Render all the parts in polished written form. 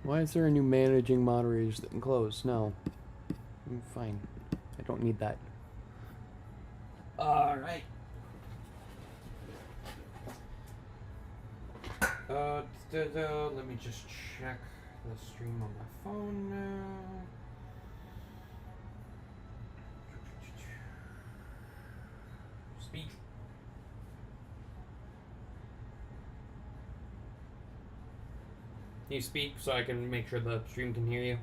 Why is there a new managing moderators that can close? No. I'm fine. I don't need that. Alright. Let me just check the stream on my phone now. Speak. You speak so I can make sure the stream can hear you.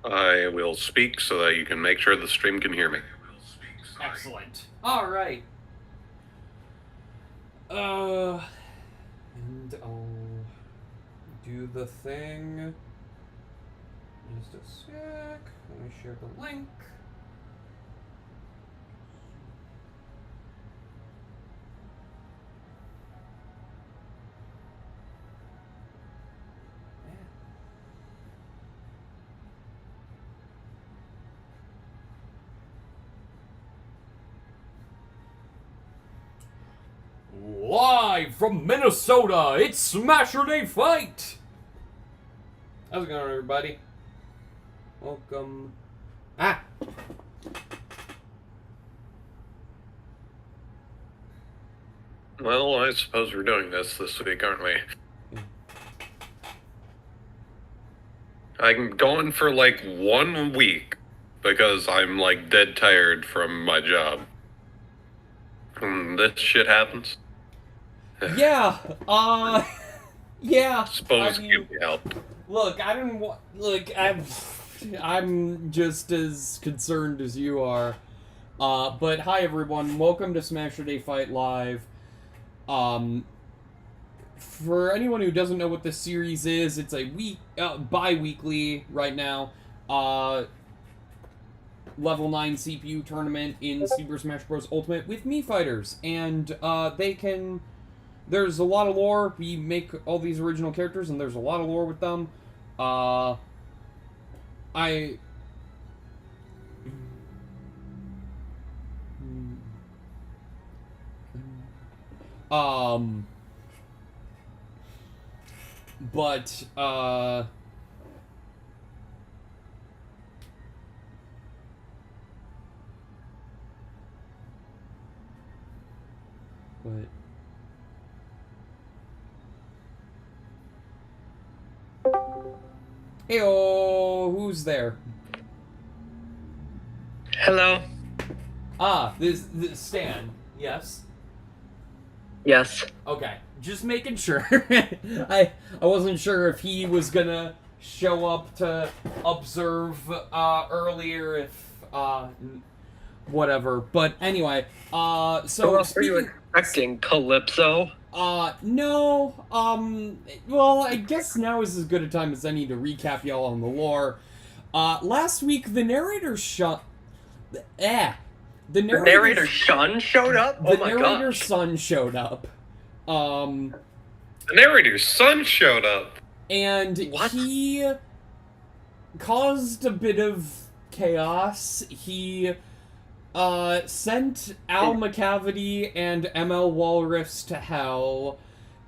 I will speak so that you can make sure the stream can hear me. Excellent. All right. And I'll do the thing. Just a sec. Let me share the link. Live from Minnesota, it's Smashurday Fight! How's it going, everybody? Welcome. Ah! Well, I suppose we're doing this week, aren't we? I'm going for like 1 week because I'm like dead tired from my job. And this shit happens. Yeah, yeah. Suppose you help. Look, I didn't want. Look, I'm just as concerned as you are. But hi everyone, welcome to Smashurday Fight Live. For anyone who doesn't know what this series is, it's a bi-weekly right now. Level 9 CPU tournament in Super Smash Bros. Ultimate with Mii Fighters, and they can. There's a lot of lore. We make all these original characters, and there's a lot of lore with them. Heyo, who's there? Hello. This Stan. Yes. Yes. Okay, just making sure. I wasn't sure if he was gonna show up to observe earlier, if whatever. But anyway, so Who else are you expecting, Calypso? No. Well, I guess now is as good a time as any to recap y'all on the lore. Last week the narrator The narrator's son showed up? The narrator's son showed up. The narrator's son showed up. And what? He caused a bit of chaos. He sent Al McCavity and ML Walrus to hell,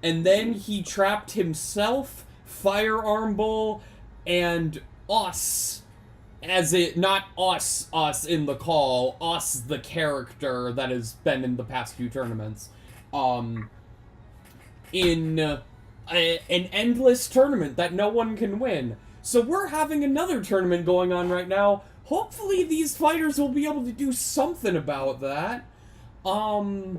and then he trapped himself, Firearm Bull, and us. Not us in the call, us the character that has been in the past few tournaments, in an endless tournament that no one can win. So we're having another tournament going on right now. Hopefully these fighters will be able to do something about that. I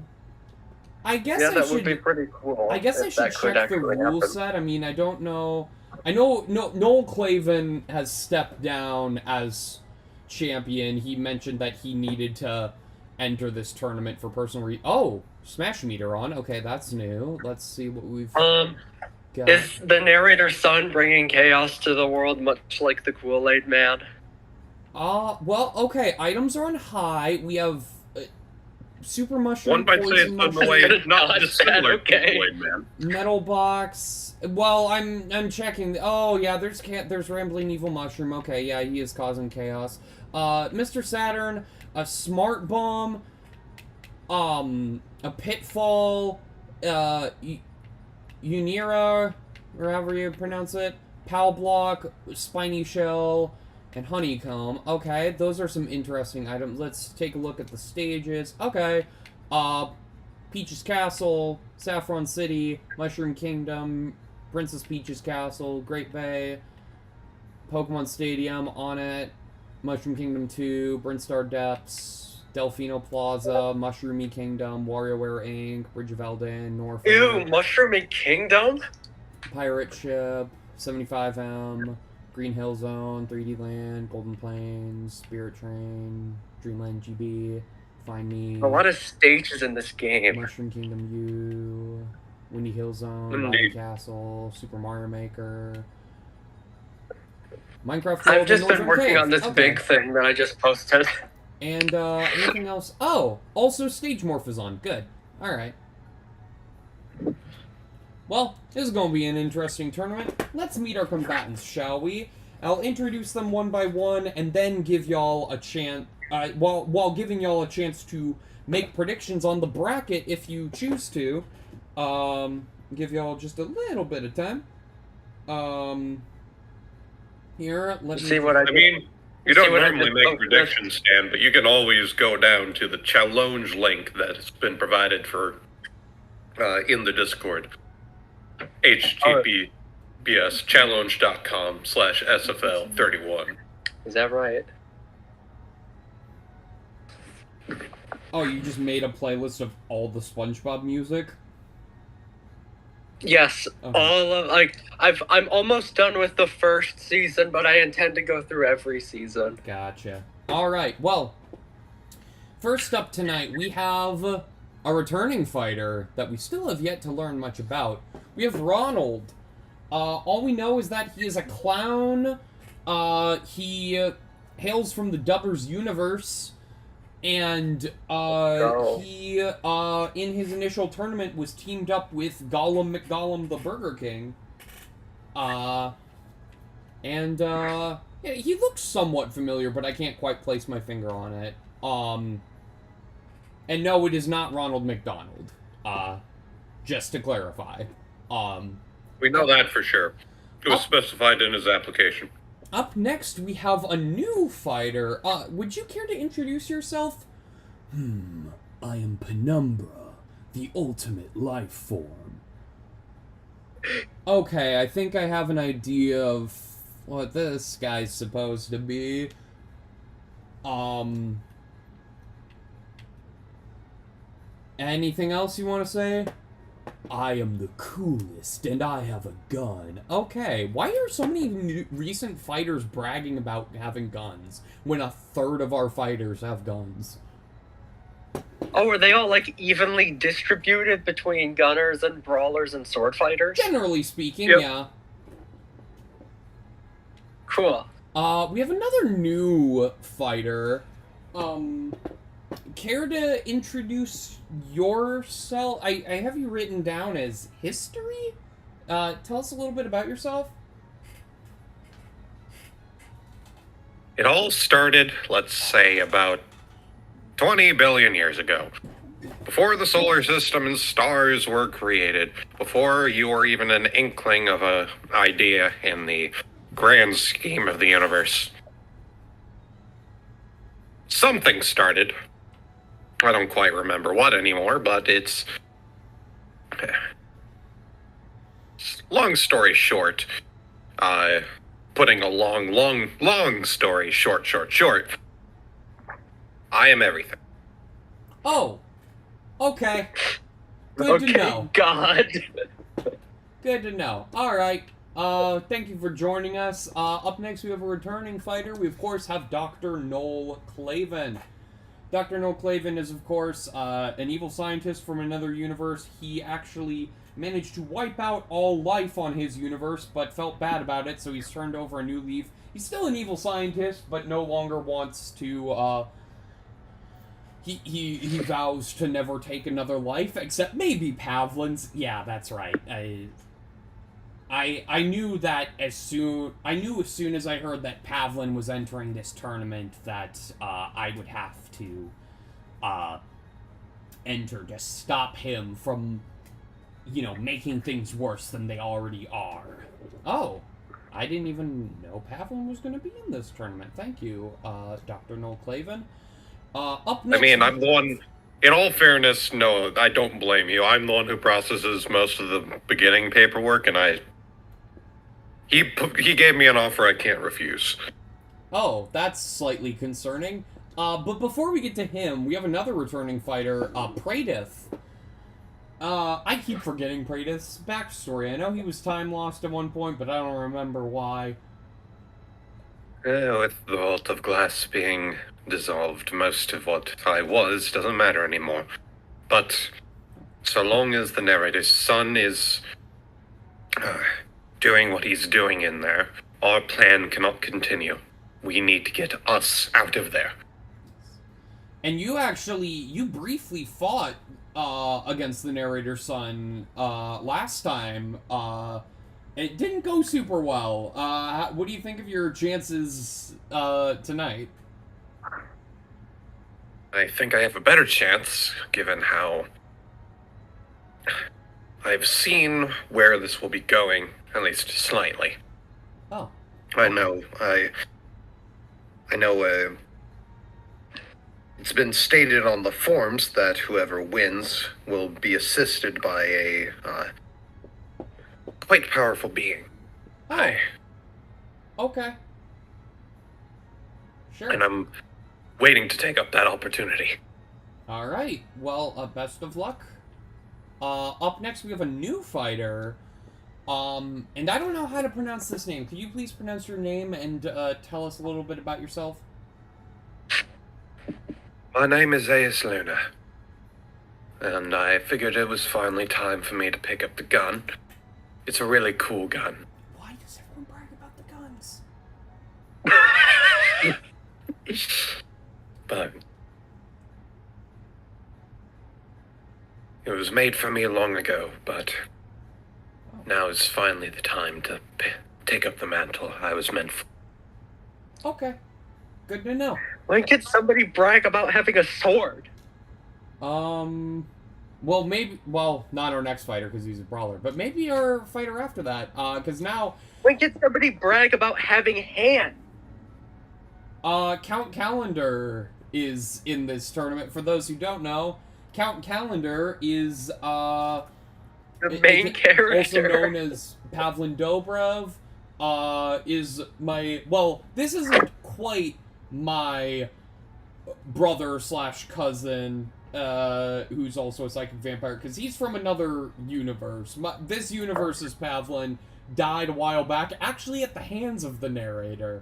guess that would be pretty cool. I guess I should check the rule set. I mean, I don't know. I know Noel Clavin has stepped down as champion. He mentioned that he needed to enter this tournament for personal Oh, Smash Meter on. Okay, that's new. Let's see what we've got. Is the narrator's son bringing chaos to the world, much like the Kool-Aid Man? Well, okay. Items are on high. We have Super Mushroom, One might say it's on the way, not dissimilar to Kool-Aid Man. Metal Box. Well, I'm checking. Oh yeah, there's Rambling Evil Mushroom. Okay, yeah, he is causing chaos. Mr. Saturn, a Smart Bomb, a Pitfall, Unira, or however you pronounce it, Pal Block, Spiny Shell, and Honeycomb. Okay, those are some interesting items. Let's take a look at the stages. Okay, Peach's Castle, Saffron City, Mushroom Kingdom, Princess Peach's Castle, Great Bay, Pokemon Stadium, On It, Mushroom Kingdom 2, Brinstar Depths, Delfino Plaza, Mushroomy Kingdom, WarioWare Inc., Bridge of Elden, North. Ew, Mushroomy Kingdom? Pirate Ship, 75M, Green Hill Zone, 3D Land, Golden Plains, Spirit Train, Dreamland GB, Find Me. A lot of stages in this game. Mushroom Kingdom U, Windy Hill Zone, Indeed. Valley Castle, Super Mario Maker, Minecraft. I've World, just and been Northern working Cave. on this Okay. big thing that I just posted. And anything else? Oh, also Stage Morphazon. Good. All right. Well, this is going to be an interesting tournament. Let's meet our combatants, shall we? I'll introduce them one by one, and then give y'all a chance. While giving y'all a chance to make predictions on the bracket if you choose to. Give y'all just a little bit of time. Here, let me See what I I did? mean, you See don't what I normally did? make Oh, predictions, Stan, but you can always go down to the challenge link that has been provided for in the Discord. https challenge.com/SFL31. Is that right? Oh, you just made a playlist of all the SpongeBob music? Yes, Okay. all of I'm almost done with the first season, but I intend to go through every season. Gotcha. Alright, well, first up tonight, we have a returning fighter that we still have yet to learn much about. We have Ronald. All we know is that he is a clown. He hails from the Dubbers universe. And he, in his initial tournament, was teamed up with Gollum McGollum the Burger King. Yeah, he looks somewhat familiar, but I can't quite place my finger on it. And no, it is not Ronald McDonald. Just to clarify. We know that for sure. It was specified in his application. Up next, we have a new fighter. Would you care to introduce yourself? I am Penumbra, the ultimate life form. Okay, I think I have an idea of what this guy's supposed to be. Anything else you want to say? I am the coolest, and I have a gun. Okay, why are so many recent fighters bragging about having guns, when a third of our fighters have guns? Oh, are they all like evenly distributed between gunners and brawlers and sword fighters? Generally speaking, Yep. yeah. Cool. We have another new fighter. Care to introduce yourself? I have you written down as history? Tell us a little bit about yourself. It all started, let's say, about 20 billion years ago. Before the solar system and stars were created, before you were even an inkling of an idea in the grand scheme of the universe, something started. I don't quite remember what anymore, but it's... long story short, putting a long story short, I am everything. Oh, okay. Good to know. God. Good to know. Alright, thank you for joining us. Up next we have a returning fighter. We of course have Dr. Noel Claven. Dr. Noel Claven is of course an evil scientist from another universe. He actually managed to wipe out all life on his universe, but felt bad about it, so he's turned over a new leaf. He's still an evil scientist, but no longer wants to, He vows to never take another life, except maybe Pavlin's. Yeah, that's right. I knew that as soon as I heard that Pavlin was entering this tournament that I would have to enter to stop him from you know, making things worse than they already are. Oh, I didn't even know Pavlin was going to be in this tournament. Thank you, Dr. Noel Clavin. Up next... I mean, I'm the one... In all fairness, no, I don't blame you. I'm the one who processes most of the beginning paperwork, and he gave me an offer I can't refuse. Oh, that's slightly concerning. But before we get to him, we have another returning fighter, Pradith. I keep forgetting Pradith's backstory. I know he was time lost at one point, but I don't remember why. With the vault of glass being dissolved, most of what I was doesn't matter anymore. But so long as the narrator's son is doing what he's doing in there, our plan cannot continue. We need to get us out of there. And you briefly fought against the narrator's son last time. It didn't go super well. What do you think of your chances tonight? I think I have a better chance, given how I've seen where this will be going, at least slightly. Oh. I know it's been stated on the forms that whoever wins will be assisted by a quite powerful being. Oh. Okay. Sure. And I'm waiting to take up that opportunity. Alright. Well, best of luck. Up next we have a new fighter. And I don't know how to pronounce this name. Could you please pronounce your name and tell us a little bit about yourself? My name is Zeus Luna. And I figured it was finally time for me to pick up the gun. It's a really cool gun. Why does everyone brag about the guns? But it was made for me long ago, but now is finally the time to take up the mantle I was meant for. Okay. Good to know. When can somebody brag about having a sword? Well, maybe... Well, not our next fighter, because he's a brawler. But maybe our fighter after that, because now... When can somebody brag about having hands? Count Calendar is in this tournament. For those who don't know, Count Calendar is, The main character. also known as Pavlin Dobrev, is my... Well, this isn't quite my brother/cousin, who's also a psychic vampire, because he's from another universe. This universe's Pavlin died a while back, actually at the hands of the narrator.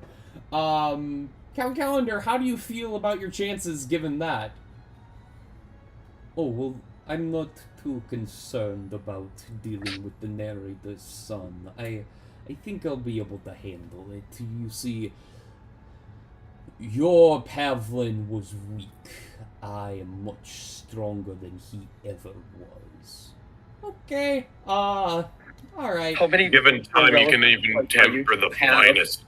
Count Calendar, how do you feel about your chances given that? Oh, well, I'm not too concerned about dealing with the narrator's son. I think I'll be able to handle it. You see, your Pavlin was weak. I am much stronger than he ever was. Okay, alright. How many Given time, you can even like, temper the have? finest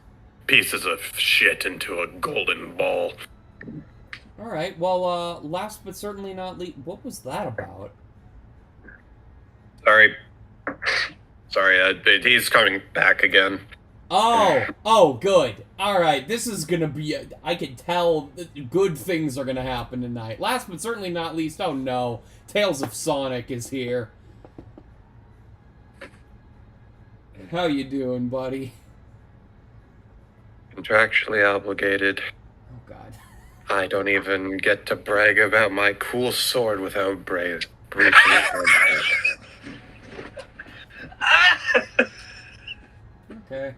pieces of shit into a golden ball. Alright, well, last but certainly not least, what was that about? Sorry, he's coming back again. Oh, good. Alright, this is gonna be, I can tell good things are gonna happen tonight. Last but certainly not least, oh no, Tales of Sonic is here. How you doing, buddy? Contractually obligated. Oh god. I don't even get to brag about my cool sword without briefing. Okay.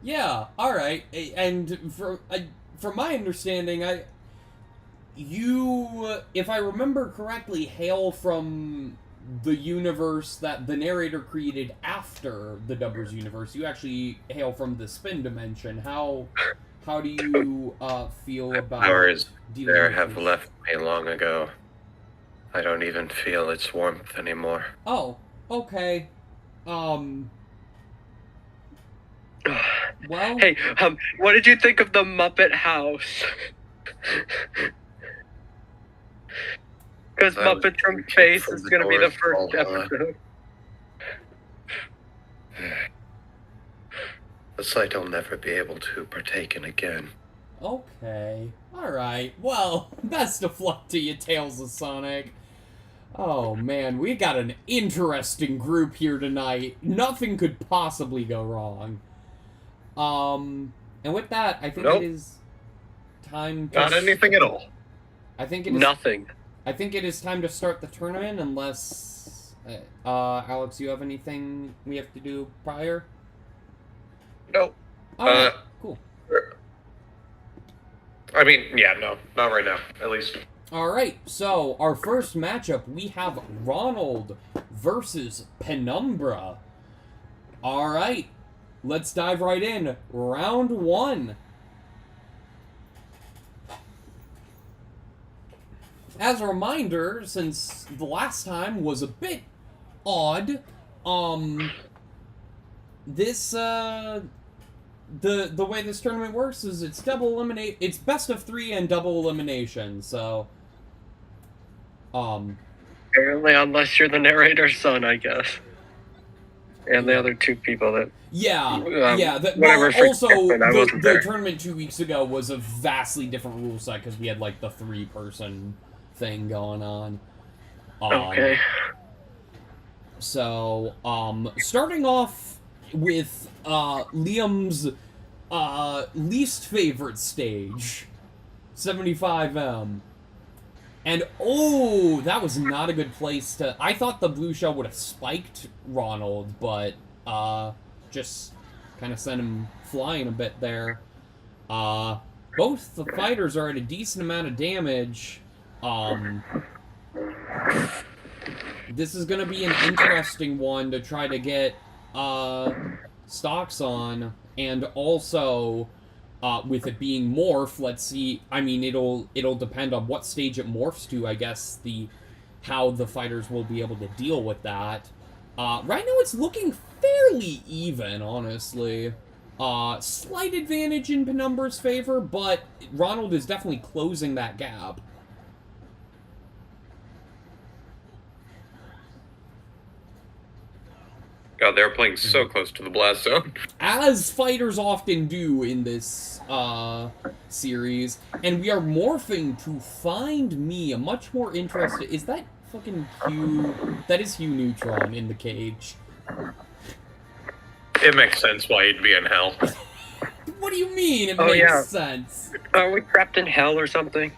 Yeah, alright. And from my understanding, you, if I remember correctly, hail from the universe that the narrator created after the Dubbers universe. You actually hail from the Spin Dimension. How do you feel about Powers dealing there with have this? left me long ago. I don't even feel its warmth anymore. Oh, okay. Well... Hey, what did you think of the Muppet House? Because I was Muppet from reaching Space for is the going to be the doors first all night. episode. A sight I'll never be able to partake in again. Okay. Alright. Well, best of luck to you, Tales of Sonic. Oh, man, we got an interesting group here tonight. Nothing could possibly go wrong. And with that, I think Nope. it is time to... Not anything at all. I think it is... Nothing. I think it is time to start the tournament, unless... Alex, you have anything we have to do prior? Nope. Alright, cool. I mean, yeah, no, not right now, at least. Alright, so our first matchup, we have Ronald versus Penumbra. Alright, let's dive right in. Round 1. As a reminder, since the last time was a bit odd, this, the way this tournament works is it's it's best of 3 and double elimination, so... Apparently, unless you're the narrator's son, I guess. And the other 2 people that... Yeah, whatever, also, I wasn't the there. tournament 2 weeks ago was a vastly different rule set, because we had, like, the 3-person thing going on. Okay. So, starting off with, Liam's, least favorite stage, 75M. And, oh, that was not a good place to... I thought the blue shell would have spiked Ronald, but, just kind of sent him flying a bit there. Both the fighters are at a decent amount of damage. This is going to be an interesting one to try to get, stocks on, and also... with it being morph, let's see. I mean, it'll depend on what stage it morphs to. I guess how the fighters will be able to deal with that. Right now, it's looking fairly even, honestly. Slight advantage in Penumbra's favor, but Ronald is definitely closing that gap. God, they're playing so close to the blast zone. As fighters often do in this series, and we are morphing to find me a much more interesting... Is that fucking Hugh? That is Hugh Neutron in the cage. It makes sense why he'd be in hell. What do you mean it Oh, makes yeah. sense? Are we trapped in hell or something?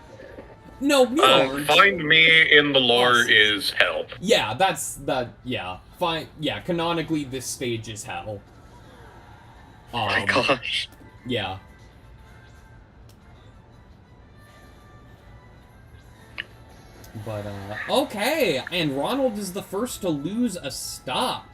No, we aren't. Find me in the lore Awesome. is hell. Yeah, yeah. Fine, yeah, canonically this stage is hell. Oh my gosh. Yeah. But, okay, and Ronald is the first to lose a stock.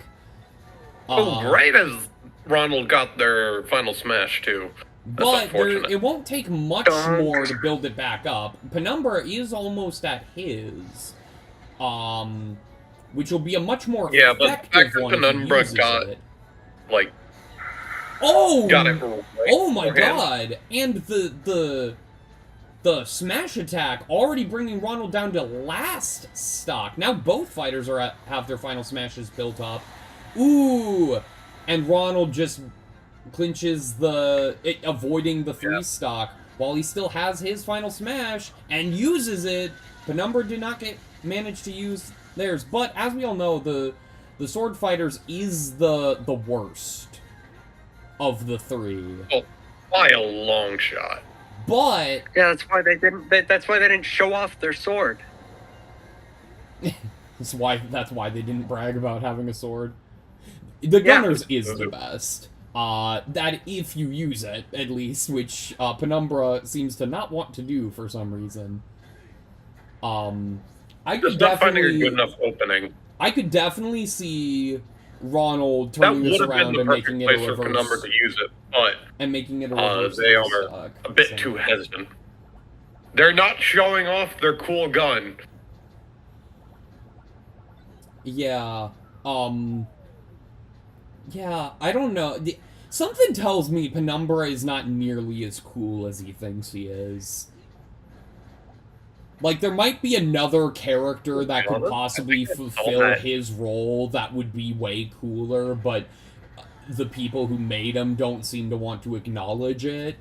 Right as Ronald got their final smash, too. That's But unfortunate. it won't take much more to build it back up. Penumbra is almost at his, which will be a much more Yeah, but the effective fact that one if he Penumbra uses got, it. like, Oh! got it right Oh my for him. god! And the smash attack already bringing Ronald down to last stock. Now both fighters have their final smashes built up. Ooh! And Ronald just clinches avoiding the 3 stock while he still has his final smash and uses it. Penumbra did not manage to use theirs, but as we all know, the Sword Fighters is the worst of the 3. Oh, by a long shot. But Yeah, that's why they didn't. That's why they didn't show off their sword. that's why they didn't brag about having a sword. The Gunners is the best. That if you use it, at least, which Penumbra seems to not want to do for some reason. I could Just not finding a definitely, good enough opening. I could definitely see Ronald That turning would this have been around the and perfect making it a place for reverse, Penumbra to use it, but and making it a reverse. they low are stock. a bit So- too hesitant. They're not showing off their cool gun. Yeah, yeah, I don't know. Something tells me Penumbra is not nearly as cool as he thinks he is. Like, there might be another character that could possibly fulfill that. his role that would be way cooler, but the people who made him don't seem to want to acknowledge it.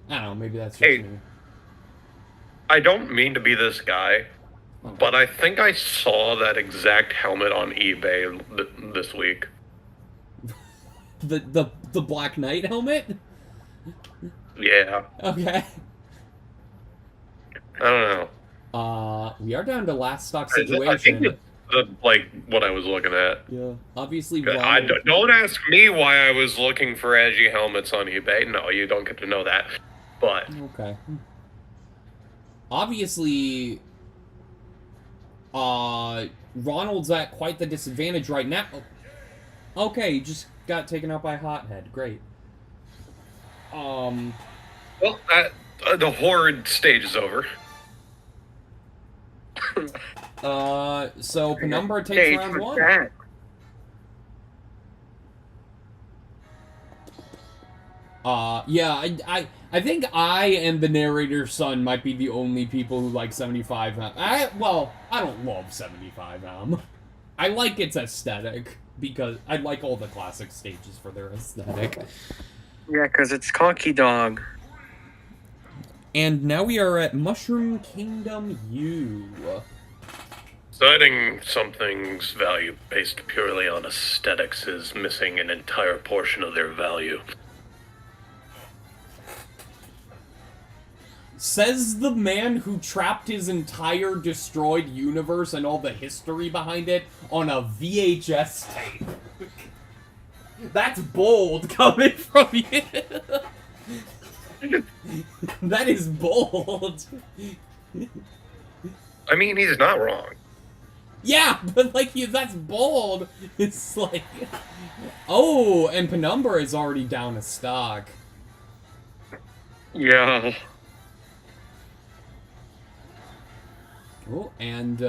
I don't know, maybe that's just me. I don't mean to be this guy, but I think I saw that exact helmet on eBay this week. The Black Knight helmet? Yeah. Okay. I don't know. We are down to last stock I think situation. it's like what I was looking at. Yeah, obviously. Don't ask me why I was looking for edgy helmets on eBay. No, you don't get to know that. But okay. Obviously, Ronald's at quite the disadvantage right now. Okay, he just got taken out by Hothead. Great. Well, the horrid stage is over. So Penumbra takes round one. That. Yeah, I think I and the narrator's son might be the only people who like 75M. I don't love 75M. I like its aesthetic, because I like all the classic stages for their aesthetic. Yeah, because it's Conky Dog. And now we are at Mushroom Kingdom U. Deciding something's value based purely on aesthetics is missing an entire portion of their value. Says the man who trapped his entire destroyed universe and all the history behind it on a VHS tape. That's bold coming from you. That is bold. I mean, he's not wrong. Yeah, but like, that's bold. It's like, oh, and Penumbra is already down a stock. Yeah. Oh, and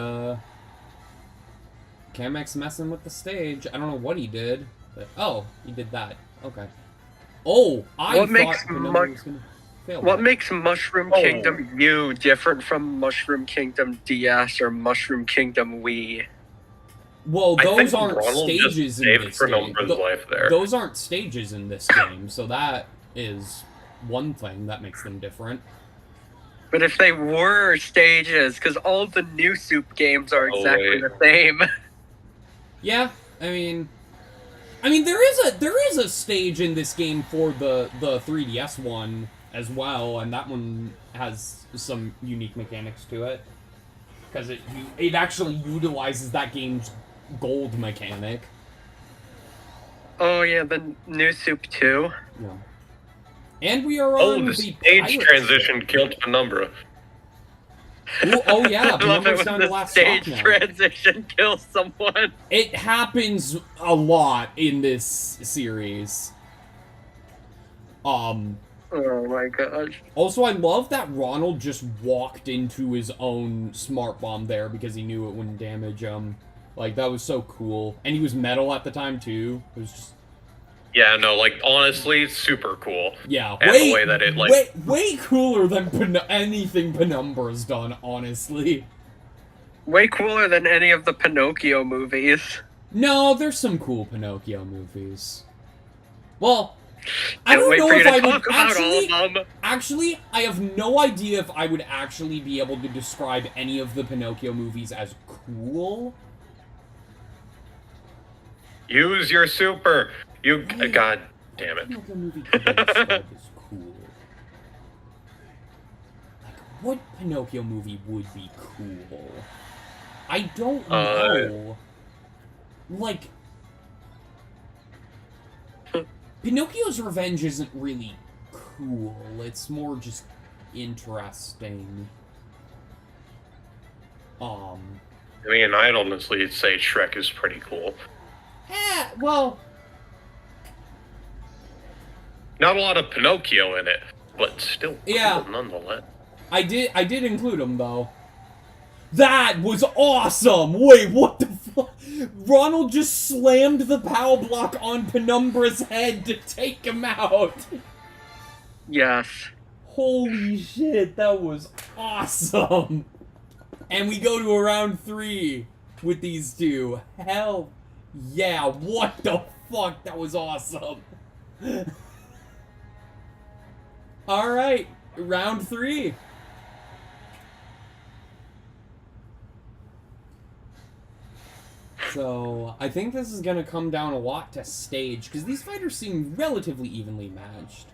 Kamek's messing with the stage. I don't know what he did, but he did that. Okay. Oh, What makes Mushroom Kingdom U different from Mushroom Kingdom DS or Mushroom Kingdom Wii? Well, those aren't Ronald stages in this game. Life there. Those aren't stages in this game, so that is one thing that makes them different. But if they were stages, because all the new Soup games are exactly the same. Yeah, I mean, there is a stage in this game for the 3DS one as well, and that one has some unique mechanics to it, because it actually utilizes that game's gold mechanic. Oh yeah, the new Soup 2. Yeah. And we are on the stage transition killed Penumbra. Oh yeah, I love it Penumbra's when down to the last stage stock now. transition kills someone. It happens a lot in this series. Oh my gosh. Also, I love that Ronald just walked into his own smart bomb there because he knew it wouldn't damage him. Like, that was so cool. And he was metal at the time, too. It was just... Yeah, no, like, honestly, super cool. Yeah, and the way that it, like... way cooler than anything Penumbra's done, honestly. Way cooler than any of the Pinocchio movies. No, there's some cool Pinocchio movies. Well... I Can't don't wait know for you if to I talk would about all of them. actually, I have no idea if I would actually be able to describe any of the Pinocchio movies as cool. Use your super. God damn it. Pinocchio movie could be described as cool. Like, what Pinocchio movie would be cool? I don't know. Like, Pinocchio's Revenge isn't really cool. It's more just interesting. I mean, I'd honestly say Shrek is pretty cool. Well... Not a lot of Pinocchio in it, but still cool nonetheless. I did include him, though. That was awesome! Wait, what the fuck? Ronald just slammed the power block on Penumbra's head to take him out. Yes. Holy shit, that was awesome! And we go to a round 3 with these two. Hell yeah, what the fuck? That was awesome. Alright, round 3. So, I think this is gonna come down a lot to stage, because these fighters seem relatively evenly matched.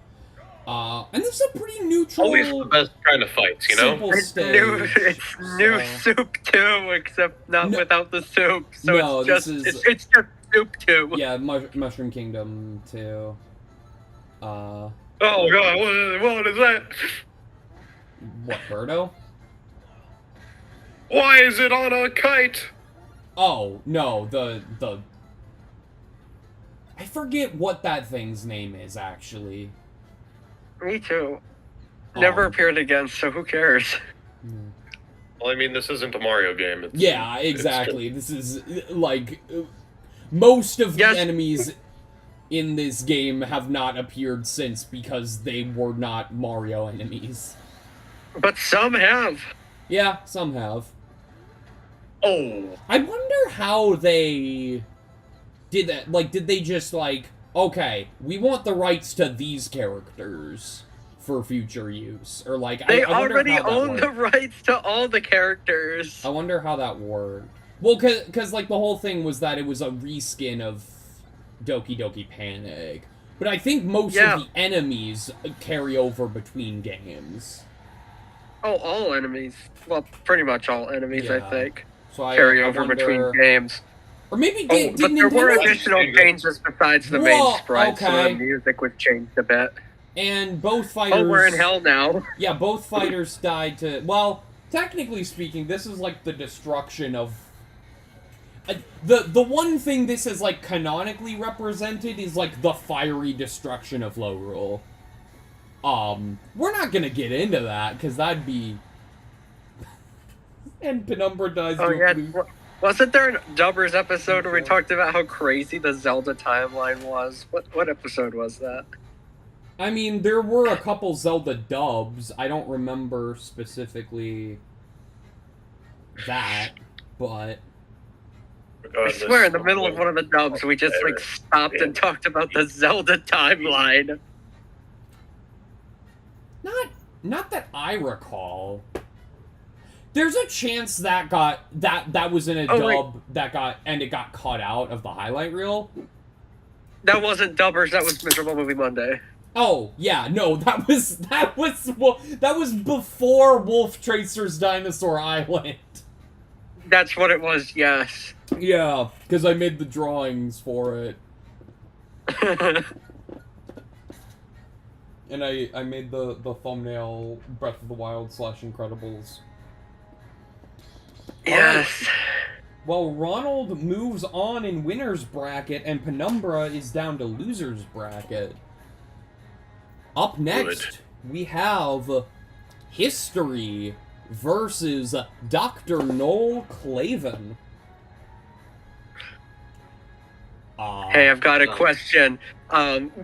And this is a pretty neutral... Always the best kind of fights, you know? simple It's stage. new soup too, except not without the soup. So No, it's just this is- it's just soup too. Yeah, Mushroom Kingdom too. Oh god, what is that? What, Birdo? Why is it on a kite? Oh, no, the... I forget what that thing's name is, actually. Me too. Never appeared again, so who cares? Well, I mean, this isn't a Mario game. It's, Yeah, exactly. This is, like... most of the enemies in this game have not appeared since because they were not Mario enemies. But some have. Yeah, some have. Oh. I wonder how they did that. Like, did they just, like, okay, we want the rights to these characters for future use? Or, like, They I wonder already how that own the worked. rights to all the characters. I wonder how that worked. Well, because, like, the whole thing was that it was a reskin of Doki Doki Panic. But I think most of the enemies carry over between games. Oh, all enemies. Well, pretty much all enemies, I Yeah. think. So I Carry I over wonder- between games. Or maybe Oh, did but there were Nintendo- additional changes besides the main Whoa, sprite, so okay. the music was changed a bit. And both fighters... Oh, we're in hell now. Yeah, both fighters died to... Well, technically speaking, this is like the destruction of... The one thing this is, like, canonically represented is, like, the fiery destruction of Lorule. We're not gonna get into that, because that'd be... And Penumbra dies Oh, to a yeah. blue... Wasn't there a Dubbers episode where we talked about how crazy the Zelda timeline was? What episode was that? I mean, there were a couple Zelda dubs. I don't remember specifically that, but... I swear, in the middle of one of the dubs, we just, like, stopped and talked about the Zelda timeline. Not that I recall. There's a chance that that was in a dub and it got cut out of the highlight reel. That wasn't Dubbers, that was Miserable Movie Monday. Oh, yeah, no, that was before Wolf Tracer's Dinosaur Island. That's what it was, yes. Yeah, because I made the drawings for it. And I made the thumbnail Breath of the Wild / Incredibles. Yes. Well, Ronald moves on in winner's bracket, and Penumbra is down to loser's bracket. Up next, we have History versus Dr. Noel Clavin. Hey, I've got a question.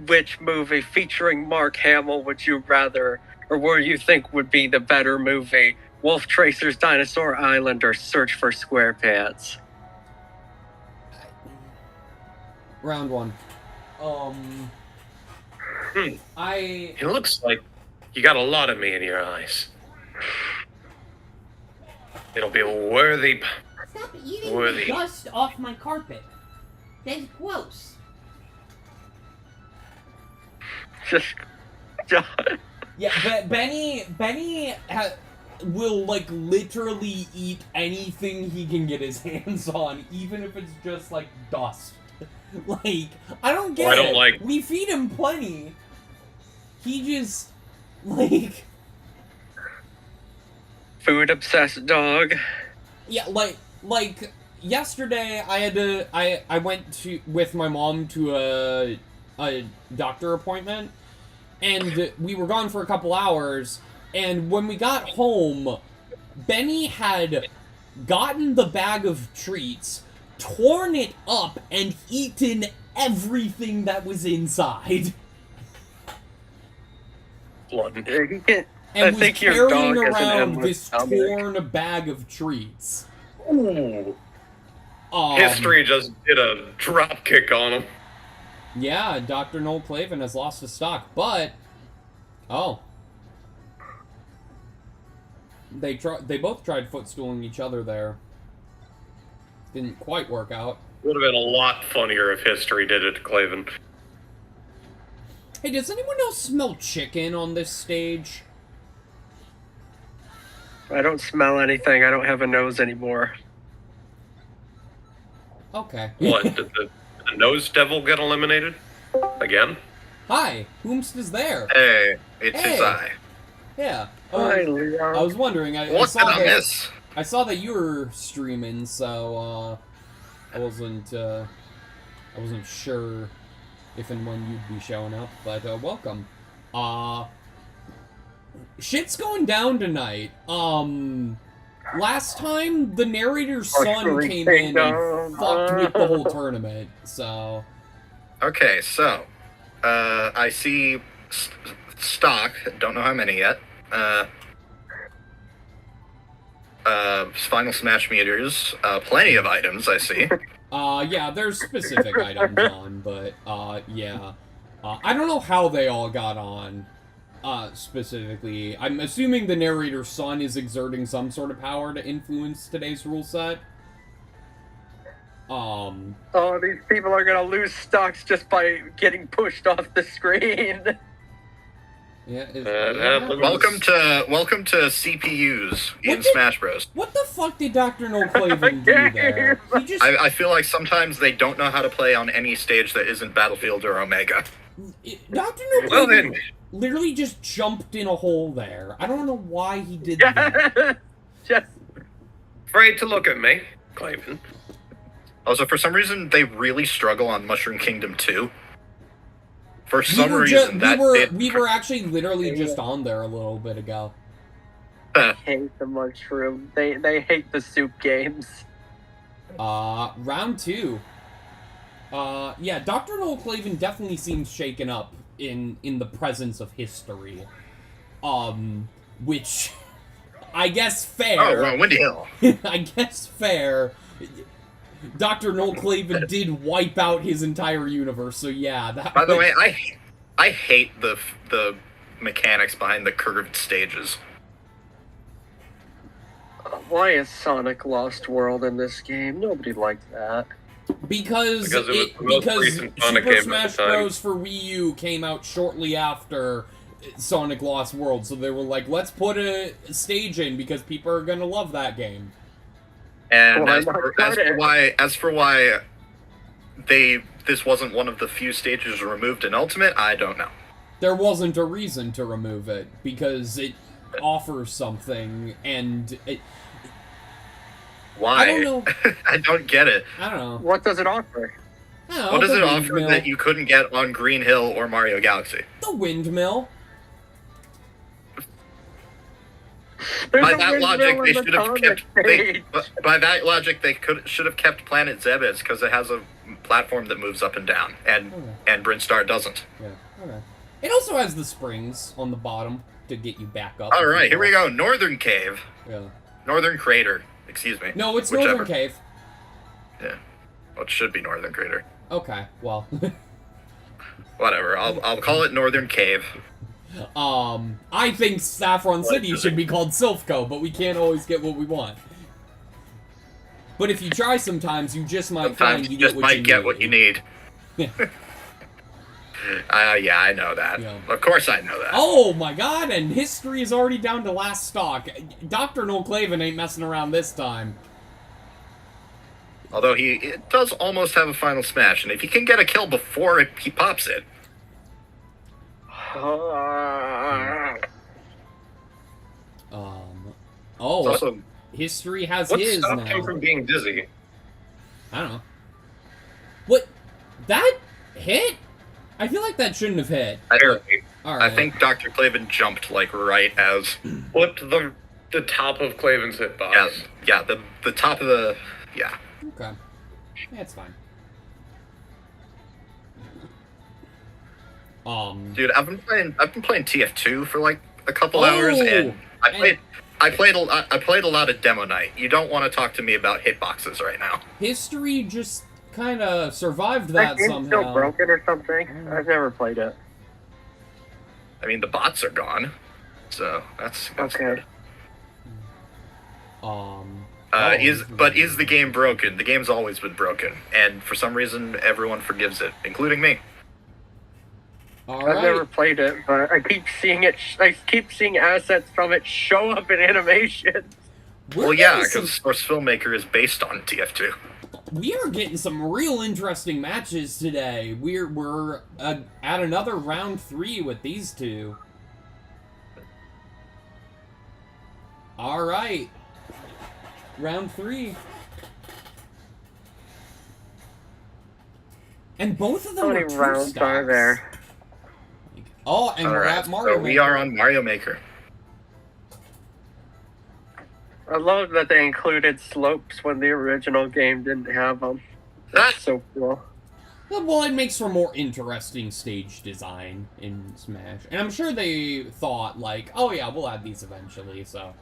Which movie featuring Mark Hamill would you rather, or what do you think would be the better movie? Wolf Tracer's Dinosaur Island or Search for SquarePants? Round 1. It looks like you got a lot of me in your eyes. It'll be worthy. Stop eating the dust off my carpet. That's gross. Just... Yeah, Benny will, like, literally eat anything he can get his hands on, even if it's just, like, dust. Like, I don't get it. We feed him plenty. He just, like... Food-obsessed dog. Yeah, like, yesterday I went with my mom to a doctor appointment, and we were gone for a couple hours, and when we got home, Benny had gotten the bag of treats, torn it up, and eaten everything that was inside. one. and I was think your carrying dog has an around endless this stomach. torn bag of treats. Ooh. History just did a drop kick on him. Yeah, Dr. Noel Clavin has lost his stock, but they both tried footstooling each other there. Didn't quite work out. Would have been a lot funnier if history did it to Clavin. Hey, does anyone else smell chicken on this stage? I don't smell anything. I don't have a nose anymore. Okay. What, did the nose devil get eliminated? Again? Hi, whomst is there? Hey, it's his Hey. eye. Yeah. Hi, Leon. I was wondering. I What saw did I that, miss? I saw that you were streaming, so I wasn't sure if and when you'd be showing up, but welcome. Shit's going down tonight. Last time the narrator's son came in and fucked with the whole tournament, so. Okay, so I see stock. Don't know how many yet. Final smash meters. Plenty of items. I see. Yeah, there's specific items on, but, yeah. I don't know how they all got on, specifically. I'm assuming the narrator's son is exerting some sort of power to influence today's rule set. Oh, these people are gonna lose stocks just by getting pushed off the screen. Yeah, Welcome to CPUs in Smash Bros. What the fuck did Dr. Noel Clavin do there? He just... I feel like sometimes they don't know how to play on any stage that isn't Battlefield or Omega. Dr. Noel Clavin literally just jumped in a hole there. I don't know why he did that. Just Afraid to look at me, Clavin. Also, for some reason, they really struggle on Mushroom Kingdom 2. For some reason, we were actually literally just on there a little bit ago. I hate the mushroom. They hate the soup games. Round 2. Yeah, Dr. Noel Clavin definitely seems shaken up in the presence of history. Which, I guess fair. Oh, well, Windy Hill. I guess fair. Dr. Noel Clavin did wipe out his entire universe, so yeah. By the way, I hate the mechanics behind the curved stages. Why is Sonic Lost World in this game? Nobody liked that. Because Super Smash Bros. For Wii U came out shortly after Sonic Lost World, so they were like, let's put a stage in because people are gonna love that game. And as for why this wasn't one of the few stages removed in Ultimate, I don't know. There wasn't a reason to remove it because it offers something, and it. Why? I don't know. I don't get it. I don't know. What does it offer? What does it offer that you couldn't get on Green Hill or Mario Galaxy? The windmill. By that logic, they should have kept. By that logic, they should have kept Planet Zebes because it has a platform that moves up and down, and Brinstar doesn't. Yeah. Okay. It also has the springs on the bottom to get you back up. All right, here we go. Northern Cave. Yeah. Northern Crater. Excuse me. No, it's Northern Cave. Yeah. Well, it should be Northern Crater. Okay. Well. Whatever. I'll call it Northern Cave. I think Saffron City should be called Silphco, but we can't always get what we want. But if you try sometimes, you just might find you get what you need. Yeah, I know that. Yeah. Of course I know that. Oh my god, and history is already down to last stock. Dr. Noel Clavin ain't messing around this time. Although he does almost have a final smash, and if he can get a kill before he pops it. Also, history has his now. What stopped him from being dizzy? I don't know. What? That hit? I feel like that shouldn't have hit. I think Dr. Clavin jumped, like, right as... Flipped the top of Clavin's hitbox. Yeah, the top of the... Yeah. Okay. Yeah, it's fine. Dude, I've been playing TF2 for like a couple hours, and I played a lot of Demo Night. You don't want to talk to me about hitboxes right now. History just kind of survived that somehow. Still broken or something? I've never played it. I mean, the bots are gone, so that's Okay. good. Is the game broken? The game's always been broken, and for some reason, everyone forgives it, including me. I've never played it, but I keep seeing it. I keep seeing assets from it show up in animations. Well, yeah, because Source Filmmaker is based on TF2. We are getting some real interesting matches today. We're at another round 3 with these two. All right, round 3, and both of them How are many 2 rounds stocks. are there? Oh, and we're at Mario Maker. We are on Mario Maker. I love that they included slopes when the original game didn't have them. That's so cool. Well, it makes for more interesting stage design in Smash. And I'm sure they thought, like, oh yeah, we'll add these eventually, so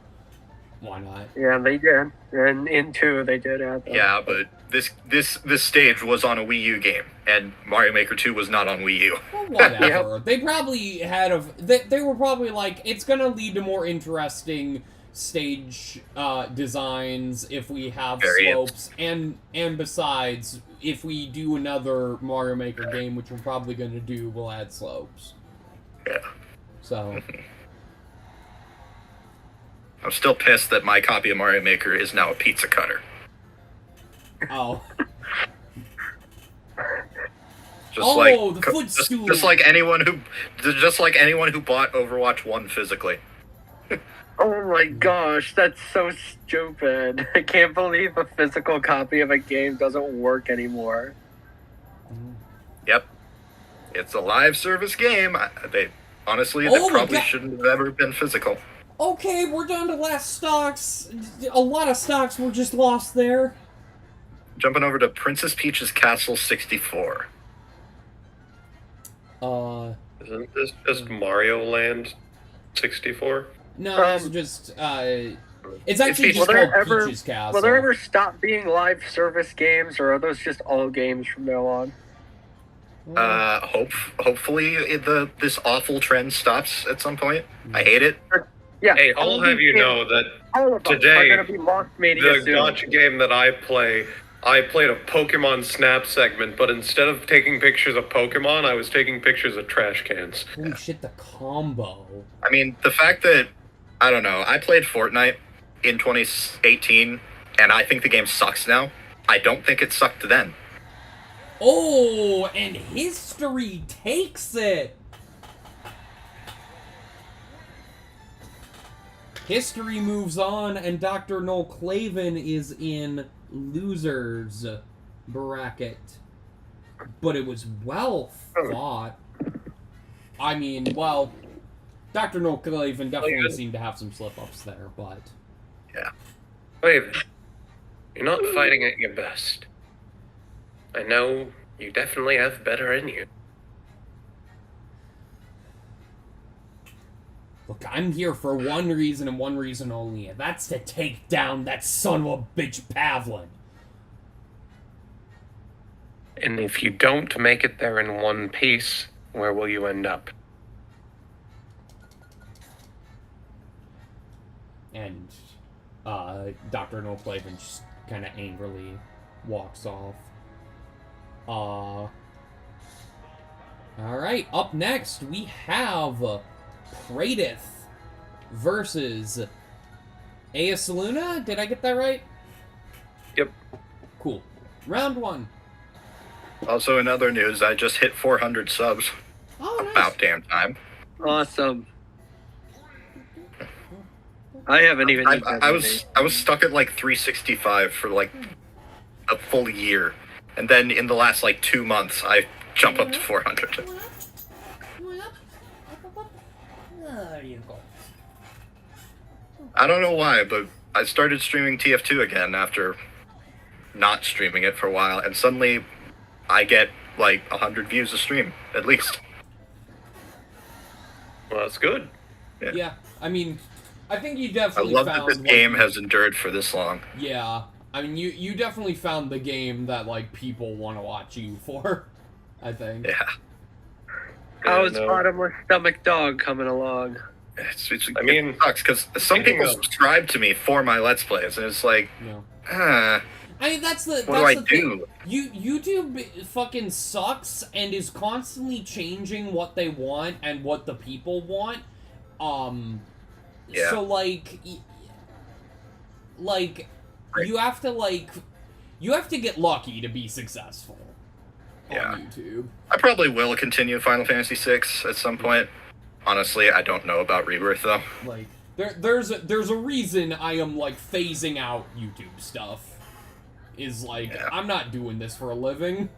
why not? Yeah, they did. And in 2, they did add them. Yeah, but this stage was on a Wii U game, and Mario Maker 2 was not on Wii U. Well, whatever. They probably they were probably like, it's gonna lead to more interesting stage designs if we have slopes, and besides, if we do another Mario Maker game, which we're probably gonna do, we'll add slopes. Yeah. So I'm still pissed that my copy of Mario Maker is now a pizza cutter. Oh. The footstool. Just like anyone who bought Overwatch 1 physically. Oh my gosh, that's so stupid. I can't believe a physical copy of a game doesn't work anymore. Yep. It's a live service game. They probably shouldn't have ever been physical. Okay, we're down to last stocks. A lot of stocks were just lost there. Jumping over to Princess Peach's Castle 64. Isn't this just Mario Land 64? No, it's just, it's actually just called Peach's Castle. Will there ever stop being live service games, or are those just all games from now on? Hopefully this awful trend stops at some point. I hate it. Yeah. Hey, I'll have you know that today, the gacha game that I played a Pokemon Snap segment, but instead of taking pictures of Pokemon, I was taking pictures of trash cans. Holy shit, the combo. I mean, the fact that, I don't know, I played Fortnite in 2018, and I think the game sucks now. I don't think it sucked then. Oh, and history takes it. History moves on, and Dr. Noel Clavin is in losers bracket. But it was well fought. I mean, well, Dr. Noel Clavin definitely seemed to have some slip-ups there, but... Yeah. Clavin, you're not fighting at your best. I know you definitely have better in you. Look, I'm here for one reason and one reason only, and that's to take down that son of a bitch Pavlin. And if you don't make it there in one piece, where will you end up? And Dr. No Clavin just kind of angrily walks off. Alright, up next we have Pradith versus Aesaluna. Did I get that right? Yep. Cool. Round 1. Also, in other news, I just hit 400 subs. Oh, nice. About damn time. Awesome. I haven't even. I was stuck at like 365 for like a full year, and then in the last like 2 months, I jump up to 400. There you go. I don't know why, but I started streaming TF2 again after not streaming it for a while, and suddenly I get like 100 views a stream, at least. Well, that's good. Yeah, I mean, I think you I definitely love found that this game has endured for this long. Yeah, I mean, you definitely found the game that like people want to watch you for. I think. Yeah. How's Bottomless Stomach Dog coming along? I mean, it sucks because some people subscribe to me for my Let's Plays, and it's like, I mean, that's the what that's do I the do? thing. YouTube fucking sucks and is constantly changing what they want and what the people want. Yeah. So like you have to get lucky to be successful on YouTube. I probably will continue Final Fantasy VI at some point. Honestly, I don't know about Rebirth though. Like there's a reason I am like phasing out YouTube stuff. Is like I'm not doing this for a living.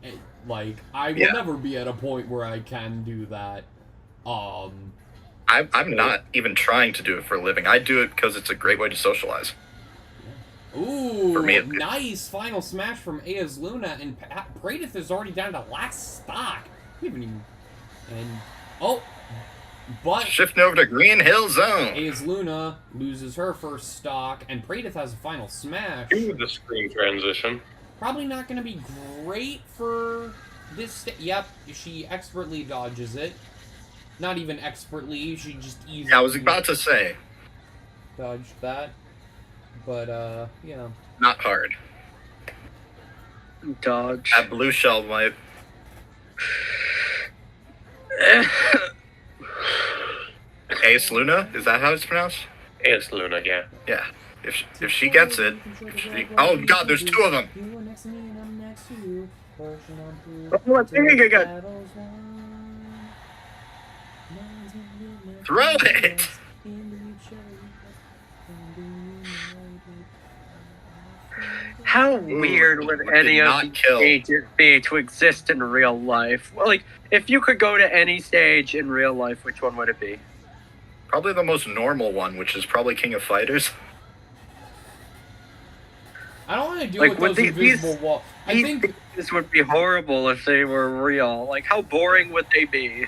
And, like I will never be at a point where I can do that. I'm not even trying to do it for a living. I do it because it's a great way to socialize. Ooh, for me, nice final smash from A's Luna, and Pradith is already down to last stock. We haven't even, but shifting over to Green Hill Zone. A's Luna loses her first stock, and Pradith has a final smash. Do the screen transition. Probably not going to be great for this. Yep, she expertly dodges it. Not even expertly, she just easily. Yeah, I was about to say. Dodged that. But, yeah. Not hard. Dodge. That blue shell might. Ace Luna? Is that how it's pronounced? Ace Luna, yeah. Yeah. If she gets it. Oh god, there's two of them! Oh, I'm thinking again. Throw it! How weird would any of these stages be to exist in real life? Well, like, if you could go to any stage in real life, which one would it be? Probably the most normal one, which is probably King of Fighters. I don't want to deal with those invisible walls. I think this would be horrible if they were real. Like, how boring would they be?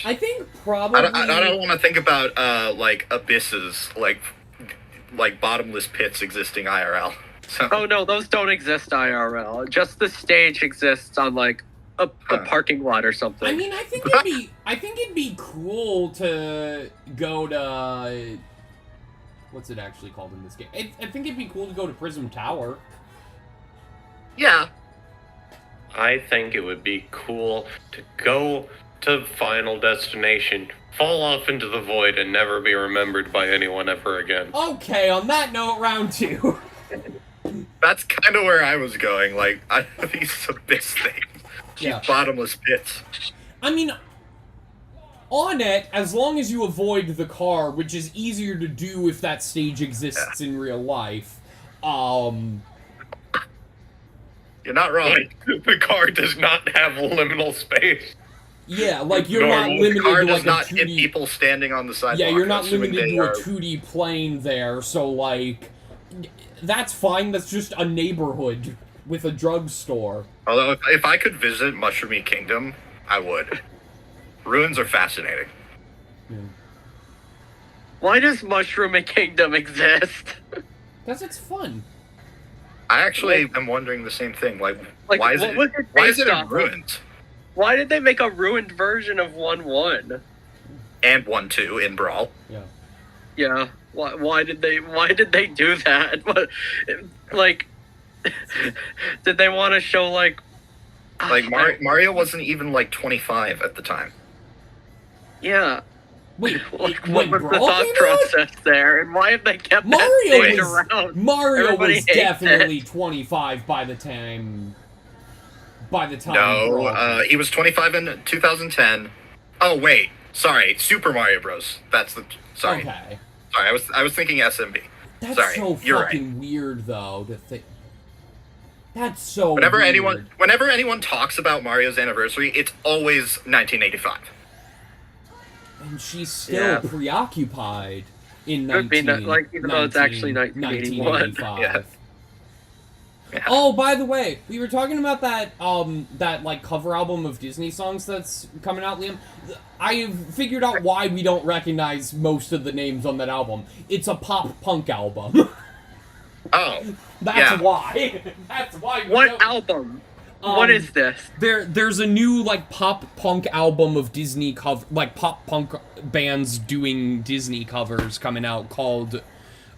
I think probably. I don't want to think about like abysses, like bottomless pits existing IRL. So. Oh no, those don't exist IRL. Just the stage exists on like a parking lot or something. I mean, I think it'd be cool to go to. What's it actually called in this game? I think it'd be cool to go to Prism Tower. Yeah. I think it would be cool to go to Final Destination, fall off into the void, and never be remembered by anyone ever again. Okay, on that note, round 2. That's kind of where I was going. Like, these abyss things. Yeah. Bottomless pits. I mean, on it, as long as you avoid the car, which is easier to do if that stage exists in real life, You're not wrong. Like, the car does not have liminal space. Yeah, like, you're not limited the car to, does like, not a 2D... hit people standing on the sidewalk. Yeah, you're not limited to a 2D plane there, so, like... That's fine, that's just a neighborhood with a drugstore. Although, if I could visit Mushroomy Kingdom, I would. Ruins are fascinating. Why does Mushroom Kingdom exist? Because it's fun. I actually am wondering the same thing. Like why is it in ruins? Why did they make a ruined version of 1-1? And 1-2 in Brawl. Yeah. Yeah. Why did they do that? Like, did they want to show like Mario wasn't even like 25 at the time. Yeah. Wait, what was the thought process there, and why have they kept that stage around? Mario Everybody was hates definitely it. 25 by the time. No, he was 25 in 2010. Oh wait, sorry, Super Mario Bros. Sorry. Okay. Sorry, I was thinking SMB. That's sorry, so you're fucking right. Weird though to think. That's so. Whenever weird. anyone talks about Mario's anniversary, it's always 1985. And she's still preoccupied in Could be like, even though it's actually 1981. 1985. Yeah. Yeah. Oh, by the way, we were talking about that like cover album of Disney songs that's coming out, Liam. I figured out why we don't recognize most of the names on that album. It's a pop punk album. Oh, That's why. That's why. What album? What is this? There's a new like pop punk album of Disney pop punk bands doing Disney covers coming out called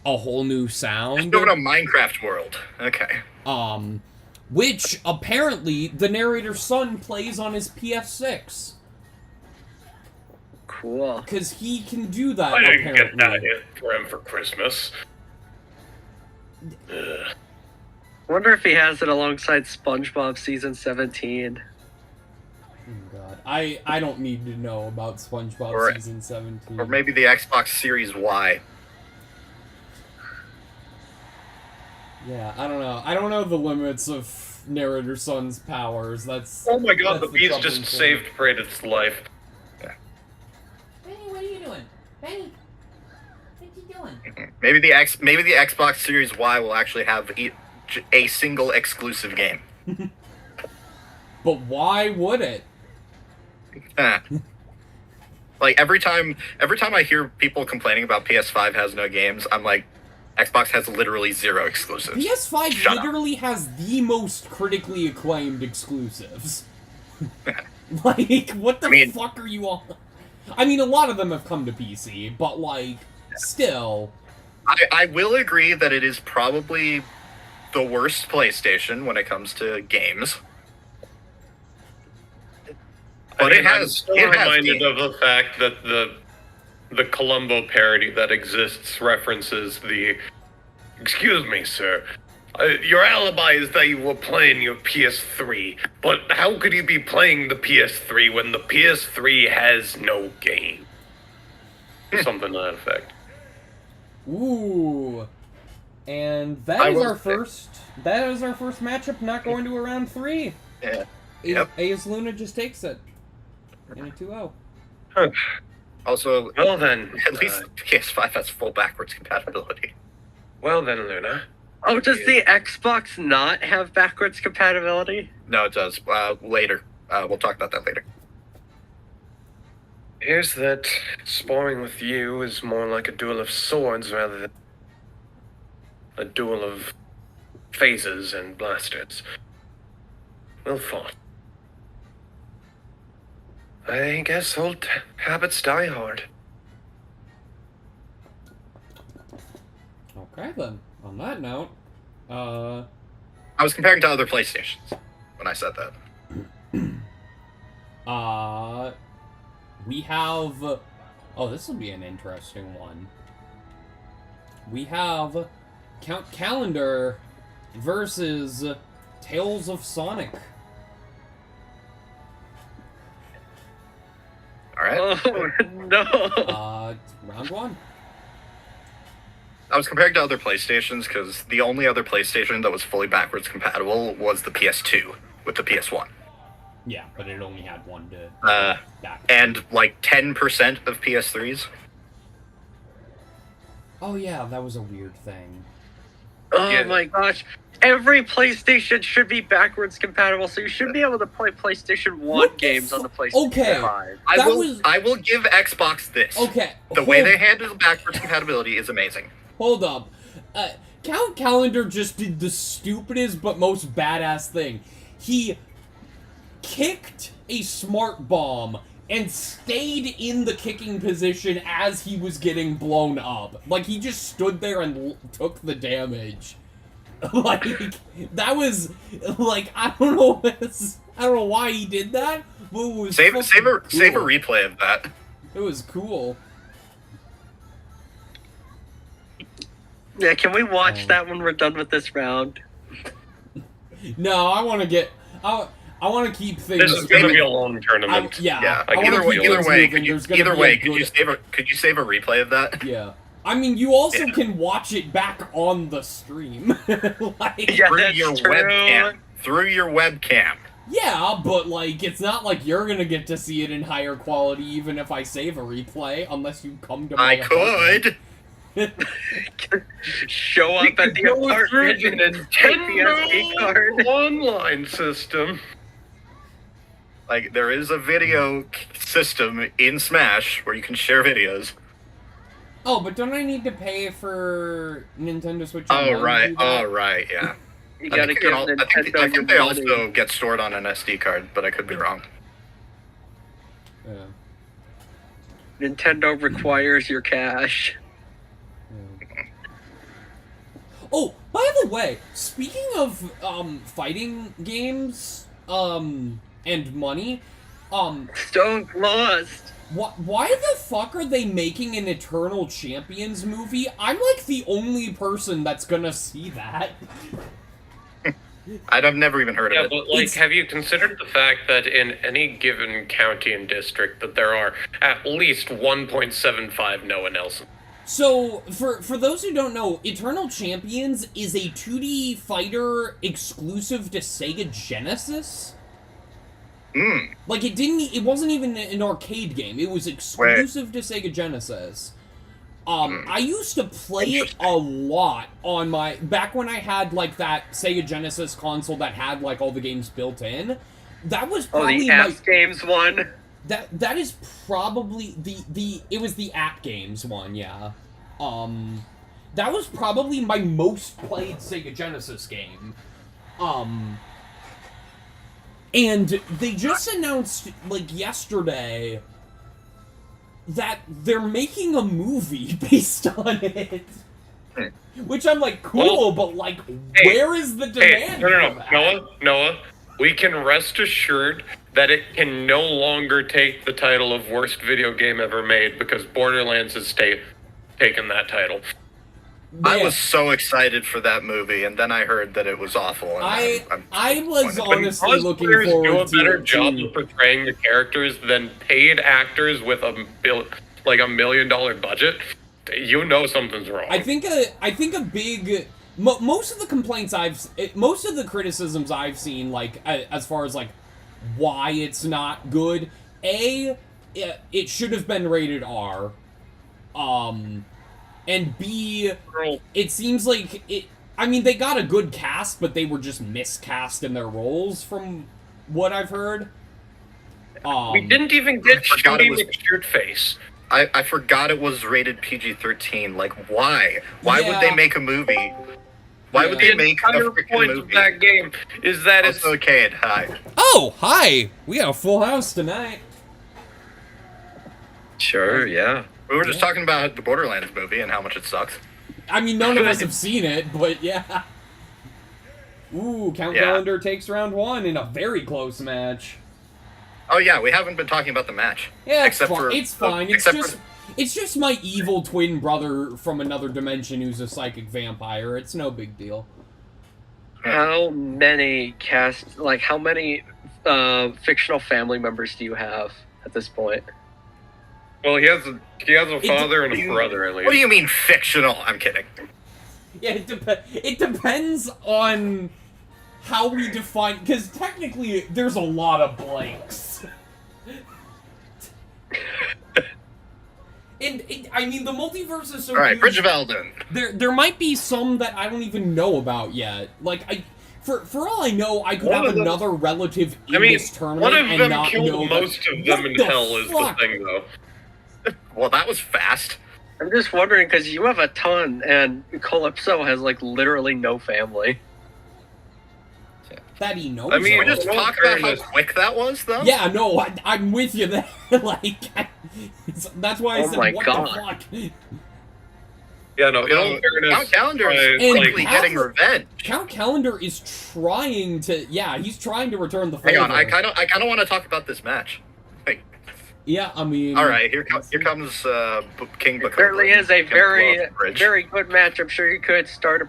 A Whole New Sound. Going to Minecraft World. Okay. Which apparently the narrator's son plays on his PS6. Cool. Because he can do that. I didn't get apparently. that hit for him for Christmas. Ugh. Wonder if he has it alongside SpongeBob season 17. Oh god, I don't need to know about SpongeBob season 17. Or maybe the Xbox Series Y. Yeah, I don't know. I don't know the limits of Narrator Son's powers. That's. Oh my god, the that's beast troubling just thing. saved Praedith's life. Benny, what are you doing? Benny, what you doing? Maybe the Xbox Series Y will actually have a single exclusive game. But why would it? Like every time I hear people complaining about PS5 has no games, I'm like, Xbox has literally 0 exclusives. PS5 Shut up. literally has the most critically acclaimed exclusives. Like, what the fuck are you on? I mean, a lot of them have come to PC, but like, still. I will agree that it is probably the worst PlayStation when it comes to games. But I'm still reminded of the fact that the Columbo parody that exists references the... Excuse me, sir. Your alibi is that you were playing your PS3, but how could you be playing the PS3 when the PS3 has no game? Something to that effect. Ooh. And that is our first matchup not going to a round 3. Yeah. AS Luna just takes it. In a 2-0. Huh. Also, Well then, at least PS5 has full backwards compatibility. well then, Luna. Oh, does the Xbox not have backwards compatibility? No, it does. Later. We'll talk about that later. Here's that sparring with you is more like a duel of swords rather than a duel of phasers and blasters. Well fought. I guess old habits die hard. Okay then. On that note, I was comparing to other PlayStations when I said that. we have... Oh, this will be an interesting one. We have Count Calendar versus Tales of Sonic. Alright. Oh, no. Round 1. I was comparing to other PlayStations because the only other PlayStation that was fully backwards compatible was the PS2 with the PS1. Yeah, but it only had one to back. And like 10% of PS3s. Oh yeah, that was a weird thing. Oh Yeah. my gosh. Every PlayStation should be backwards compatible, so you should be able to play PlayStation 1 What the games on the PlayStation Okay. 5. I will give Xbox this. Okay. The way they handle backwards compatibility is amazing. Hold up. Count Calendar just did the stupidest but most badass thing. He kicked a smart bomb and stayed in the kicking position as he was getting blown up. Like, he just stood there and took the damage. Like, that was, like, I don't know why he did that, but it was Save a cool. replay of that. It was cool. Yeah, can we watch that when we're done with this round? No, I want to get... I want to keep things... This is going to be a long tournament. Yeah. I wanna Either way, keep things moving. There's gonna be a good- could you save a replay of that? Yeah. I mean, you also can watch it back on the stream. Like, Yeah, Through that's your true. webcam. Through your webcam. yeah, but, like, it's not like you're gonna get to see it in higher quality even if I save a replay, unless you come to my I apartment. could. Show up at the apartment the and take the SD card. Nintendo online system. Like, there is a video system in Smash where you can share videos. Oh, but don't I need to pay for Nintendo Switch? Oh, Online right. to do that? Oh, right, yeah. You gotta give Nintendo I your think they money. also get stored on an SD card, but I could be wrong. Yeah. Nintendo requires your cash. Oh, by the way, speaking of fighting games and money, Stone Lost. why the fuck are they making an Eternal Champions movie? I'm like the only person that's gonna see that. I've never even heard of it. But like, have you considered the fact that in any given county and district that there are at least 1.75 Noah Nelson? So, for those who don't know, Eternal Champions is a 2D fighter exclusive to Sega Genesis. Like, it wasn't even an arcade game. It was exclusive to Sega Genesis. I used to play it a lot on back when I had, like, that Sega Genesis console that had, like, all the games built in. That was probably the Apps Games one? That is probably it was the App Games one, yeah. That was probably my most played Sega Genesis game. And they just announced, like, yesterday that they're making a movie based on it. Which I'm like, cool, but, like, where is the demand for that? Noah, we can rest assured that it can no longer take the title of worst video game ever made because Borderlands has taken that title. I was so excited for that movie, and then I heard that it was awful. And I was honestly looking cosplayers forward do a to better it, job too. of portraying the characters than paid actors with a $1 million budget. You know something's wrong. I think a big most of the complaints most of the criticisms I've seen, like, as far as, like, why it's not good, it should have been rated R, and B, it seems like I mean, they got a good cast, but they were just miscast in their roles, from what I've heard. We didn't even get Shooty McShirtface. I forgot it was rated PG-13. Like, why? Why would they make a movie? Why would they make a freaking point movie? of that game is that it's okay. Hi. Oh, hi! We got a full house tonight. Sure, yeah. We were just talking about the Borderlands movie and how much it sucks. I mean, none of us have seen it, but yeah. Ooh, Count Calendar takes round 1 in a very close match. Oh yeah, we haven't been talking about the match. Yeah, except it's fine. It's just my evil twin brother from another dimension who's a psychic vampire. It's no big deal. How many fictional family members do you have at this point? Well, he has a father and a brother, at least. What do you mean fictional? I'm kidding. Yeah, it depends on how we define, because technically there's a lot of blanks. And I mean, the multiverse is so All right, huge. Bridge of Eldon. There might be some that I don't even know about yet. Like, for all I know, I could have another relative in this tournament one of and them not killed know most of them in hell is the thing, though. Well, that was fast. I'm just wondering, because you have a ton, and Calypso has, like, literally no family. That he knows. I mean, we just talk about how quick that was, though? Yeah, no, I'm with you there. Like, that's why I said, what the fuck? Yeah, no, in all fairness, Count Calendar is quickly getting revenge. Count Calendar is trying to, he's trying to return the favor. Hang on, I kind of want to talk about this match. Like, yeah, I mean... Alright, here comes King Bakola. It certainly is a very good match. I'm sure you could start a...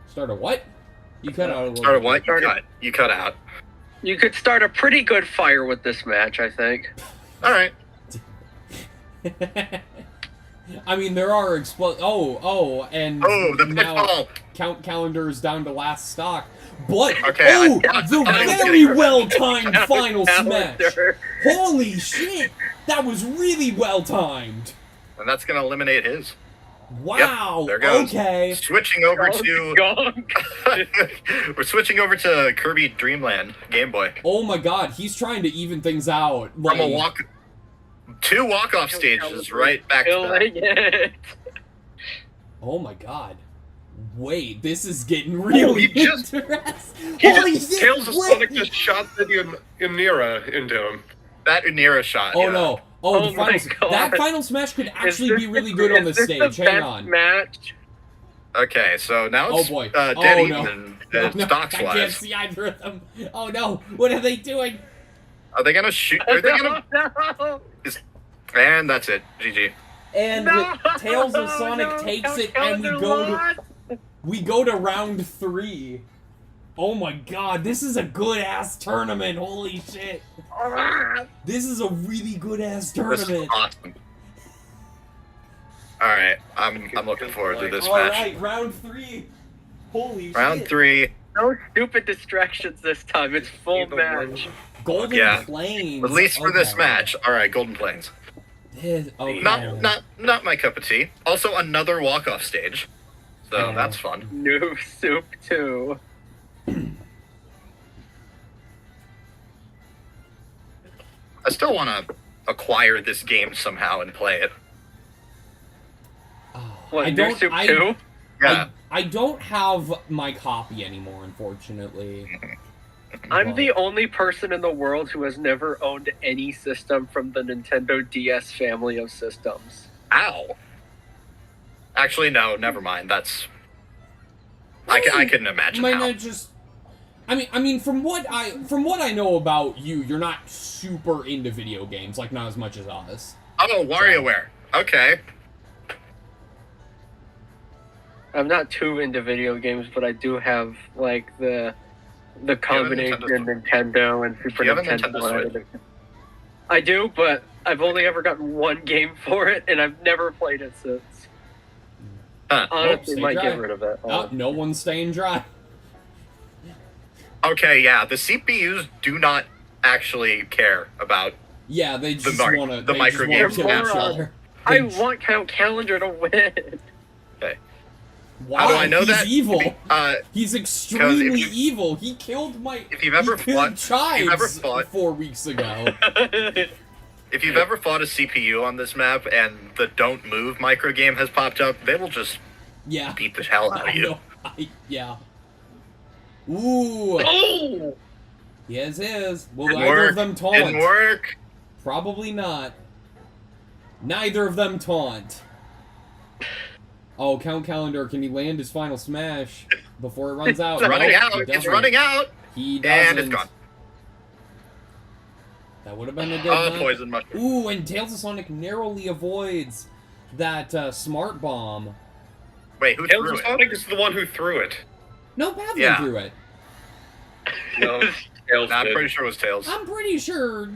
Start a what? You cut out a little Start a what? You cut out. You could start a pretty good fire with this match, I think. Alright. I mean, there are and the now pitfall. Count Calendar is down to last stock. But okay, the very well-timed final smash. Holy shit, that was really well-timed. and that's going to eliminate his. Wow. Yep, there goes. Okay. Switching over to we're switching over to Kirby Dream Land Game Boy. Oh my God, he's trying to even things out. From a two walk-off stages right back to back. Oh my God. Wait, this is getting really interesting. Tales of Sonic just shot the Unira into him. That Unira shot. Oh no. Oh, that final smash could actually be really good on this stage. Hang on. Match? Okay, so now it's boy. dead no. even I can't see either of them. Oh no, what are they doing? Are they gonna shoot? Are they gonna... No. And that's it. GG. And Tales of Sonic takes it, and we go to round 3. Oh my God, this is a good ass tournament. Holy shit. This is a really good ass tournament. This is awesome. Alright, I'm looking forward to this match. Alright, round 3. Holy shit. Round 3. No stupid distractions this time. It's full match. Golden Plains. At least for this match. Alright, Golden Plains. Okay. Not my cup of tea. Also another walk-off stage. So that's fun. New Soup 2. I still want to acquire this game somehow and play it. What, New Soup 2? Yeah. I don't have my copy anymore, unfortunately. I'm the only person in the world who has never owned any system from the Nintendo DS family of systems. Ow. Actually, no, never mind. That's... I couldn't imagine Might how. not just... I mean, from what I know about you, you're not super into video games, like not as much as us. Oh, WarioWare. Okay. I'm not too into video games, but I do have like the combination Nintendo and Super Do you have a Nintendo. Nintendo Switch? I do, but I've only ever gotten one game for it, and I've never played it since. Honestly, might get rid of it. Oh, no one's staying dry. Okay, yeah, the CPUs do not actually care about they just want to the micro games capture. I want Count Calendar to win. Okay. Wow, how do I know he's that? Evil. He's extremely evil. He killed my. If you've ever fought 4 weeks ago. If you've ever fought a CPU on this map and the don't move micro game has popped up, they will just beat the hell out of you. Ooh. Oh! Yes. Will either of them taunt? Didn't work. Probably not. Neither of them taunt. Oh, Count Calendar, can he land his final smash before it runs out? It's running out. It's running out. He doesn't. And it's gone. That would have been a good poison mushroom. Ooh, and Tales of Sonic narrowly avoids that smart bomb. Wait, who Tales threw of it? Sonic is the one who threw it. No, Pavlin threw it. No, Tails I'm did. pretty sure it was Tails. I'm pretty sure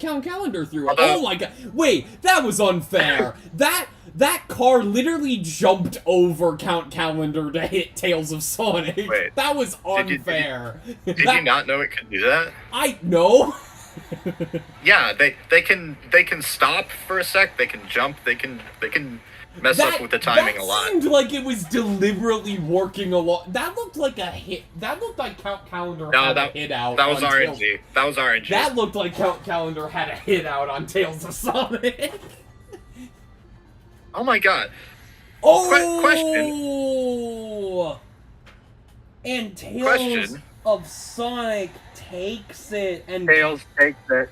Count Calendar threw it. Although- Oh my god. Wait, that was unfair. That car literally jumped over Count Calendar to hit Tales of Sonic. Wait. That was unfair. Did you not know it could do that? I know. Yeah, they can stop for a sec. They can jump. They can mess up with the timing a lot. That seemed like it was deliberately working along. That looked like a hit. That looked like Count Calendar had a hit out. That was on RNG. Tales. That was RNG. That looked like Count Calendar had a hit out on Tales of Sonic. Oh my god. Oh! Question. And Tales of Sonic takes it, and Tails takes it.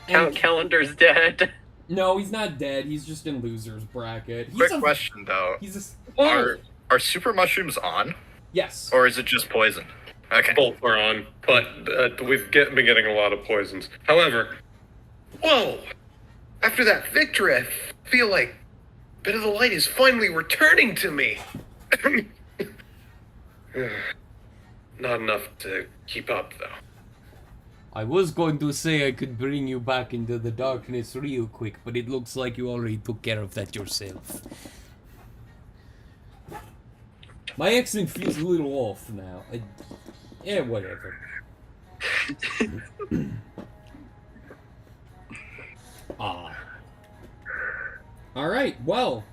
Count Calendar's dead. No, he's not dead. He's just in loser's bracket. Quick question though. Are super mushrooms on? Yes. Or is it just poison? Okay. Both are on, but we've been getting a lot of poisons. However, whoa! After that victory, I feel like a bit of the light is finally returning to me. Not enough to keep up, though. I was going to say I could bring you back into the darkness real quick, but it looks like you already took care of that yourself. My accent feels a little off now. Yeah, whatever. Alright, well.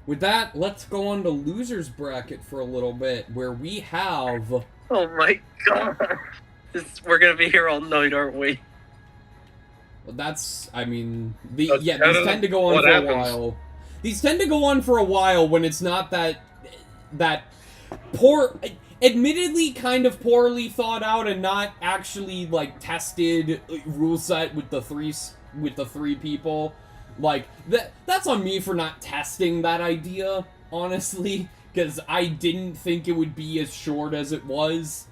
With that, let's go on to Loser's Bracket for a little bit, where we have... Oh my god. We're gonna be here all night, aren't we? Well, that's... I mean... these tend to go on for a while. These tend to go on for a while when it's not that poor... Admittedly, kind of poorly thought out and not actually, like, tested rule set with the three people. Like, that's on me for not testing that idea, honestly, because I didn't think it would be as short as it was.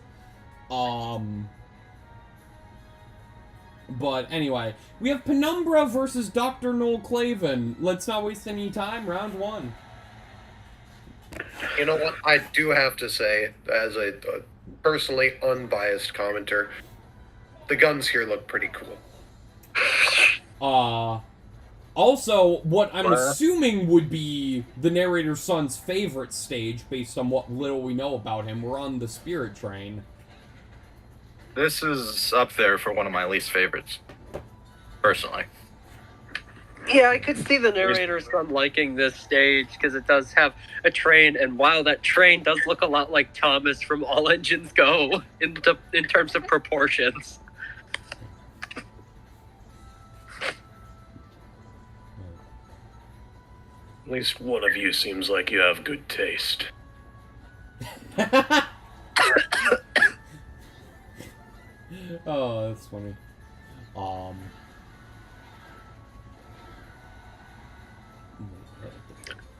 But anyway, we have Penumbra versus Dr. Noel Clavin. Let's not waste any time. Round 1. You know what? I do have to say, as a personally unbiased commenter, the guns here look pretty cool. Also, what I'm assuming would be the narrator's son's favorite stage, based on what little we know about him. We're on the Spirit Train. This is up there for one of my least favorites, personally. Yeah, I could see the narrator's son liking this stage because it does have a train, and while that train does look a lot like Thomas from All Engines Go in terms of proportions. At least one of you seems like you have good taste. Oh, that's funny.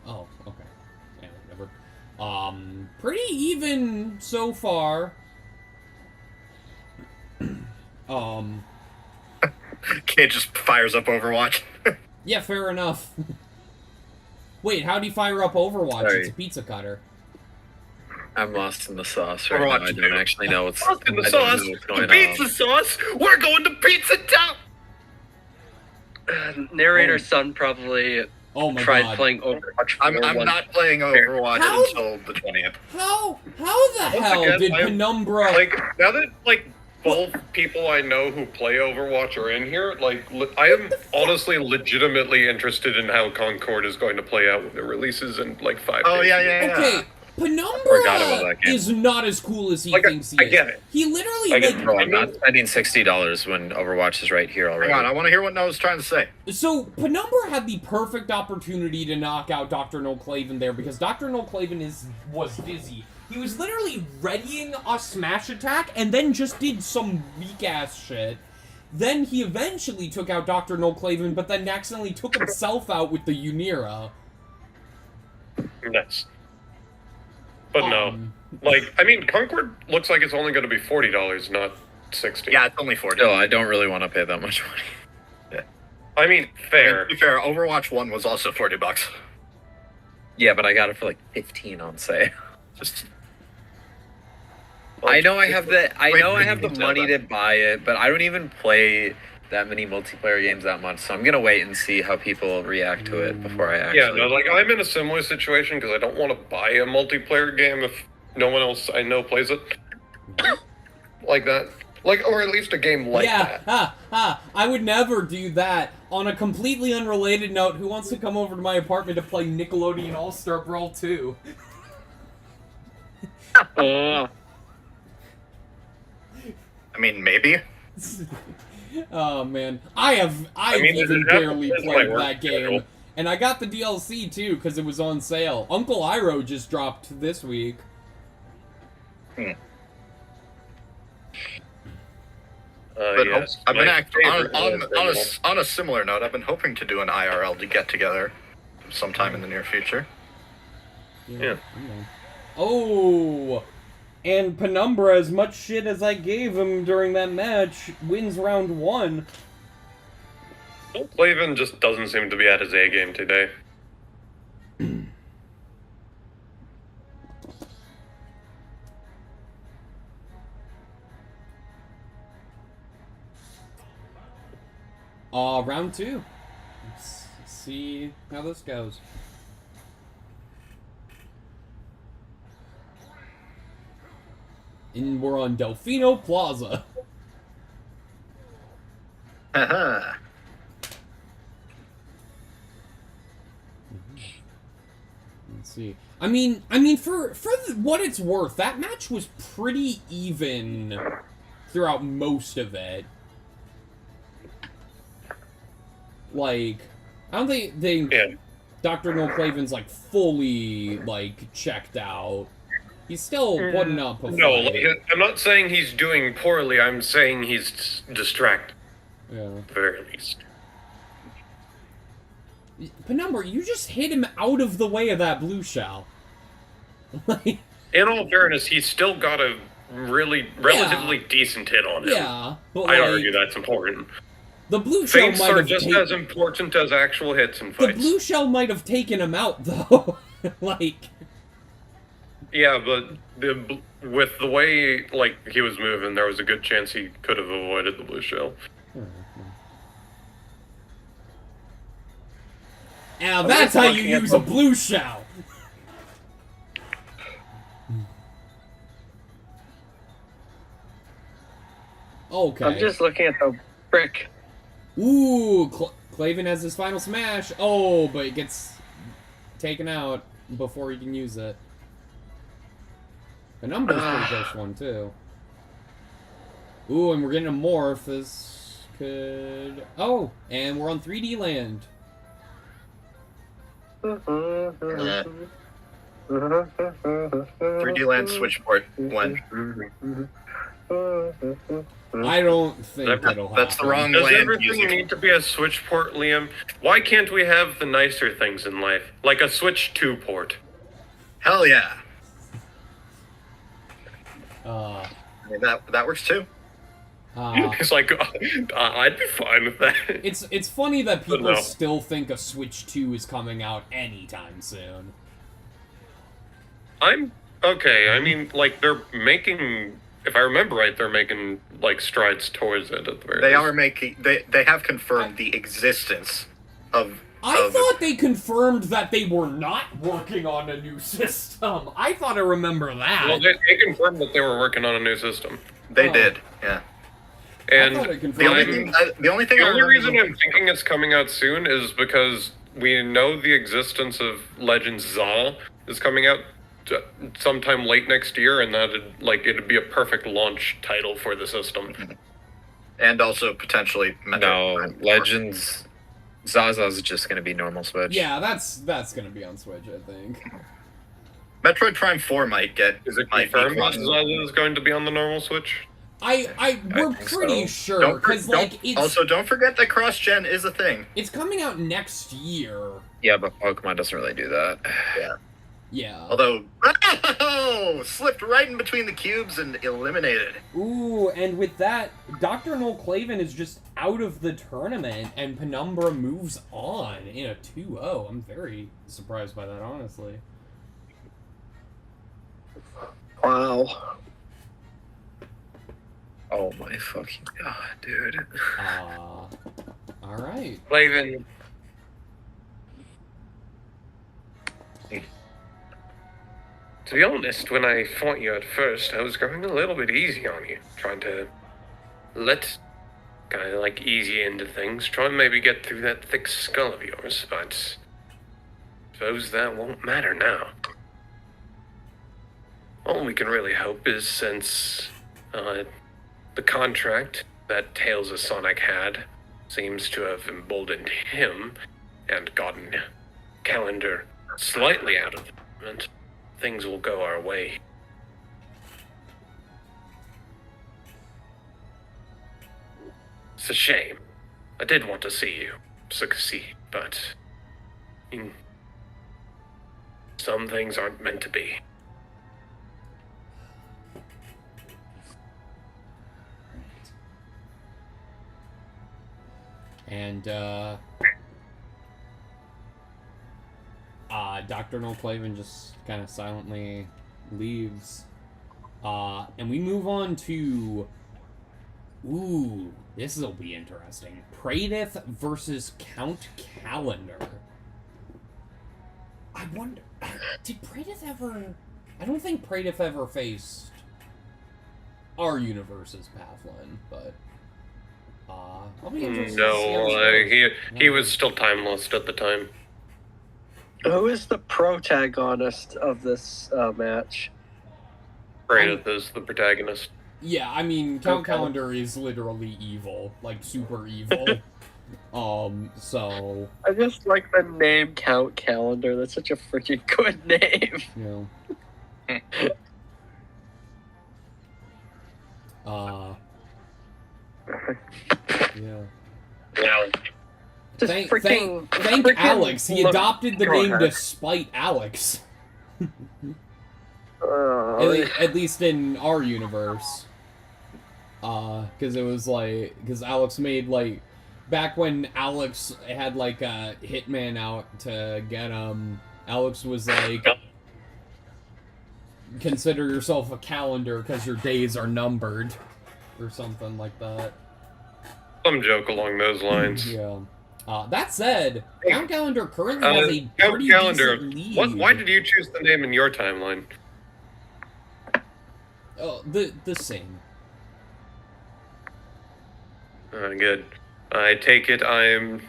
Oh, okay. Yeah, whatever. Pretty even so far. Kid just fires up Overwatch. Yeah, fair enough. Wait, how do you fire up Overwatch? Sorry. It's a pizza cutter. I'm lost in the sauce right Overwatch now. I don't actually know what's, Lost in the I don't sauce. know what's The going pizza on. sauce. We're going to Pizza Town. Narrator's son probably Oh my tried god. playing Overwatch. I'm not playing Overwatch How? until the 20th. How the hell again, did I'm- Penumbra... Like, now that, like, both people I know who play Overwatch are in here, like, I am honestly legitimately interested in how Concord is going to play out when it releases in, like, 5 Oh, days. yeah. Okay, Penumbra Forgot about that game. is not as cool as he Like, thinks he I is. get it. He literally, I get like... Bro, I'm not spending $60 when Overwatch is right here already. Hang on, I want to hear what Noah's trying to say. So, Penumbra had the perfect opportunity to knock out Dr. Noel Clavin there, because Dr. Noel Clavin was dizzy. He was literally readying a smash attack, and then just did some weak-ass shit. Then he eventually took out Dr. Noel Clavin, but then accidentally took himself out with the Unira. Nice. But no. Like, I mean, Concord looks like it's only going to be $40, not $60. Yeah, it's only 40. No, I don't really want to pay that much money. I mean, fair. To be fair, Overwatch 1 was also $40. Yeah, but I got it for like 15 on sale. Just I know I have the Wait, I have the wait, money wait. to buy it, but I don't even play that many multiplayer games that much, so I'm gonna wait and see how people react to it before I actually. Yeah, no, like, I'm in a similar situation because I don't want to buy a multiplayer game if no one else I know plays it. Like that. Like, or at least a game like that. I would never do that. On a completely unrelated note, who wants to come over to my apartment to play Nickelodeon All-Star Brawl 2? I mean, maybe. Oh man, I've mean, even it barely happens played my work that game, schedule. and I got the DLC too because it was on sale. Uncle Iroh just dropped this week. But Yes, I've been my favorite on a similar note, I've been hoping to do an IRL to get together sometime in the near future. Yeah. Oh, and Penumbra, as much shit as I gave him during that match, wins round 1. Clavin just doesn't seem to be at his A game today. Round 2. Let's see how this goes. And we're on Delfino Plaza. Haha. see. I mean, for what it's worth, that match was pretty even throughout most of it. Like, I don't think Dr. No Claven's, like, fully, like, checked out. He's still putting up a fight. No, I'm not saying he's doing poorly, I'm saying he's distracted. Yeah. At the very least. Penumbra, you just hit him out of the way of that blue shell. Like, in all fairness, he's still got a relatively decent hit on him. Yeah, but I'd like, argue that's important. The blue shell Feints might are have just as important as actual hits in fights. The blue shell might have taken him out, though. Like... Yeah, but with the way, like, he was moving, there was a good chance he could have avoided the blue shell. Now that's how you use a blue shell! Okay. I'm just looking at the brick. Ooh, Claven has his final smash. Oh, but it gets taken out before he can use it. The number's pretty close one, too. Ooh, and we're getting a morph. This could... Oh, and we're on 3D land. 3D land switchport when. I don't think it'll happen. That's the wrong Does land everything music. need to be a switch port, Liam? Why can't we have the nicer things in life? Like a Switch 2 port. Hell yeah. Uh, I mean, that works too. It's like, I'd be fine with that. It's funny that people no. still think a Switch 2 is coming out anytime soon. Okay, I mean, like, they're making... If I remember right, they're making, like, strides towards it at the very They least. are making... They have confirmed the existence of... I thought they confirmed that they were not working on a new system. I thought I remember that. Well, they confirmed that they were working on a new system. They did, yeah. And the only reason I'm thinking it's coming out soon is because we know the existence of Legend Za is coming out sometime late next year, and that it'd be a perfect launch title for the system. And also potentially Legends Zaza's just gonna be normal Switch. Yeah, that's gonna be on Switch, I think. Metroid Prime 4 might get... Is it confirmed that Zaza is going to be on the normal Switch? We're pretty sure, because, it's... Also, don't forget that cross-gen is a thing. It's coming out next year. Yeah, but Pokemon doesn't really do that. Yeah. Yeah. Although, slipped right in between the cubes and eliminated. Ooh, and with that, Dr. Noel Claven is just out of the tournament, and Penumbra moves on in a 2-0. I'm very surprised by that, honestly. Wow. Oh my fucking god, dude. Alright. Claven. To be honest, when I fought you at first, I was going a little bit easy on you. Trying to ease you into things. Try and maybe get through that thick skull of yours, but suppose that won't matter now. All we can really hope is since the contract that Tales of Sonic had seems to have emboldened him and gotten Calendar slightly out of the tournament, things will go our way. It's a shame. I did want to see you succeed, but some things aren't meant to be. And, Dr. Noel Claven just kind of silently leaves. And we move on to... Ooh, this will be interesting. Pradith versus Count Calendar. I wonder... Did Pradith ever... I don't think Pradith ever faced our universe's Pathlin, but... I'll be interested to see how this goes. He was still time lost at the time. Who is the protagonist of this match? Kratos is the protagonist. Yeah, I mean, Count Calendar is literally evil, like super evil. So I just like the name Count Calendar. That's such a freaking good name. you know. Yeah. Yeah. Thank Alex. He adopted the name to spite Alex. At least in our universe. Because it was like, because Alex made like, back when Alex had like a hitman out to get him, Alex was like, consider yourself a calendar because your days are numbered, or something like that. Some joke along those lines. Yeah. That said, Count Calendar currently has a pretty Calendar, decent lead. why did you choose the name in your timeline? The same. Good. I take it I am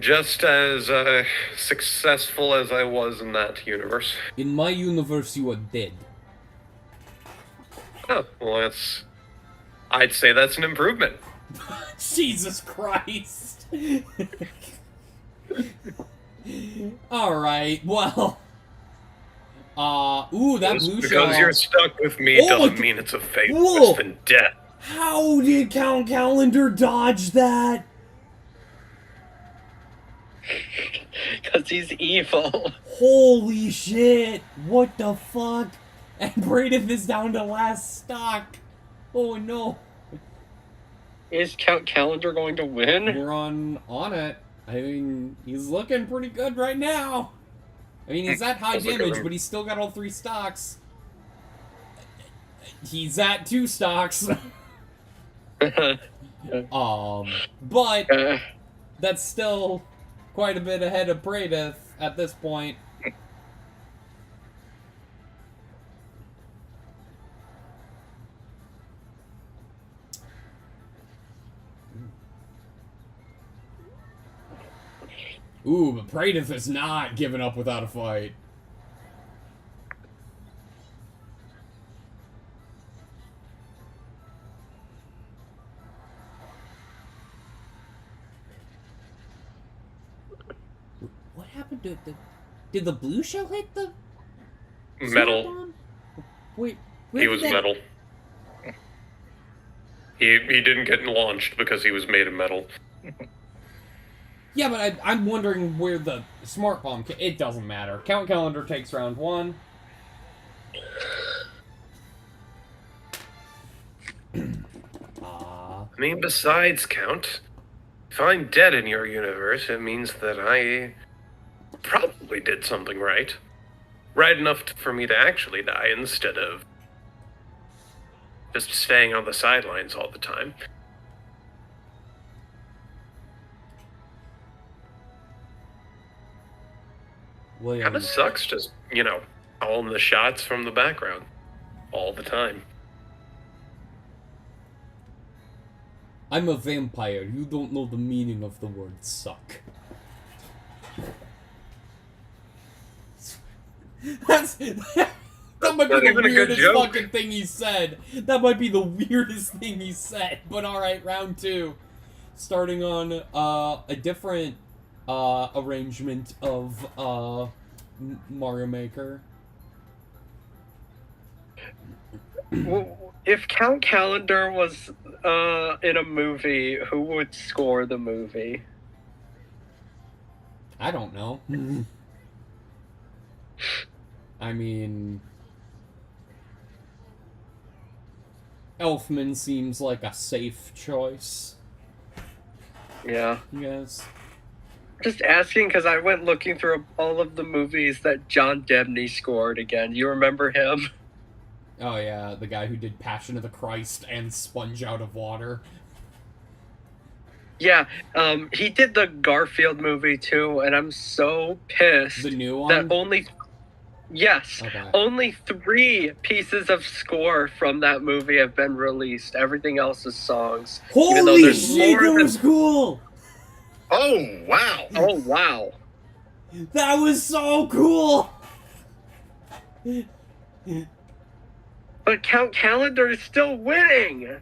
just as successful as I was in that universe. In my universe, you are dead. Oh, well, I'd say that's an improvement. Jesus Christ. Alright, well. Ooh, that Just blue because shell. you're stuck with me doesn't mean it's a fate worse than death. How did Count Calendar dodge that? Because he's evil. Holy shit. What the fuck? And Braden is down to last stock. Oh no. Is Count Calendar going to win? We're on it. I mean, he's looking pretty good right now. I mean, he's at high damage, but he's still got all 3 stocks. He's at 2 stocks. But that's still quite a bit ahead of Pradith at this point. Ooh, but Pradith is not giving up without a fight. What happened to the... Did the blue shell hit the... Metal. Wait, he was metal. He didn't get launched because he was made of metal. Yeah, but I'm wondering where the smart bomb... It doesn't matter. Count Calendar takes round 1. I mean, besides, Count, if I'm dead in your universe, it means that I probably did something right. Right enough for me to actually die instead of just staying on the sidelines all the time. William. Kinda sucks just, calling the shots from the background all the time. I'm a vampire. You don't know the meaning of the word suck. That might be the weirdest fucking thing he said. That might be the weirdest thing he said. But alright, round 2. Starting on a different arrangement of Mario Maker. If Count Calendar was in a movie, who would score the movie? I don't know. I mean... Elfman seems like a safe choice. Yeah. Yes. Just asking because I went looking through all of the movies that John Debney scored again. You remember him? Oh yeah, the guy who did Passion of the Christ and Sponge Out of Water. Yeah, he did the Garfield movie too, and I'm so pissed. The new one? That only 3 pieces of score from that movie have been released. Everything else is songs. Holy shit, that was cool! Oh, wow. Oh, wow. That was so cool! But Count Calendar is still winning!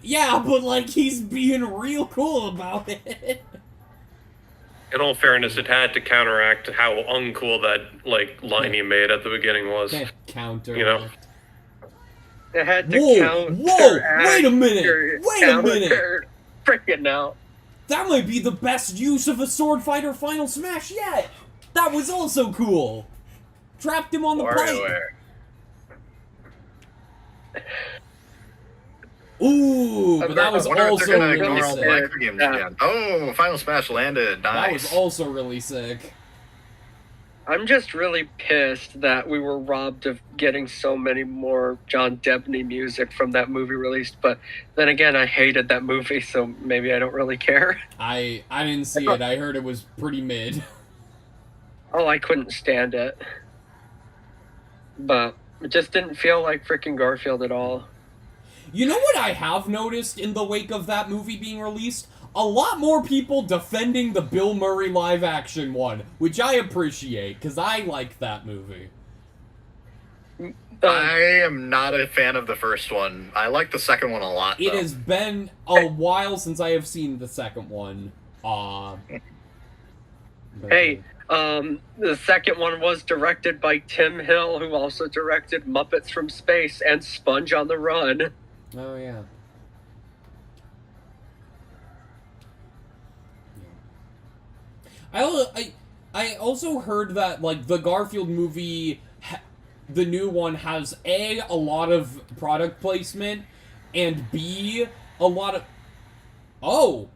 Yeah, but, like, he's being real cool about it. In all fairness, it had to counteract how uncool that, like, line he made at the beginning was. Counter. You know? It had to Whoa! Wait a minute! Wait a minute! Freaking out. That might be the best use of a Sword Fighter Final Smash yet! That was also cool! Trapped him on the pipe! Ooh, but that was also really sick. Oh, Final Smash landed. Nice. That was also really sick. I'm just really pissed that we were robbed of getting so many more John Debney music from that movie released, but then again, I hated that movie, so maybe I don't really care. I didn't see it. I heard it was pretty mid. Oh, I couldn't stand it. But it just didn't feel like freaking Garfield at all. You know what I have noticed in the wake of that movie being released? A lot more people defending the Bill Murray live-action one, which I appreciate, because I like that movie. I am not a fan of the first one. I like the second one a lot, though. It has been a while since I have seen the second one. Hey, the second one was directed by Tim Hill, who also directed Muppets from Space and Sponge on the Run. Oh, yeah. I also heard that, like, the Garfield movie, the new one, has A, a lot of product placement, and B, a lot of... Oh!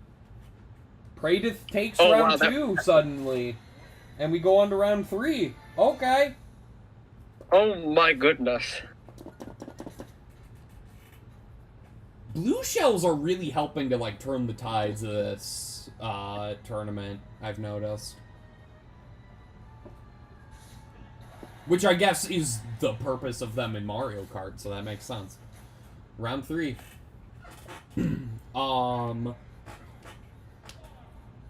Praedith takes round 2, suddenly. And we go on to round 3. Okay. Oh my goodness. Blue shells are really helping to, like, turn the tides of this tournament, I've noticed. Which I guess is the purpose of them in Mario Kart, so that makes sense. Round 3.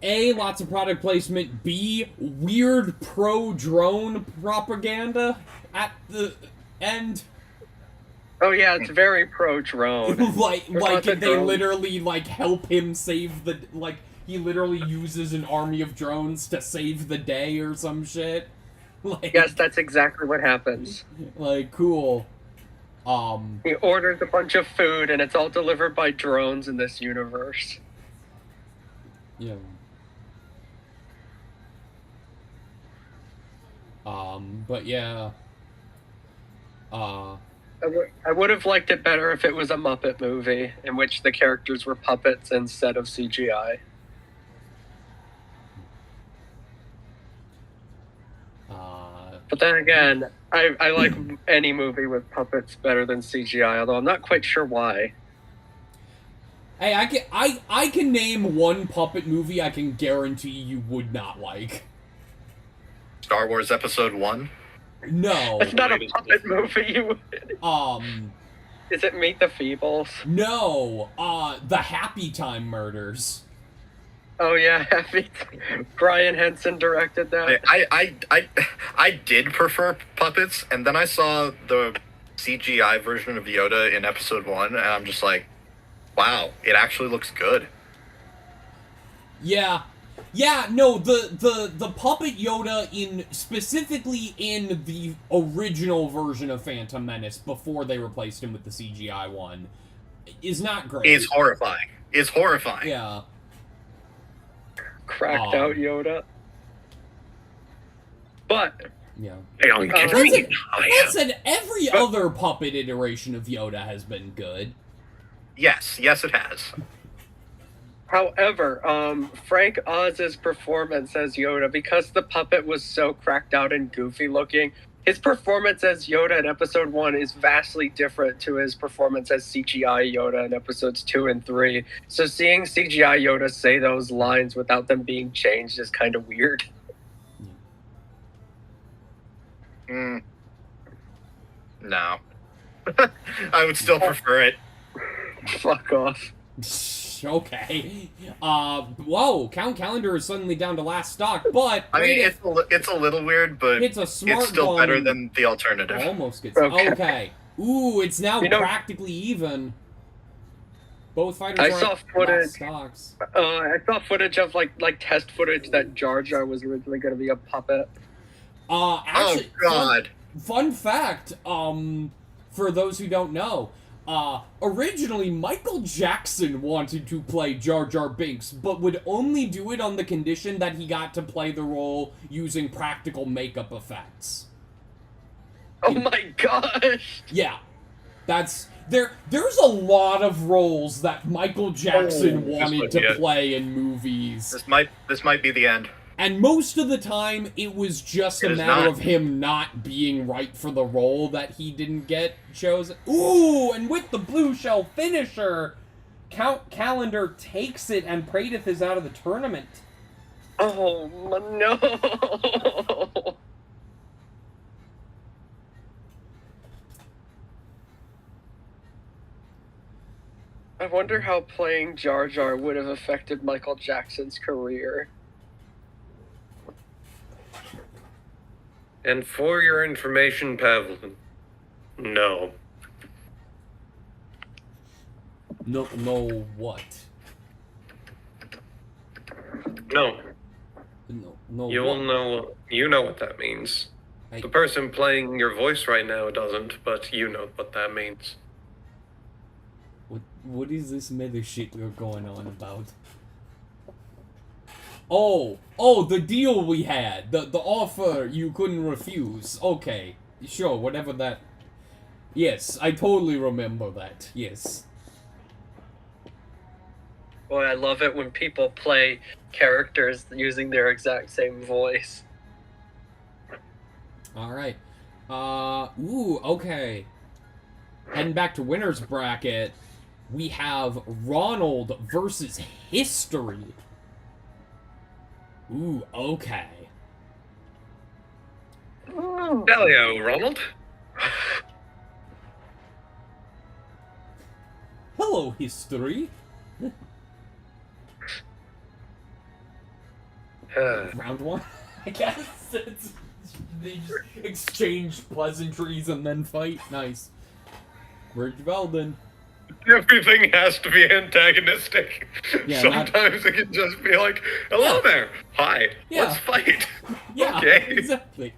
A, lots of product placement. B, weird pro-drone propaganda at the end. Oh yeah, it's very pro-drone. like they literally, like, help him save the... Like, he literally uses an army of drones to save the day or some shit. Like, yes, that's exactly what happens. Like, cool. He orders a bunch of food, and it's all delivered by drones in this universe. Yeah. But yeah. I would have liked it better if it was a Muppet movie, in which the characters were puppets instead of CGI. But then again, I like any movie with puppets better than CGI, although I'm not quite sure why. Hey, I can name one puppet movie I can guarantee you would not like. Star Wars Episode 1? No. It's not a puppet movie. Is it Meet the Feebles? No. The Happy Time Murders. Oh yeah, Brian Henson directed that. I did prefer puppets, and then I saw the CGI version of Yoda in Episode 1, and I'm just like, wow, it actually looks good. Yeah. Yeah, no, the puppet Yoda specifically in the original version of Phantom Menace, before they replaced him with the CGI one, is not great. It's horrifying. It's horrifying. Yeah. Cracked out Yoda. But yeah. That said, every other puppet iteration of Yoda has been good. Yes, it has. However, Frank Oz's performance as Yoda, because the puppet was so cracked out and goofy looking, his performance as Yoda in Episode 1 is vastly different to his performance as CGI Yoda in Episodes 2 and 3. So seeing CGI Yoda say those lines without them being changed is kind of weird. No. I would still prefer it. Fuck off. Gosh, okay. Whoa, Count Calendar is suddenly down to last stock, but... I mean, it's a little weird, but it's a smart it's still bomb. better than the alternative. Almost gets... Okay. Ooh, it's now practically even. Both fighters are saw footage. Stocks. I saw footage of like test footage that Jar Jar was originally going to be a puppet. Actually, oh God! Fun fact. For those who don't know, originally Michael Jackson wanted to play Jar Jar Binks, but would only do it on the condition that he got to play the role using practical makeup effects. Oh my gosh! Yeah, that's. There's a lot of roles that Michael Jackson wanted to play in movies. This might be the end. And most of the time, it was just a matter of him not being right for the role that he didn't get chosen. Ooh, and with the blue shell finisher, Count Calendar takes it and Praedyth is out of the tournament. Oh, no! I wonder how playing Jar Jar would have affected Michael Jackson's career. And for your information, Pavlin, no. No what? No. No. You'll know. You know what that means. I- The person playing your voice right now doesn't, but you know what that means. What is this meta shit you're going on about? Oh, the deal we had. The offer you couldn't refuse. Okay, sure, whatever that... Yes, I totally remember that, yes. Boy, I love it when people play characters using their exact same voice. Alright. Ooh, okay. Heading back to winner's bracket, we have Ronald versus History. Ooh, okay. Delio, Ronald. Hello, History. Round one, I guess. They just exchange pleasantries and then fight. Nice. Bridge Veldon. Everything has to be antagonistic. Yeah, Sometimes it can just be like, hello there. Hi. Yeah. Let's fight. Yeah, Okay. exactly.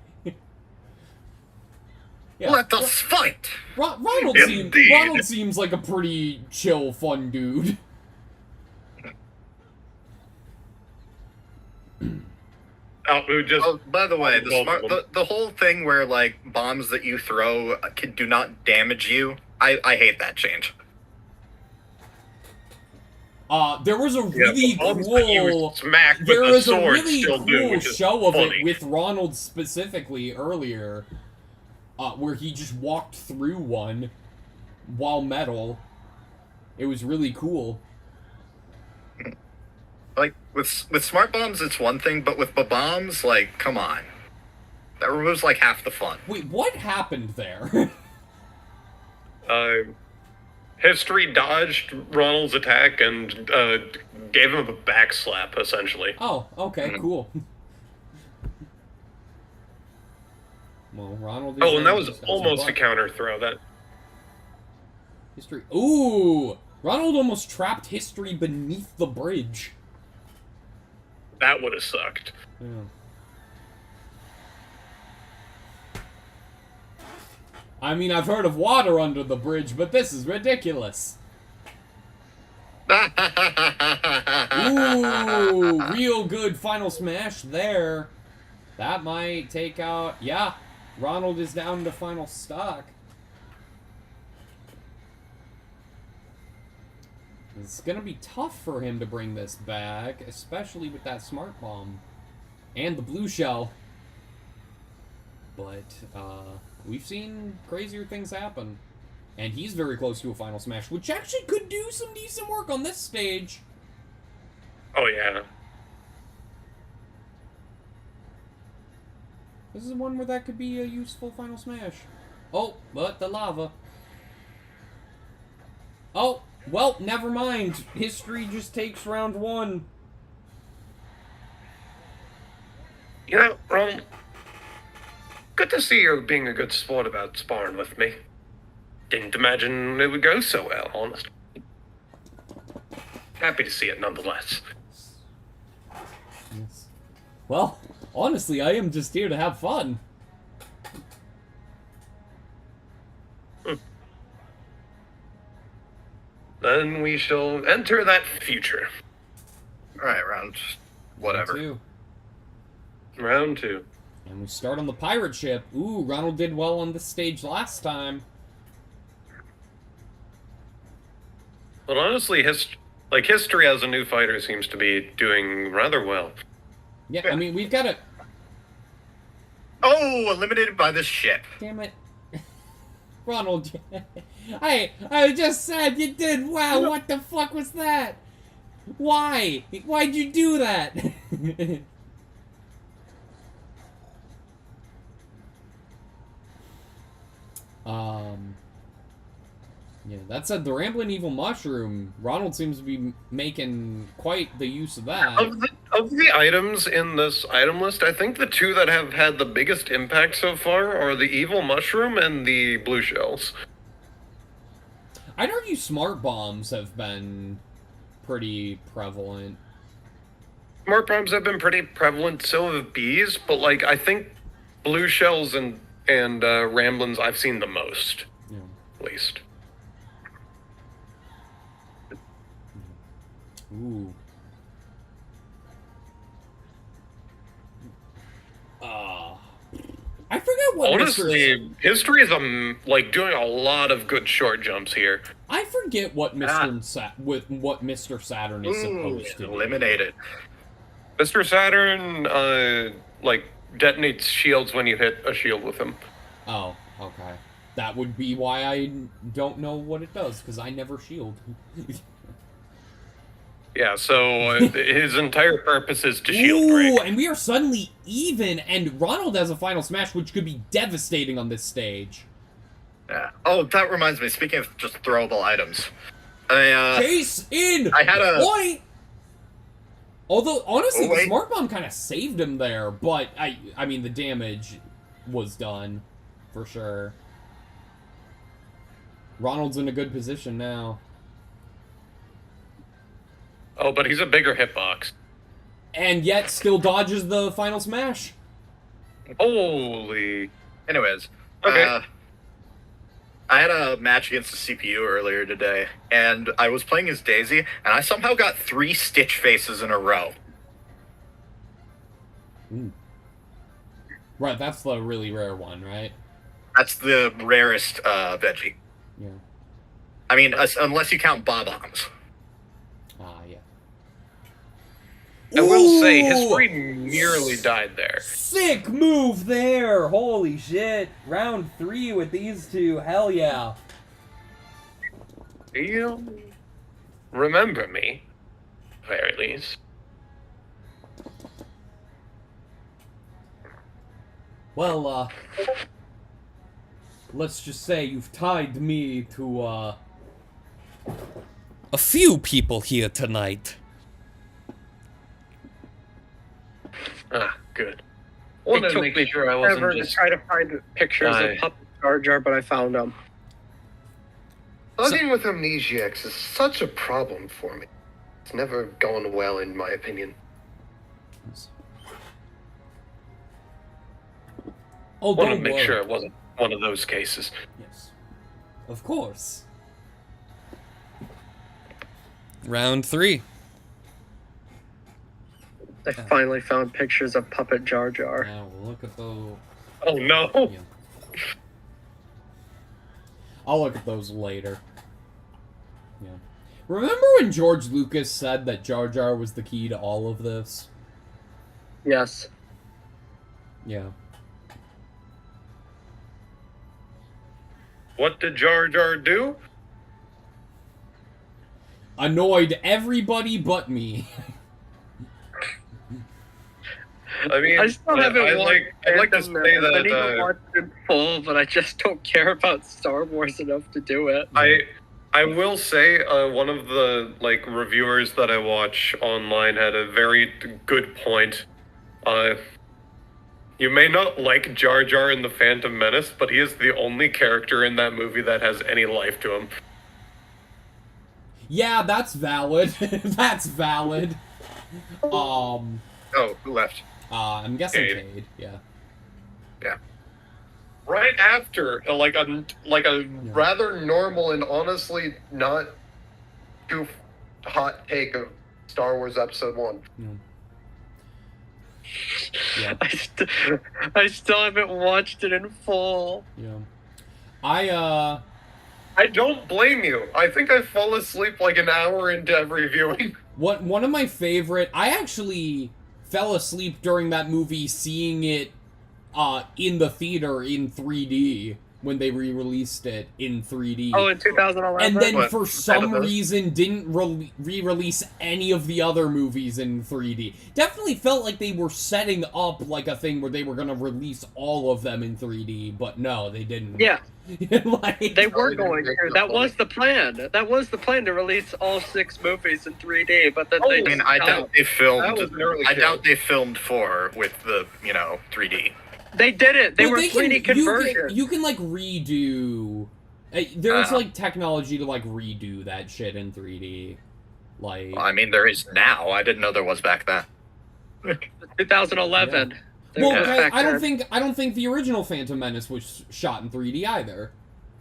Yeah. Let us fight! Ronald seems like a pretty chill, fun dude. Oh, by the way, the whole thing where like bombs that you throw do not damage you, I hate that change. There was a really cool show of it with Ronald specifically earlier, where he just walked through one while metal. It was really cool. Like with smart bombs, it's one thing, but with bombs, like, come on, that removes like half the fun. Wait, what happened there? History dodged Ronald's attack and gave him a back slap, essentially. Oh, okay, cool. Well, Ronald. And that was almost a counter throw. That History. Ooh, Ronald almost trapped History beneath the bridge. That would have sucked. Yeah. I mean, I've heard of water under the bridge, but this is ridiculous. Ooh, real good final smash there. That might take out... Yeah, Ronald is down to final stock. It's gonna be tough for him to bring this back, especially with that smart bomb. And the blue shell. But, we've seen crazier things happen. And he's very close to a final smash, which actually could do some decent work on this stage. Oh, yeah. This is one where that could be a useful final smash. Oh, but the lava. Oh, Well, never mind. History just takes round 1. You know, Ron, good to see you being a good sport about sparring with me. Didn't imagine it would go so well, honestly. Happy to see it nonetheless. Yes. Well, honestly, I am just here to have fun. Then we shall enter that future. Alright, round. Whatever. Round 2. And we start on the pirate ship. Ooh, Ronald did well on this stage last time. But honestly, history as a new fighter seems to be doing rather well. Yeah, I mean, we've got a... Oh, eliminated by this ship. Damn it. Ronald, I just said you did well. What the fuck was that? Why? Why'd you do that? Yeah, that said, the Rambling Evil Mushroom, Ronald seems to be making quite the use of that. Of the items in this item list, I think the 2 that have had the biggest impact so far are the Evil Mushroom and the Blue Shells. I'd argue smart bombs have been pretty prevalent. Smart bombs have been pretty prevalent, so have bees, but like I think Blue Shells and Ramblins I've seen the most, Yeah. at least. Ooh. I forget what Honestly, history is doing a lot of good short jumps here. I forget what Mr. Saturn is supposed to do. Eliminated. Mr. Saturn, detonates shields when you hit a shield with him. Oh, okay. That would be why I don't know what it does, because I never shield. Yeah, so his entire purpose is to shield break. Ooh, and we are suddenly even, and Ronald has a final smash, which could be devastating on this stage. Yeah. Oh, that reminds me, speaking of just throwable items. Chase in! I had a... Point! Although, honestly, Oh, the Smart Bomb kind of saved him there, but, I mean, the damage was done, for sure. Ronald's in a good position now. Oh, but he's a bigger hitbox. And yet, still dodges the final smash. Holy... Anyways, Okay. I had a match against the CPU earlier today, and I was playing as Daisy, and I somehow got 3 Stitch faces in a row. Ooh. Right, that's the really rare one, right? That's the rarest veggie. Yeah. I mean, unless you count Bob-ombs. Ah, yeah. I will say, Ooh! history nearly died there. Sick move there! Holy shit. Round 3 with these two. Hell yeah. You remember me, at the very least. Well, let's just say you've tied me to, a few people here tonight. Ah, good. Wanted It to took make me sure I forever wasn't to just... try to find pictures of Puppet Jar Jar, but I found them. Living with amnesiacs is such a problem for me. It's never gone well, in my opinion. Oh, Want to don't make worry. sure it wasn't one of those cases. Yes. Of course. Round 3. I finally found pictures of Puppet Jar Jar. Now look at those. Oh no! Yeah. I'll look at those later. Yeah. Remember when George Lucas said that Jar Jar was the key to all of this? Yes. Yeah. What did Jar Jar do? Annoyed everybody but me. I mean, I still haven't I'd watched like to say I need to that watch it in full, but I just don't care about Star Wars enough to do it. I I will say, one of the reviewers that I watch online had a very good point. You may not like Jar Jar in The Phantom Menace, but he is the only character in that movie that has any life to him. Yeah, that's valid. That's valid. Oh, who left? I'm guessing Cade. Cade. Yeah. Yeah. Right after, a rather normal and honestly not too hot take of Star Wars Episode 1. Yeah. I still haven't watched it in full. Yeah. I don't blame you. I think I fall asleep like an hour into every viewing. One of my favorite... I actually fell asleep during that movie seeing it in the theater in 3D when they re-released it in 3D. Oh, in 2011? And then What? for some reason didn't re-release any of the other movies in 3D. Definitely felt like they were setting up like a thing where they were going to release all of them in 3D, but no, they didn't. Yeah. Like, They were going to. That was the plan. That was the plan, to release all 6 movies in 3D, but then they I mean, I doubt they filmed. That was an early I kid. doubt they filmed 4 with the 3D. They did it. They Well, were 3D conversion. You can like redo. There's like technology to like redo that shit in 3D. Like, Well, I mean, there is now. I didn't know there was back then. 2011. There well, was I back don't then. think the original Phantom Menace was shot in 3D either.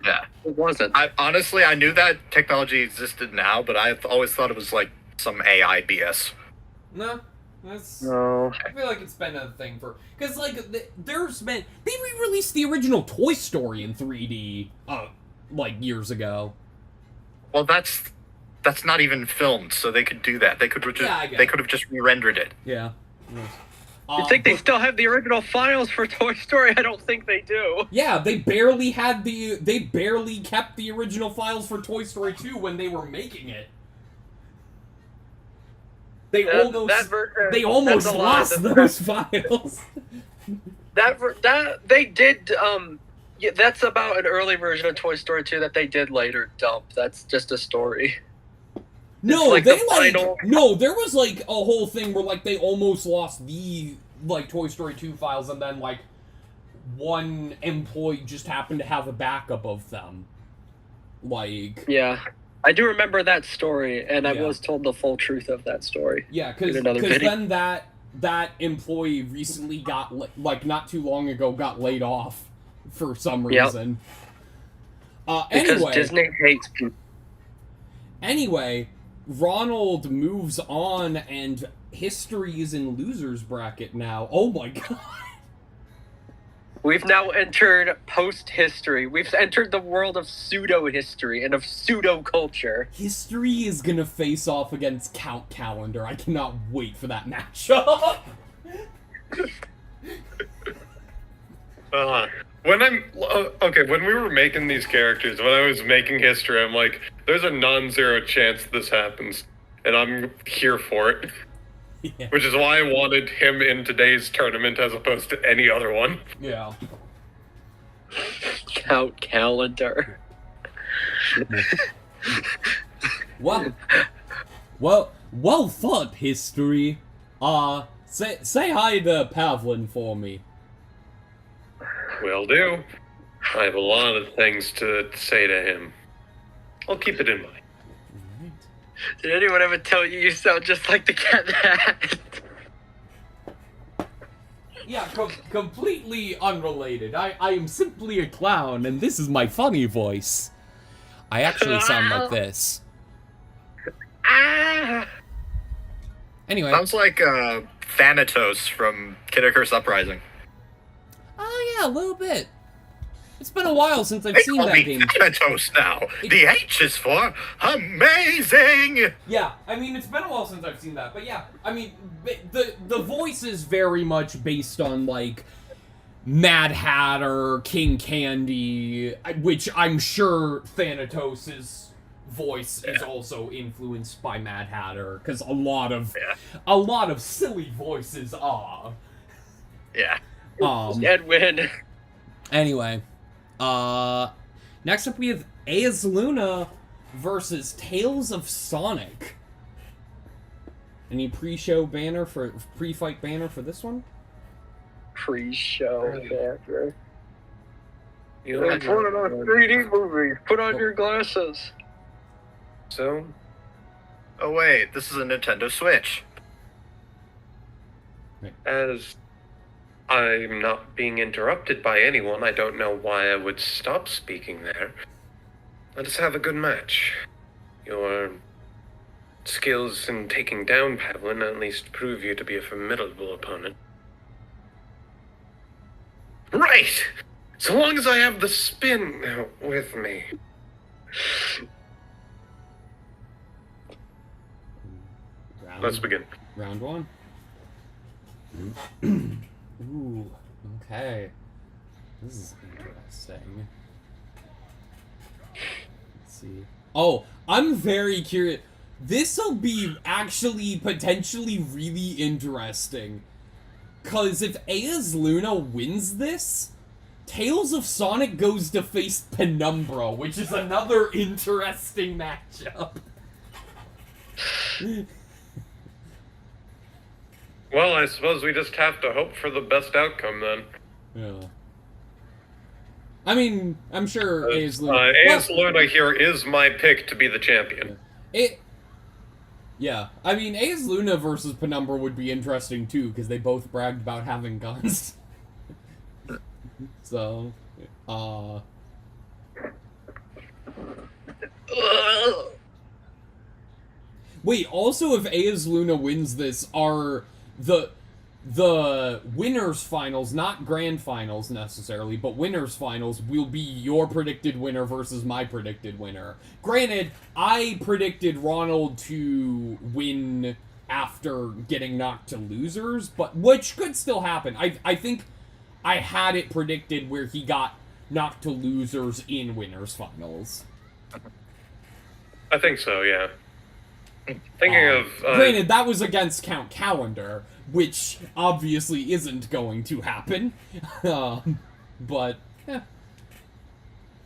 Yeah. It wasn't. Honestly, I knew that technology existed now, but I always thought it was like some AI BS. No, that's. No. I feel like it's been a thing for because like there's been they re-released the original Toy Story in 3D like years ago. Well, that's not even filmed, so they could do that. They could just Yeah, I get they it. could have just re-rendered it. Yeah. You think they but- still have the original files for Toy Story? I don't think they do. Yeah, they barely kept the original files for Toy Story 2 when they were making it. They almost that's a lie. lost those files. That they did. Yeah, that's about an early version of Toy Story 2 that they did later dump. That's just a story. No, like they the like final- no. There was like a whole thing where like they almost lost the like Toy Story 2 files, and then like one employee just happened to have a backup of them. Like Yeah, I do remember that story, and I Yeah. was told the full truth of that story. yeah, because In another video. then that employee recently got like not too long ago got laid off for some Yep. reason. Because Anyway, Disney hates people. Anyway, Ronald moves on, and history is in loser's bracket now. Oh my god. We've now entered post-history. We've entered the world of pseudo-history and of pseudo-culture. History is gonna face off against Count Calendar. I cannot wait for that matchup. When we were making these characters, when I was making history, I'm like, there's a non-zero chance this happens, and I'm here for it. Yeah. Which is why I wanted him in today's tournament as opposed to any other one. Yeah. Count Calendar. Well thought, history. Say hi to Pavlin for me. Will do. I have a lot of things to say to him. I'll keep it in mind. Did anyone ever tell you you sound just like the cat in the hat? Yeah, completely unrelated. I am simply a clown, and this is my funny voice. I actually sound like this. Ah! Anyway. Sounds like Thanatos from Kid Icarus Uprising. Oh yeah, a little bit. It's been a while since I've They seen call that me game. Thanatos now. The H is for amazing. Yeah, I mean, it's been a while since I've seen that, but yeah, I mean, the voice is very much based on, like, Mad Hatter, King Candy, which I'm sure Thanatos' voice is also influenced by Mad Hatter, because a lot of silly voices are. Yeah. Edwin. Anyway, next up we have Az Luna, versus Tales of Sonic. Any pre-fight banner for this one? Pre-show banner. It's one of those 3D movies. Put on your glasses. So, Oh wait, this is a Nintendo Switch. as I'm not being interrupted by anyone, I don't know why I would stop speaking there. Let us have a good match. Your skills in taking down Pavlin at least prove you to be a formidable opponent. Right! So long as I have the spin with me. Let's begin. Round one. Ooh, okay. This is interesting. Let's see. Oh, I'm very curious. This'll be actually potentially really interesting. Cause if Aes Luna wins this, Tales of Sonic goes to face Penumbra, which is another interesting matchup. Well, I suppose we just have to hope for the best outcome then. Yeah. I mean, I'm sure Aes Luna... Aes Luna here is my pick to be the champion. Yeah, I mean, Aes Luna versus Penumbra would be interesting too, because they both bragged about having guns. So, Wait, also if Aes Luna wins this, are the winners finals, not grand finals necessarily, but winners finals will be your predicted winner versus my predicted winner. Granted, I predicted Ronald to win after getting knocked to losers, but which could still happen. I think I had it predicted where he got knocked to losers in winners finals. I think so, yeah. Thinking of... Granted, that was against Count Calendar, which obviously isn't going to happen. But, yeah.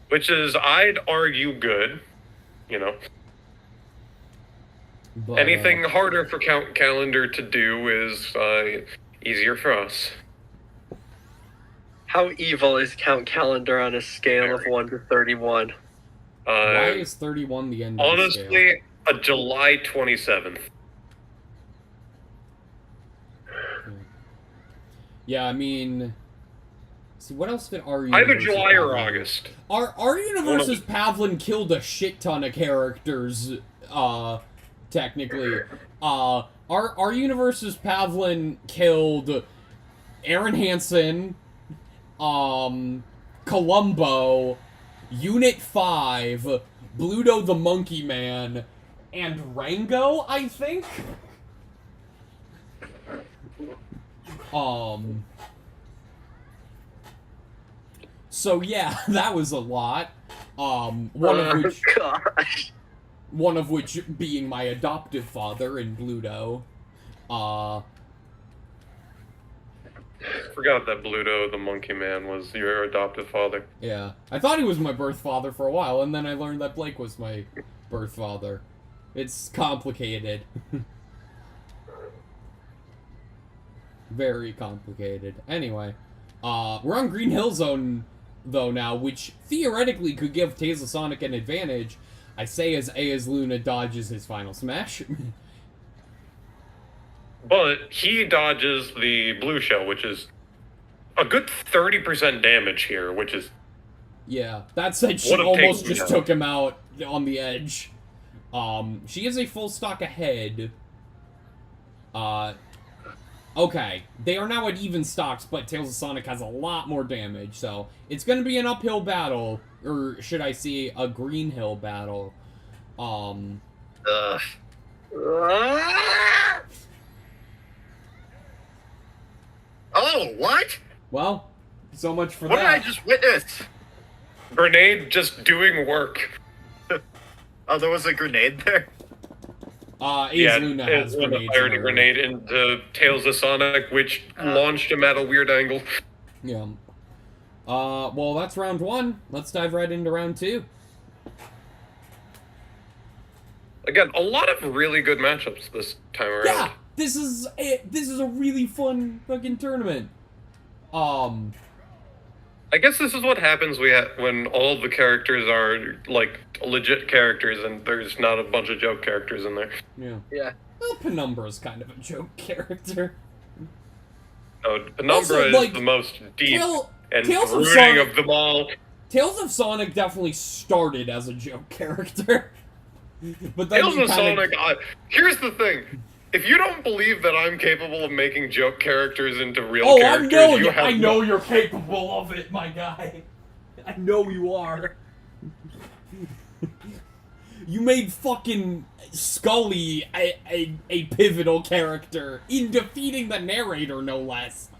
Which is, I'd argue, good. You know. But, anything harder for Count Calendar to do is easier for us. How evil is Count Calendar on a scale of 1 to 31? Why is 31 the end of the scale? Honestly, a July 27th. Yeah, I mean... See, what else did our Either July or August. Our Universe's Pavlin killed a shit ton of characters, technically. Our Universe's Pavlin killed Aaron Hansen, Columbo, Unit 5, Bluto the Monkey Man, and Rango, I think? So yeah, that was a lot. One of which being my adoptive father in Bluto. Forgot that Bluto the Monkey Man was your adoptive father. Yeah. I thought he was my birth father for a while, and then I learned that Blake was my birth father. It's complicated. Very complicated. Anyway, we're on Green Hill Zone, though, now, which theoretically could give Tales of Sonic an advantage. I say as Aes Luna dodges his final smash. But he dodges the blue shell, which is a good 30% damage here, which is... Yeah, that said, she almost just took him out on the edge. She is a full stock ahead. Okay, they are now at even stocks, but Tales of Sonic has a lot more damage, so it's gonna be an uphill battle, or should I say a green hill battle. Oh, what? Well, so much for what that. What did I just witness? Grenade just doing work. Oh, there was a grenade there? Aes Luna has grenades. Fired a grenade into Tales of Sonic, which launched him at a weird angle. Yeah. Well, that's round one. Let's dive right into round two. Again, a lot of really good matchups this time around. Yeah, this is a really fun fucking tournament. I guess this is what happens when all the characters are, like, legit characters and there's not a bunch of joke characters in there. Yeah. Yeah. Well, Penumbra's kind of a joke character. No, Penumbra Also, is like, the most deep and Tales of brooding Sonic- of them all. Tales of Sonic definitely started as a joke character. But then Tales you of kinda- Sonic, here's the thing. If you don't believe that I'm capable of making joke characters into real characters, I know you're capable of it, my guy. I know you are. You made fucking Scully a pivotal character in defeating the narrator, no less.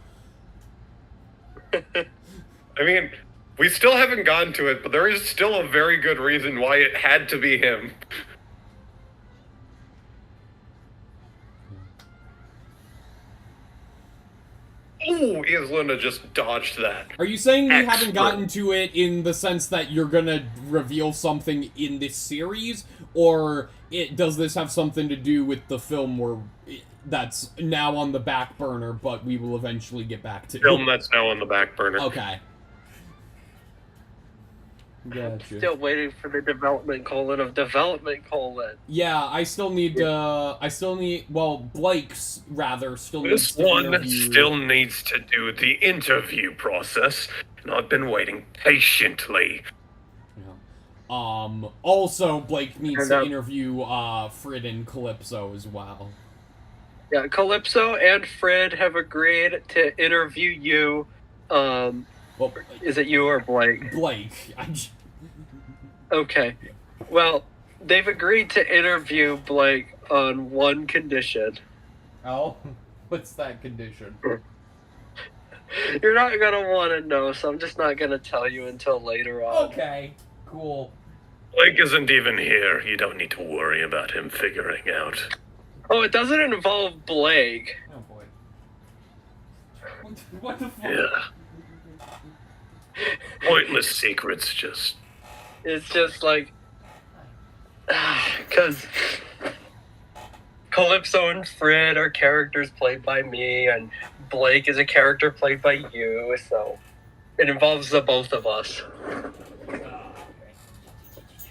I mean, we still haven't gotten to it, but there is still a very good reason why it had to be him. Ooh, Luna just dodged that. Are you saying we haven't gotten to it in the sense that you're gonna reveal something in this series, or does this have something to do with the film that's now on the back burner, but we will eventually get back to? Film that's now on the back burner. Okay. Gotcha. Still waiting for the development : of development : Yeah, I still need, well, Blake's, rather, still needs This to one interview. still needs to do the interview process, and I've been waiting patiently. Yeah. Also, Blake needs to interview, Frid and Calypso as well. Yeah, Calypso and Frid have agreed to interview you. Well, Is it you or Blake? Blake. Okay. Well, they've agreed to interview Blake on one condition. Oh? What's that condition? You're not gonna want to know, so I'm just not gonna tell you until later on. Okay, cool. Blake isn't even here. You don't need to worry about him figuring out. Oh, it doesn't involve Blake. Oh boy. What the fuck? Yeah. Pointless secrets, just... It's just like... Because Calypso and Frid are characters played by me, and Blake is a character played by you, so it involves the both of us.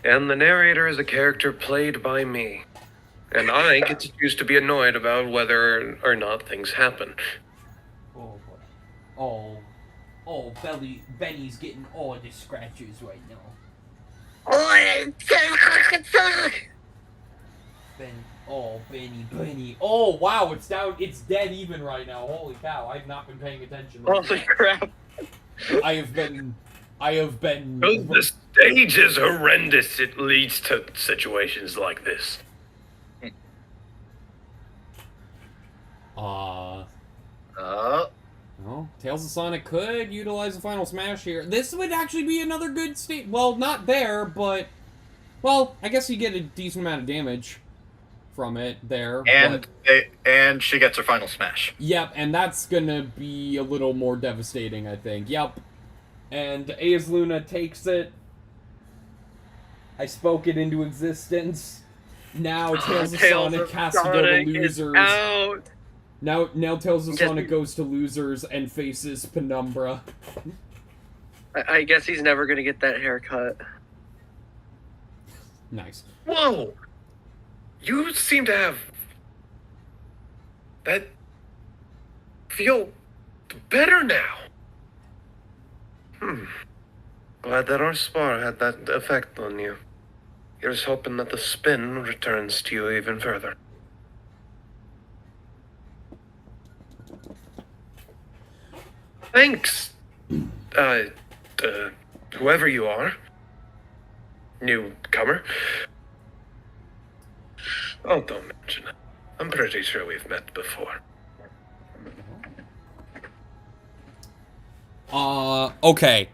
And the narrator is a character played by me. And I get to choose to be annoyed about whether or not things happen. Oh boy. Oh, Benny's getting all the scratches right now. Benny. Oh, wow, it's dead even right now. Holy cow, I've not been paying attention. Holy crap. I have been... Because the stage is horrendous, it leads to situations like this. Well, Tales of Sonic could utilize a Final Smash here. This would actually be another good state. Well, not there, but... Well, I guess you get a decent amount of damage from it there. And she gets her Final Smash. Yep, and that's gonna be a little more devastating, I think. Yep. And Luna takes it. I spoke it into existence. Now Tales of Sonic has to go to losers. Out. Now Tales of Sonic goes to losers and faces Penumbra. I guess he's never gonna get that haircut. Nice. Whoa! You seem to have... that... feel... better now. Glad that our spar had that effect on you. Here's hoping that the spin returns to you even further. Thanks, whoever you are. Newcomer. Oh, don't mention it. I'm pretty sure we've met before. Okay.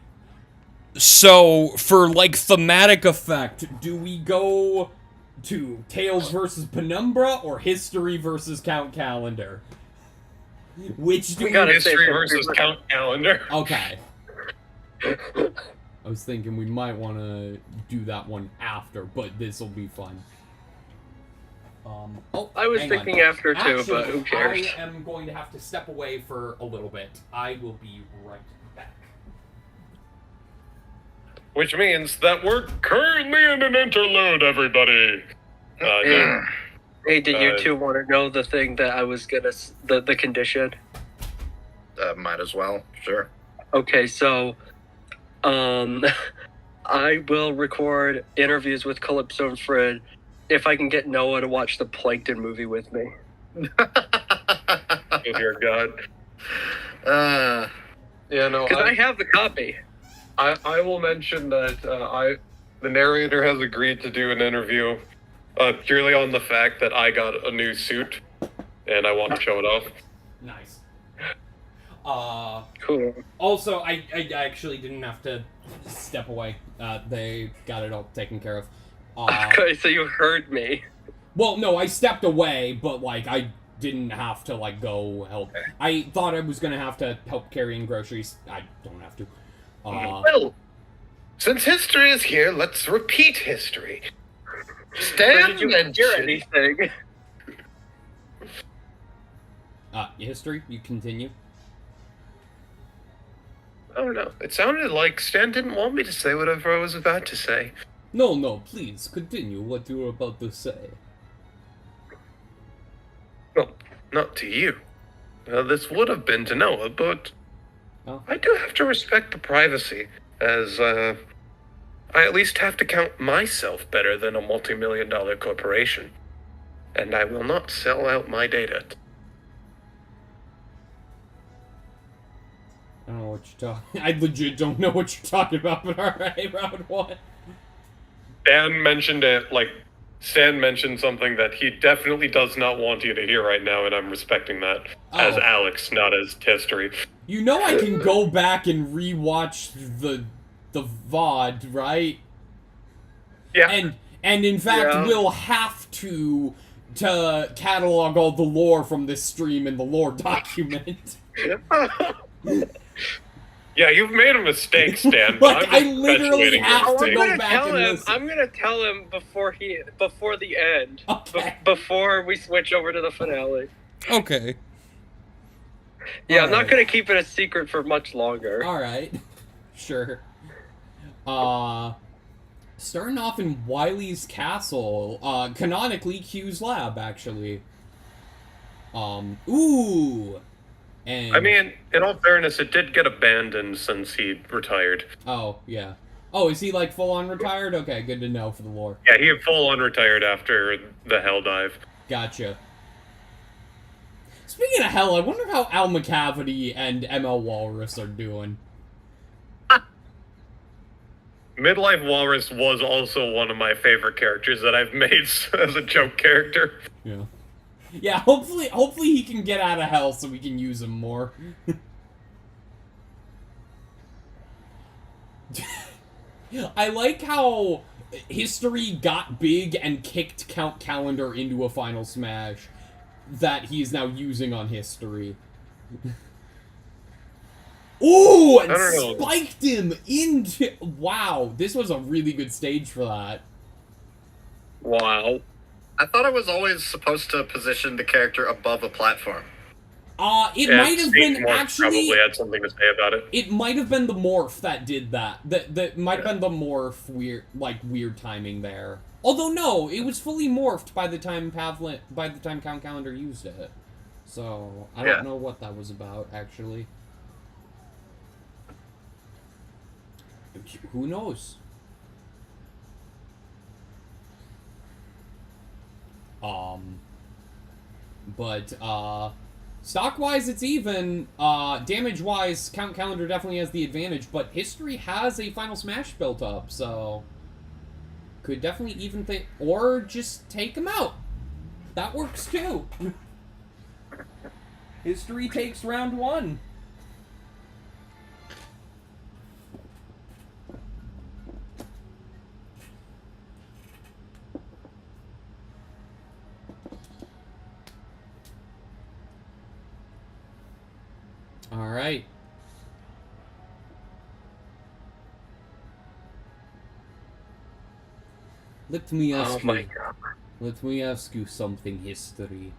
So, for, like, thematic effect, do we go to Tails versus Penumbra or History versus Count Calendar? Which do we... History versus Count Calendar. Okay. I was thinking we might want to do that one after, but this will be fun. I was hang thinking on. after too, but who cares? I am going to have to step away for a little bit. I will be right back. Which means that we're currently in an interlude, everybody. Hey, did you two want to know the thing that I was gonna the condition? Might as well, sure. Okay, so, I will record interviews with Calypso and Fred if I can get Noah to watch the Plankton movie with me. Oh dear God. Yeah, no. Because I have the copy. I will mention that the narrator has agreed to do an interview purely on the fact that I got a new suit and I want to show it off. Nice. Cool. Also, I actually didn't have to step away. They got it all taken care of. Okay, so you heard me. Well, no, I stepped away, but, like, I didn't have to, like, go help. I thought I was gonna have to help carrying groceries. I don't have to. Well, since history is here, let's repeat history. Stan Did you hear anything? History? You continue? I don't know. It sounded like Stan didn't want me to say whatever I was about to say. No, please, continue what you were about to say. Well, not to you. This would have been to Noah, but I do have to respect the privacy, as I at least have to count myself better than a multi-million-dollar corporation. And I will not sell out my data. I don't know what you're talking. I legit don't know what you're talking about, but alright, round one. Stan mentioned something that he definitely does not want you to hear right now, and I'm respecting that. As Alex, not as history. You know I can go back and rewatch the VOD, right? Yeah. And in fact, we'll have to catalog all the lore from this stream in the lore document. Yeah, you've made a mistake, Stan. Like, I literally have to go back and listen. I'm gonna tell him before the end. Okay. Before we switch over to the finale. Okay. Yeah, I'm not gonna keep it a secret for much longer. Alright. Sure. Starting off in Wily's castle. Canonically, Q's lab, actually. Ooh! And I mean, in all fairness, it did get abandoned since he retired. Oh, yeah. Oh, is he, like, full-on retired? Okay, good to know for the lore. Yeah, he full-on retired after the Hell Dive. Gotcha. Speaking of Hell, I wonder how Al McCavity and ML Walrus are doing. Midlife Walrus was also one of my favorite characters that I've made as a joke character. Yeah. Yeah, hopefully he can get out of hell so we can use him more. I like how history got big and kicked Count Calendar into a final smash that he's now using on history. Ooh, and spiked him into... Wow, this was a really good stage for that. Wow. I thought it was always supposed to position the character above a platform. It might have been actually... probably had something to say about it. It might have been the morph that did that. That might have been the morph weird timing there. Although no, it was fully morphed by the time Count Calendar used it. So I don't know what that was about actually. Who knows? But stock-wise, it's even. Damage-wise, Count Calendar definitely has the advantage, but history has a Final Smash built up, so could definitely even think, or just take him out. That works too. History takes round one. All right. Let me ask you. Oh my god. Let me ask you something, history.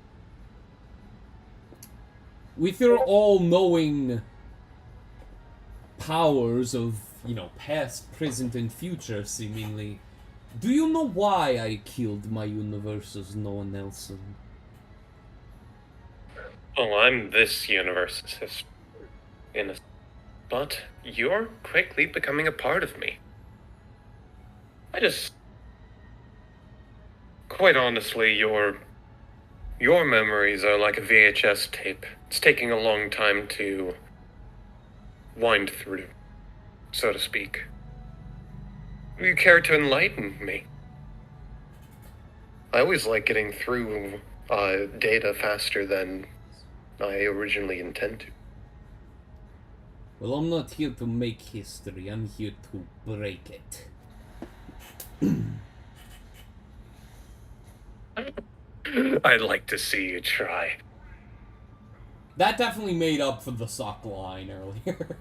With your all-knowing powers of, you know, past, present, and future, seemingly, do you know why I killed my universe's Noah Nelson? Oh, I'm this universe's history. But you're quickly becoming a part of me. Quite honestly, your memories are like a VHS tape. It's taking a long time to wind through, so to speak. You care to enlighten me? I always like getting through data faster than I originally intend to. Well, I'm not here to make history, I'm here to break it. I'd like to see you try. That definitely made up for the suck line earlier.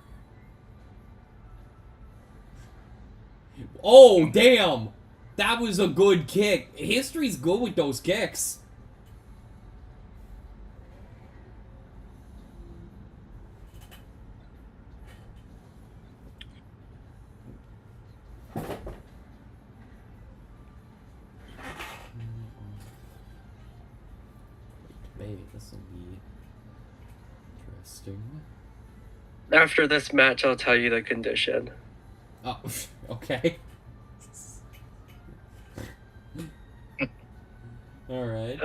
Oh, damn! That was a good kick. History's good with those kicks. Maybe this will be interesting. After this match, I'll tell you the condition. Oh, okay. Alright.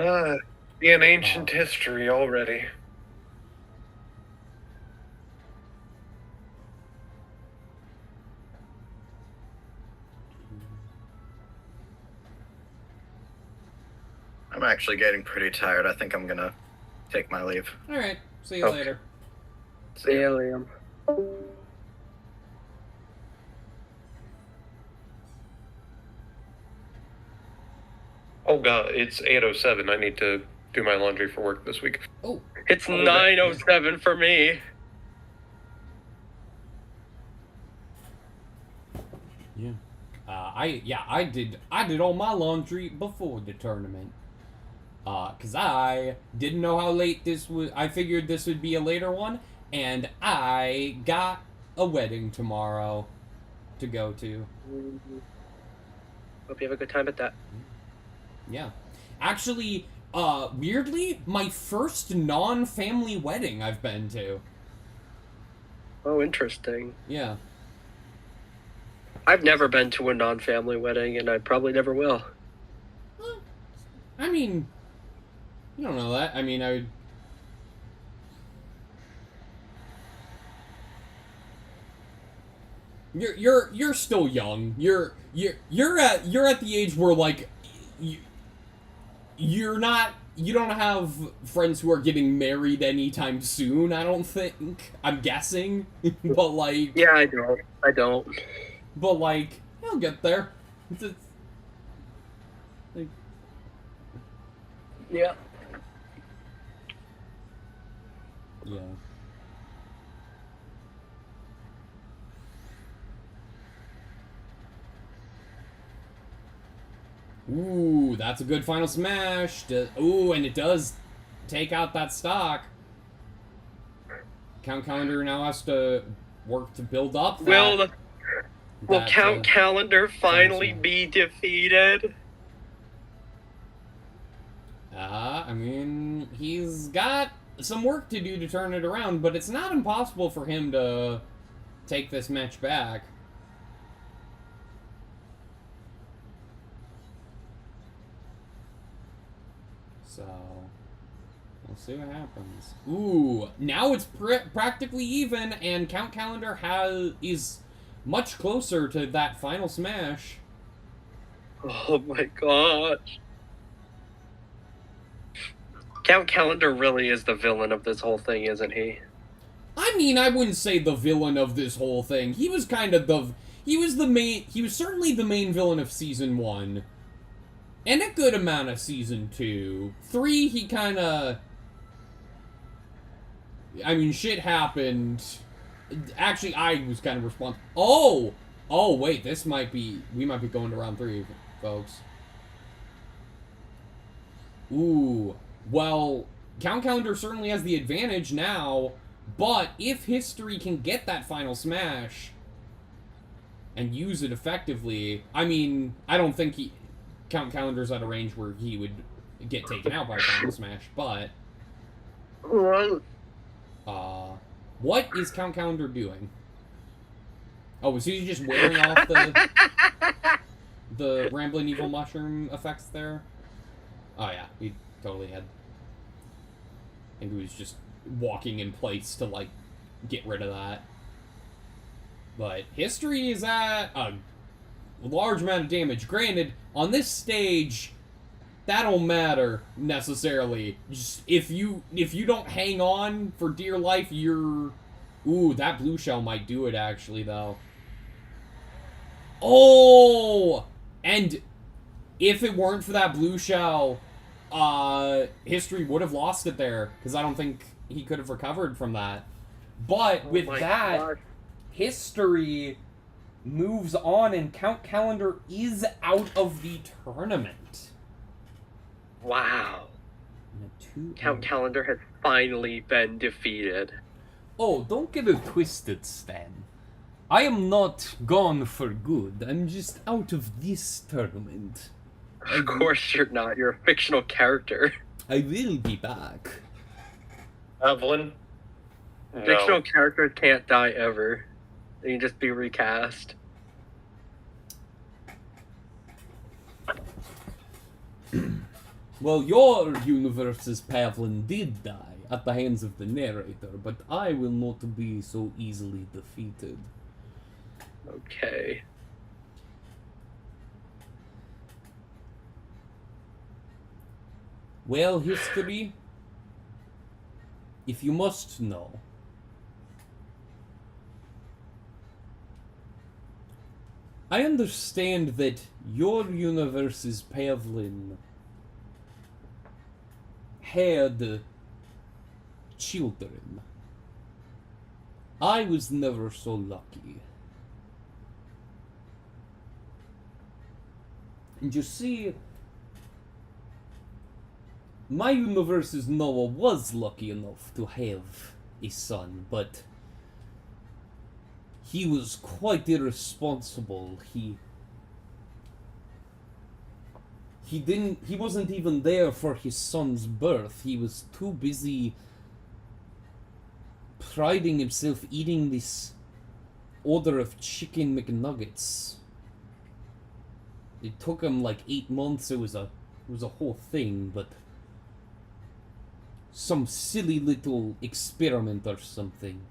In ancient history already. I'm actually getting pretty tired. I think I'm gonna take my leave. Alright, see you later. See you, Liam. Oh god, it's 8:07. I need to do my laundry for work this week. Oh. It's 9:07 for me. Yeah. I did all my laundry before the tournament. Cause I didn't know how late this was. I figured this would be a later one, and I got a wedding tomorrow to go to. Hope you have a good time at that. Yeah. Actually, weirdly, my first non-family wedding I've been to. Oh, interesting. Yeah. I've never been to a non-family wedding, and I probably never will. I mean, you don't know that. I mean, I would... You're still young. You're at the age where, like, you don't have friends who are getting married anytime soon, I don't think. I'm guessing. But, like... Yeah, I don't. But, like, I'll get there. Like... Yeah. Yeah. Ooh, that's a good final smash. Ooh, and it does take out that stock. Count Calendar now has to work to build up that. Will Count Calendar finally be defeated? I mean, he's got some work to do to turn it around, but it's not impossible for him to take this match back. So, we'll see what happens. Ooh, now it's practically even, and Count Calendar is much closer to that final smash. Oh my gosh. Count Calendar really is the villain of this whole thing, isn't he? I mean, I wouldn't say the villain of this whole thing. He was kind of he was certainly the main villain of Season 1. And a good amount of Season 2. 3, he kinda... I mean, shit happened. Actually, I was kind of responsible. Oh! Oh, wait, we might be going to round 3, folks. Ooh, well, Count Calendar certainly has the advantage now, but if History can get that final smash and use it effectively, I mean, I don't think Count Calendar's at a range where he would get taken out by final smash, but what is Count Calendar doing? Oh, was he just wearing off the Rambling Evil Mushroom effects there? Oh yeah, he totally had. I think he was just walking in place to, like, get rid of that. But History is at a large amount of damage. Granted, on this stage, that don't matter necessarily. Just if you don't hang on for dear life, you're... Ooh, that blue shell might do it, actually, though. Oh! And if it weren't for that blue shell, History would have lost it there, because I don't think he could have recovered from that. But with that, gosh. History moves on, and Count Calendar is out of the tournament. Wow. Count Calendar has finally been defeated. Oh, don't get it twisted, Stan. I am not gone for good. I'm just out of this tournament. Of course you're not. You're a fictional character. I will be back. Evelyn? Fictional characters can't die ever. They can just be recast. Well, your universe's Pavlin did die at the hands of the narrator, but I will not be so easily defeated. Okay. Well, History, if you must know, I understand that your universe's Pavlin had children. I was never so lucky. And you see, my universe's Noah was lucky enough to have a son, but he was quite irresponsible. He wasn't even there for his son's birth. He was too busy priding himself eating this order of chicken McNuggets. It took him like 8 months. It was a whole thing, but some silly little experiment or something.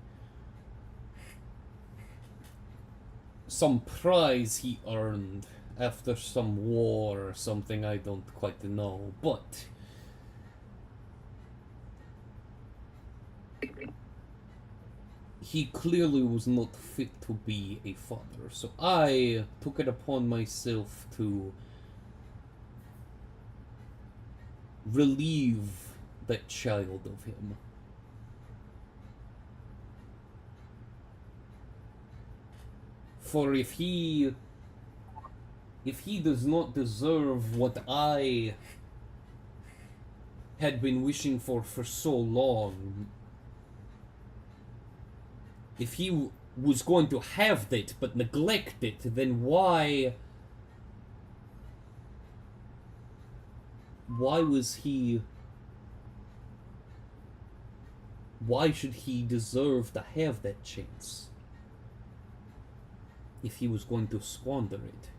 Some prize he earned after some war or something, I don't quite know, but he clearly was not fit to be a father, so I took it upon myself to relieve that child of him. For if he does not deserve what I had been wishing for so long, if he was going to have that but neglect it, then why should he deserve to have that chance if he was going to squander it?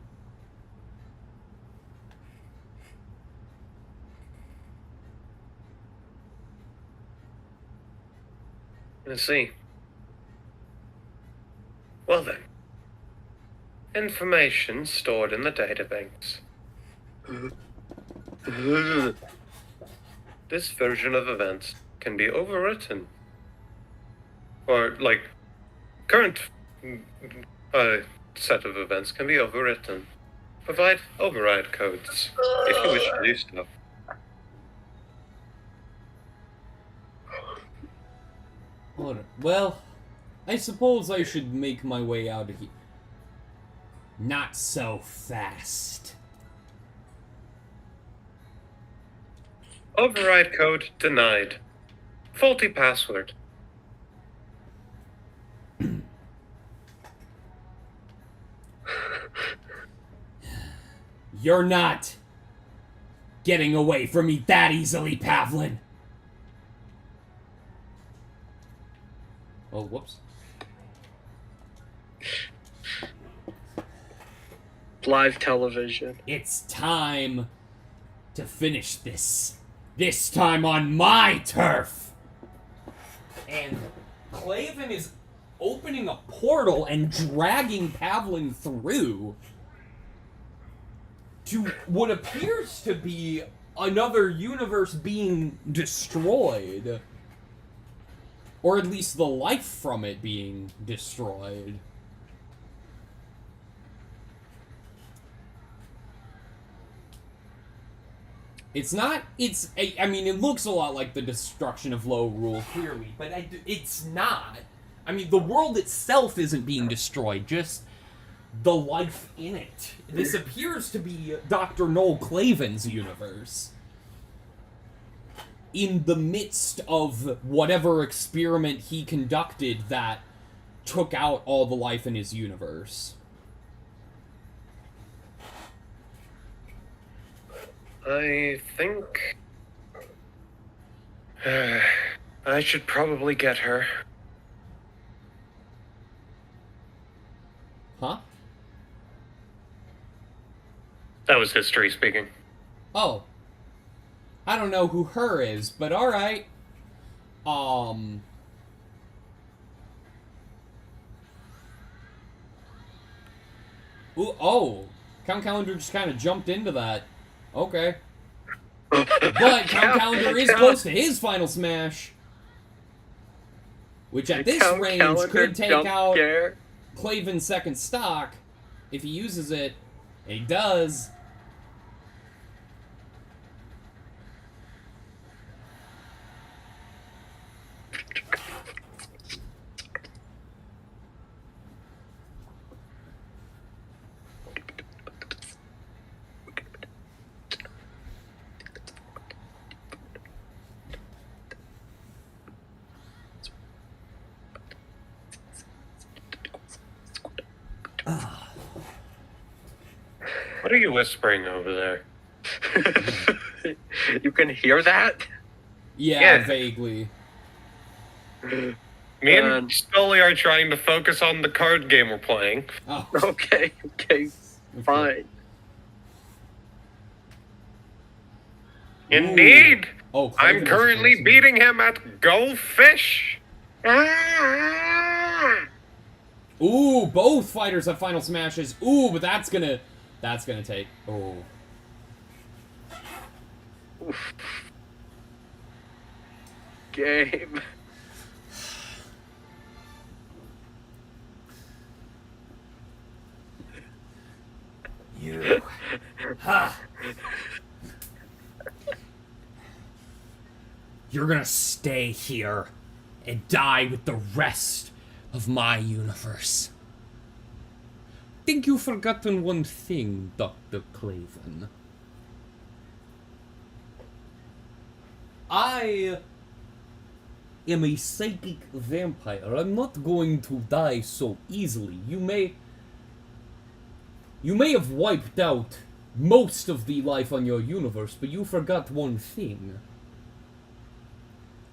I see. Well then, information stored in the databanks. This version of events can be overwritten. Or, like, current set of events can be overwritten. Provide override codes if you wish to do so. Alright, well, I suppose I should make my way out of here. Not so fast. Override code denied. Faulty password. You're not getting away from me that easily, Pavlin. Oh, whoops. Live television. It's time to finish this. This time on my turf. And Claven is opening a portal and dragging Pavlin through to what appears to be another universe being destroyed. Or at least the life from it being destroyed. It's not, I mean, it looks a lot like the destruction of Low Rule, clearly, but it's not. I mean, the world itself isn't being destroyed, just the life in it. This appears to be Dr. Noel Claven's universe. In the midst of whatever experiment he conducted that took out all the life in his universe. I think... I should probably get her. Huh? That was history speaking. Oh. I don't know who her is, but alright. Ooh, oh. Count Calendar just kind of jumped into that. Okay. But Count Calendar is close to his final smash. Which at this range could take out Claven's second stock if he uses it. And he does. What are you whispering over there? You can hear that? Yeah, vaguely. Me and Scully are trying to focus on the card game we're playing. Oh. Okay, fine. Indeed! Oh, Claven I'm currently beating him at Go Fish! Ooh, both fighters have final smashes. Ooh, but that's gonna take. Oh. Game. You. Ha. You're gonna stay here and die with the rest of my universe. Think you've forgotten one thing, Dr. Claven. I am a psychic vampire. I'm not going to die so easily. You may have wiped out most of the life on your universe, but you forgot one thing.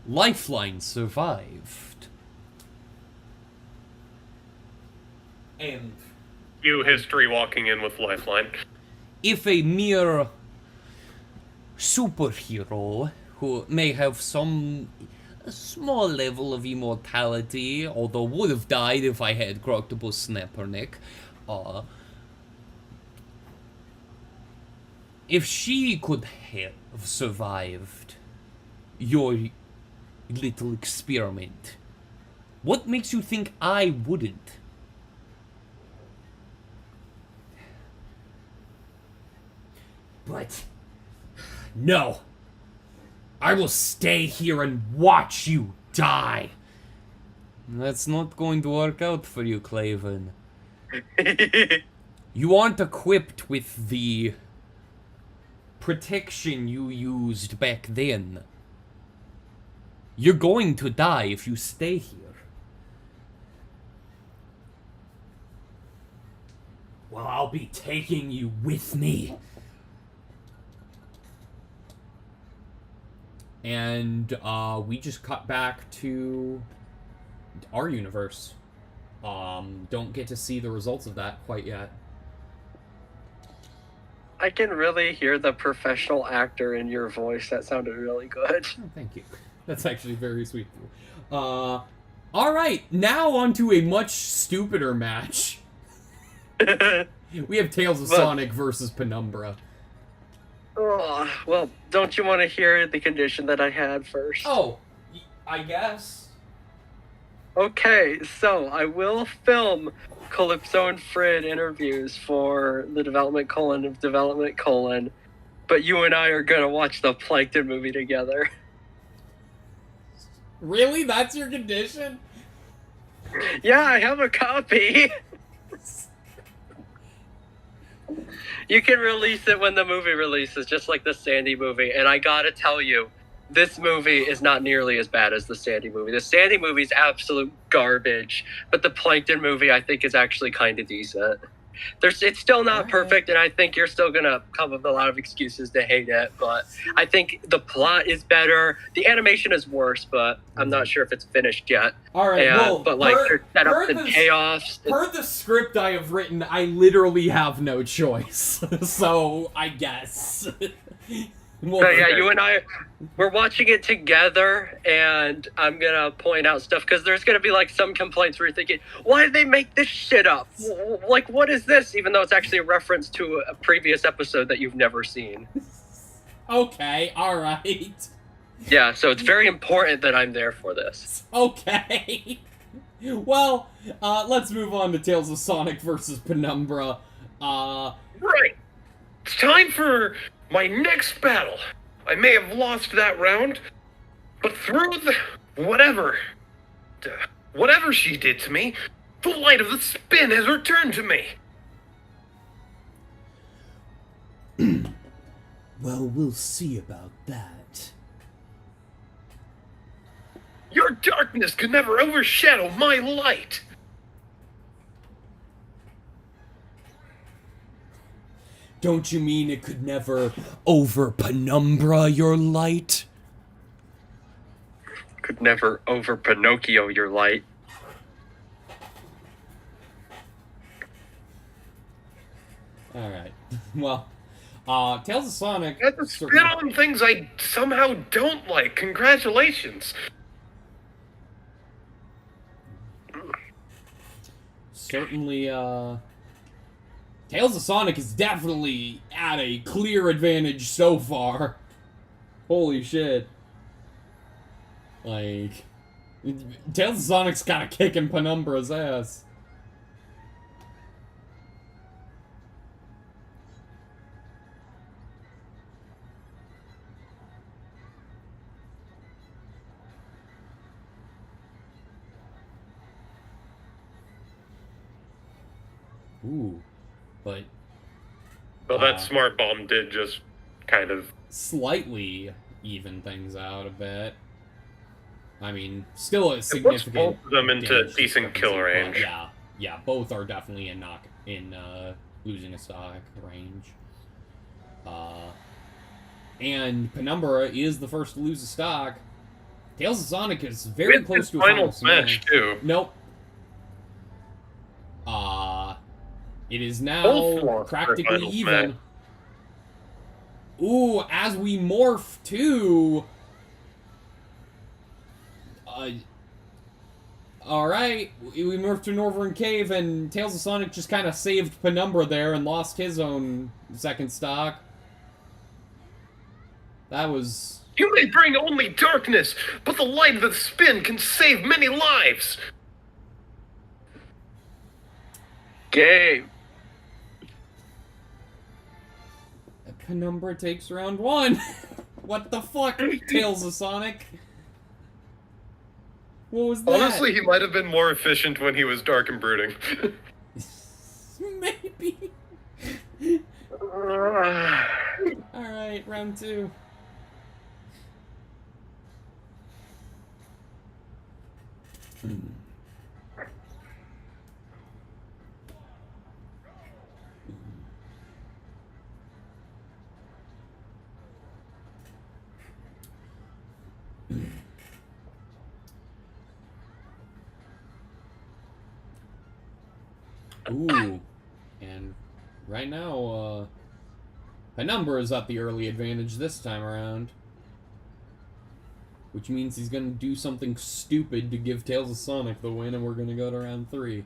Lifeline survived. And You history walking in with Lifeline. if a mere superhero who may have a small level of immortality, although would have died if I had Croctopus Snapperneck, if she could have survived your little experiment, what makes you think I wouldn't? But no, I will stay here and watch you die. That's not going to work out for you, Claven. You aren't equipped with the protection you used back then. You're going to die if you stay here. Well, I'll be taking you with me. And we just cut back to our universe. Don't get to see the results of that quite yet. I can really hear the professional actor in your voice. That sounded really good. Oh, thank you. That's actually very sweet. Alright, now on to a much stupider match. We have Tales of Sonic versus Penumbra. Oh, well, don't you want to hear the condition that I had first? Oh, I guess. Okay, so I will film Calypso and Frid interviews for the development of development : but you and I are gonna watch the Plankton movie together. Really? That's your condition? Yeah, I have a copy. You can release it when the movie releases, just like the Sandy movie. And I gotta tell you, this movie is not nearly as bad as the Sandy movie. The Sandy movie is absolute garbage, but the Plankton movie, I think, is actually kind of decent. It's still not perfect, and I think you're still gonna come up with a lot of excuses to hate it, but I think the plot is better. The animation is worse, but I'm not sure if it's finished yet. Alright, well, but like their setups and payoffs. Per the script I have written, I literally have no choice. So, I guess. So yeah, you and I, we're watching it together, and I'm gonna point out stuff, because there's gonna be like some complaints where you're thinking, why did they make this shit up? Like, what is this? Even though it's actually a reference to a previous episode that you've never seen. Okay, alright. Yeah, so it's very important that I'm there for this. Okay. Well, let's move on to Tales of Sonic versus Penumbra. Right. It's time for my next battle. I may have lost that round, but through the whatever she did to me, the light of the spin has returned to me. Well, we'll see about that. Your darkness could never overshadow my light. Don't you mean it could never over Penumbra your light? Could never over Pinocchio your light. Alright. Well, Tales of Sonic... That's a spin on things I somehow don't like. Congratulations. Certainly, Tales of Sonic is definitely at a clear advantage so far. Holy shit. Like, Tales of Sonic's kind of kicking Penumbra's ass. Ooh, but... Well, that smart bomb did just kind of... slightly even things out a bit. I mean, still a It puts significant... both of them into damage decent kill discrepancy, range. but yeah, both are definitely in losing a stock range. And Penumbra is the first to lose a stock. Tales of Sonic is very With close his to a final smash. smash, too. Nope. It is Both now lost their practically final even. smash. Ooh, as we morph to... Alright, we morphed to Northern Cave, and Tales of Sonic just kind of saved Penumbra there and lost his own second stock. That was... You may bring only darkness, but the light of the spin can save many lives. Game. Penumbra takes round one. What the fuck, Tales of Sonic? What was that? Honestly, he might have been more efficient when he was dark and brooding. Maybe. Alright. Alright, round 2. Ooh. And right now, Penumbra is at the early advantage this time around. Which means he's gonna do something stupid to give Tales of Sonic the win, and we're gonna go to round 3.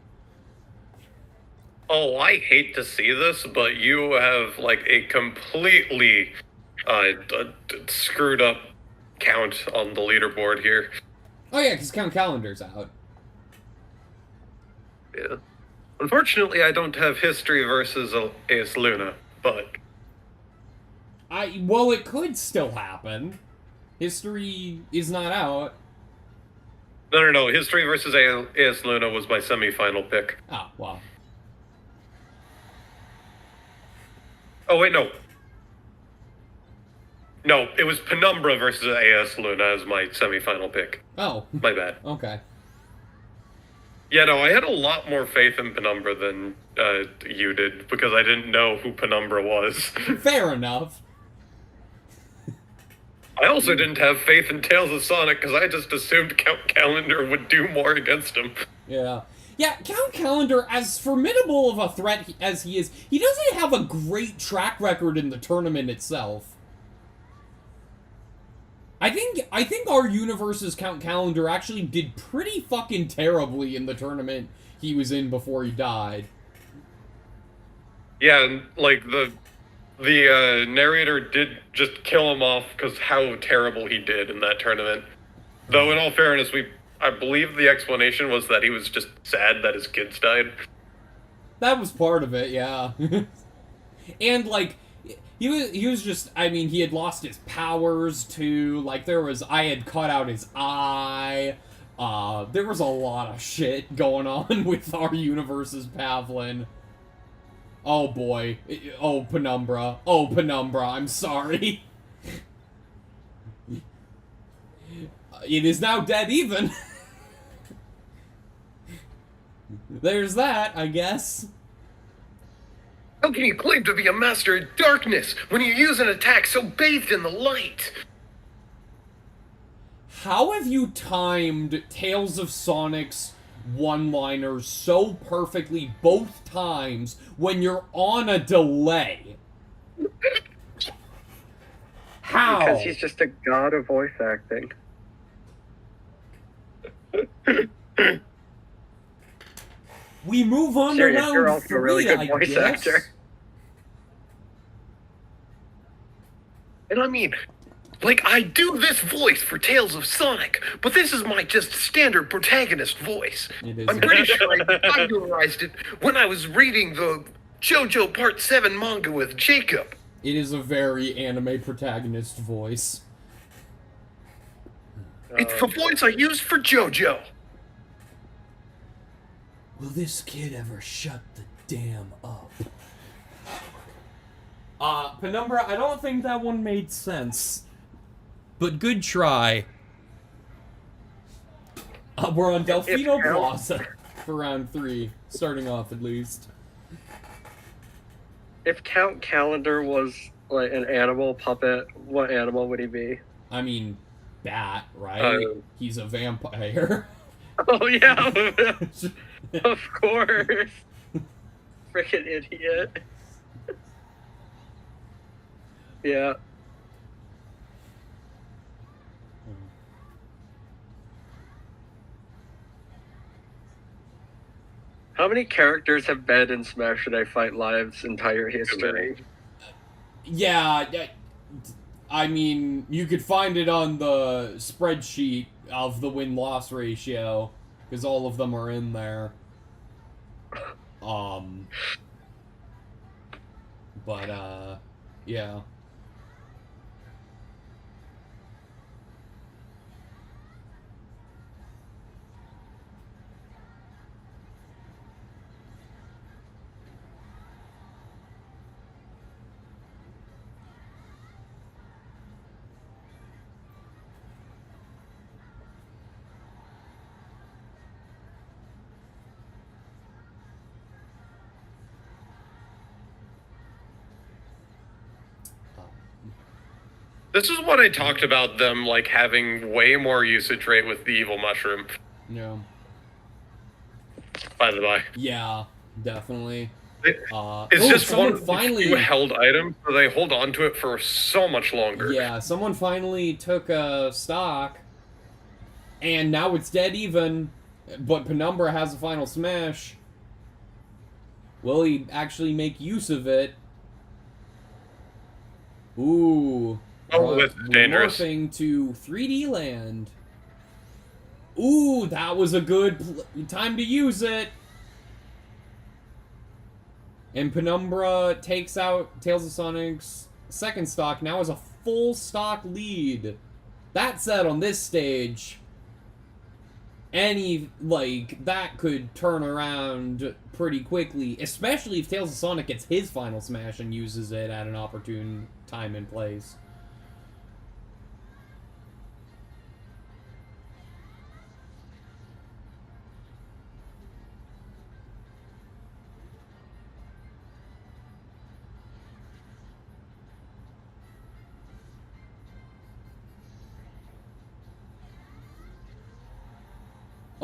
Oh, I hate to see this, but you have, like, a completely screwed up count on the leaderboard here. Oh yeah, because Count Calendar's out. Yeah. Unfortunately, I don't have History versus Ace Luna, but... Well, it could still happen. History is not out. No. History versus Ace Luna was my semi-final pick. Oh, well. Oh, wait, no. No, it was Penumbra versus AS Luna as my semi-final pick. Oh. My bad. Okay. Yeah, no, I had a lot more faith in Penumbra than you did, because I didn't know who Penumbra was. Fair enough. I also didn't have faith in Tales of Sonic, because I just assumed Count Calendar would do more against him. Yeah. Yeah, Count Calendar, as formidable of a threat as he is, he doesn't have a great track record in the tournament itself. I think our universe's Count Calendar actually did pretty fucking terribly in the tournament he was in before he died. Yeah, and, like, the narrator did just kill him off because how terrible he did in that tournament. Though, in all fairness, I believe the explanation was that he was just sad that his kids died. That was part of it, yeah. And, like, he was just, I mean, he had lost his powers, too. Like, I had cut out his eye. There was a lot of shit going on with our universe's Pavlin. Oh, boy. Oh, Penumbra. Oh, Penumbra, I'm sorry. It is now dead even. There's that, I guess. How can you claim to be a master of darkness when you use an attack so bathed in the light? How have you timed Tales of Sonic's one-liners so perfectly both times when you're on a delay? How? Because he's just a god of voice acting. We move on Serious, to you're round also a really 3, good I voice guess. actor. And I mean, like, I do this voice for Tales of Sonic, but this is my just standard protagonist voice. It is. I'm pretty sure I popularized it when I was reading the JoJo Part 7 manga with Jacob. It is a very anime protagonist voice. It's the voice I used for JoJo. Will this kid ever shut the damn up? Penumbra, I don't think that one made sense. But good try. We're on Delfino Plaza for round 3, starting off at least. If Count Calendar was like an animal puppet, what animal would he be? I mean, bat, right? He's a vampire. Oh yeah, of course. Freaking idiot. Yeah. How many characters have been in Smashurday Fight Live's entire history? Yeah, I mean, you could find it on the spreadsheet of the win-loss ratio, because all of them are in there. But, yeah. This is what I talked about them, like, having way more usage rate with the evil mushroom, Yeah. by the by. Yeah, definitely. It's just one of the few held items, so they hold on to it for so much longer. Yeah, someone finally took a stock, and now it's dead even, but Penumbra has a final smash. Will he actually make use of it? Ooh. Oh, that's dangerous. Morphing to 3D land. Ooh, that was a good time to use it. And Penumbra takes out Tales of Sonic's second stock, now has a full stock lead. That said, on this stage, that could turn around pretty quickly, especially if Tales of Sonic gets his final smash and uses it at an opportune time and place.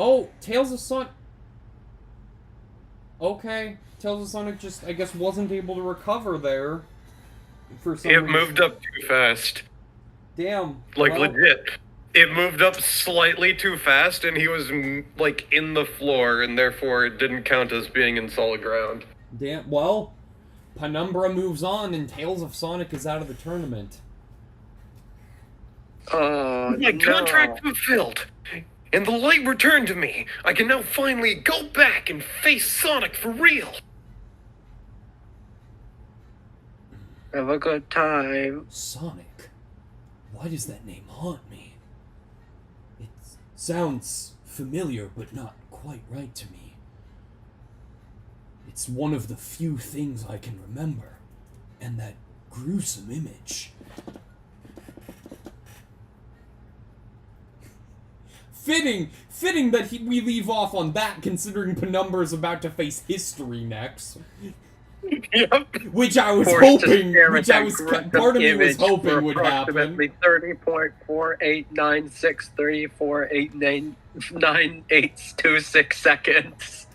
Oh, Tales of Sonic. Okay, Tales of Sonic just, I guess, wasn't able to recover there. For some It reason. moved up too fast. Damn. Like, well, legit. It moved up slightly too fast, and he was, like, in the floor, and therefore it didn't count as being in solid ground. Damn. Well, Penumbra moves on, and Tales of Sonic is out of the tournament. My contract fulfilled, and the light returned to me. I can now finally go back and face Sonic for real. Have a good time. Sonic? Why does that name haunt me? It sounds familiar, but not quite right to me. It's one of the few things I can remember, and that gruesome image. Fitting that we leave off on that, considering Penumbra is about to face history next. Yep. Which I was Forced to hoping, stare at which I that was, gruesome part of me was image hoping for would happen. approximately 30.489634899826 seconds.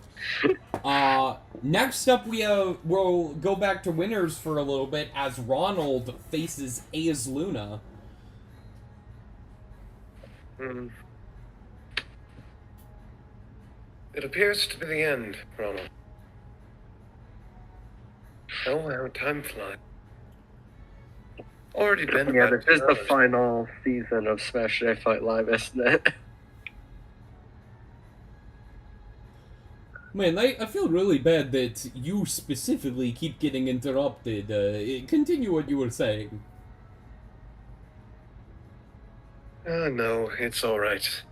Next up we'll go back to winners for a little bit as Ronald faces Aes Luna. It appears to be the end, Ronald. Oh, how time flies. Already been Yeah, about this is 2 the hours. final season of Smashurday Fight Live, isn't it? Man, I feel really bad that you specifically keep getting interrupted. Continue what you were saying. No, it's alright.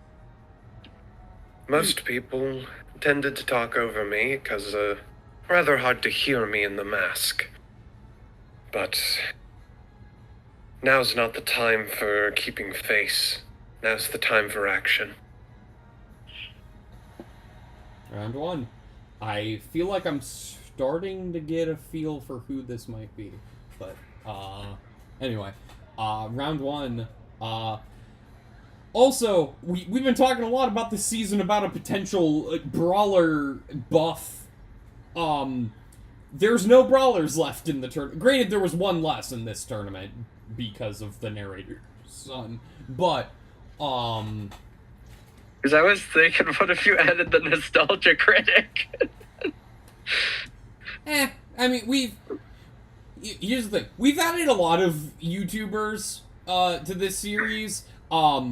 Most people tended to talk over me because rather hard to hear me in the mask. But now's not the time for keeping face. Now's the time for action. Round one. I feel like I'm starting to get a feel for who this might be. But, anyway. Round one. Also, we've been talking a lot about this season about a potential brawler buff. There's no brawlers left in the tournament. Granted, there was one less in this tournament because of the narrator's son. But, Because I was thinking, what if you added the Nostalgia Critic? I mean, here's the thing. We've added a lot of YouTubers, to this series. But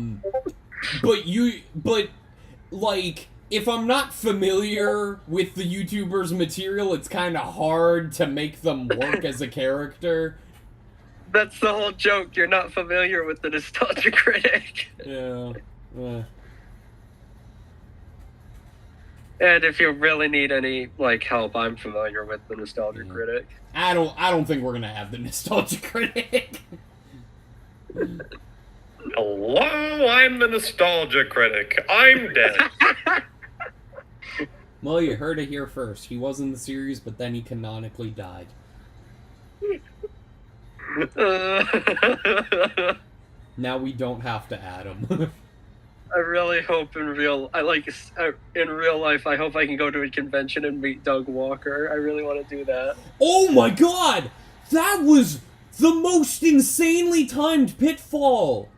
if I'm not familiar with the YouTuber's material, it's kind of hard to make them work as a character. That's the whole joke. You're not familiar with the Nostalgia Critic. Yeah. And if you really need any help, I'm familiar with the Nostalgia Critic. I don't think we're gonna have the Nostalgia Critic. Hello, I'm the Nostalgia Critic. I'm dead. Well, you heard it here first. He was in the series, but then he canonically died. Now we don't have to add him. I really hope in real life, I hope I can go to a convention and meet Doug Walker. I really want to do that. Oh my god! That was the most insanely timed pitfall!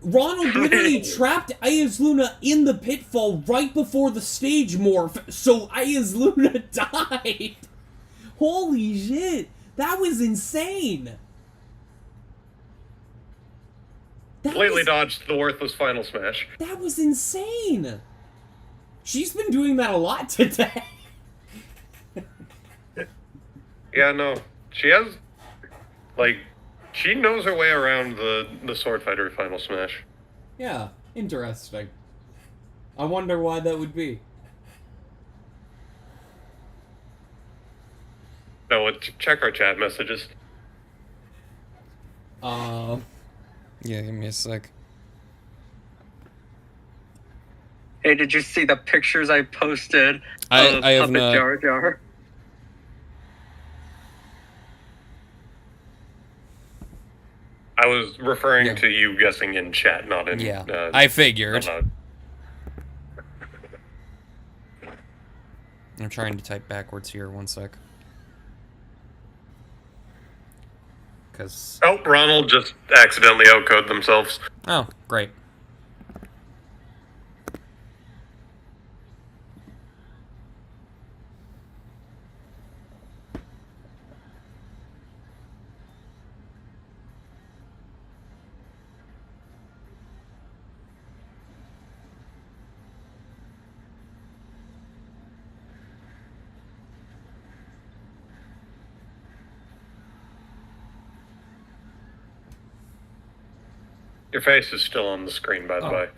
Ronald literally trapped Ayaz Luna in the pitfall right before the stage morph, so Ayaz Luna died! Holy shit! That was insane! Completely dodged the worthless final smash. That was insane! She's been doing that a lot today. Yeah, no. She has, like, she knows her way around the Sword Fighter final smash. Yeah, interesting. I wonder why that would be. No, check our chat messages. Yeah, give me a sec. Hey, did you see the pictures I posted of I have Puppet not. Jar Jar? I was referring to you guessing in chat, not in... Yeah, I figured. I'm trying to type backwards here, one sec. Because... Oh, Ronald just accidentally outcoded themselves. Oh, great. Your face is still on the screen, by the way.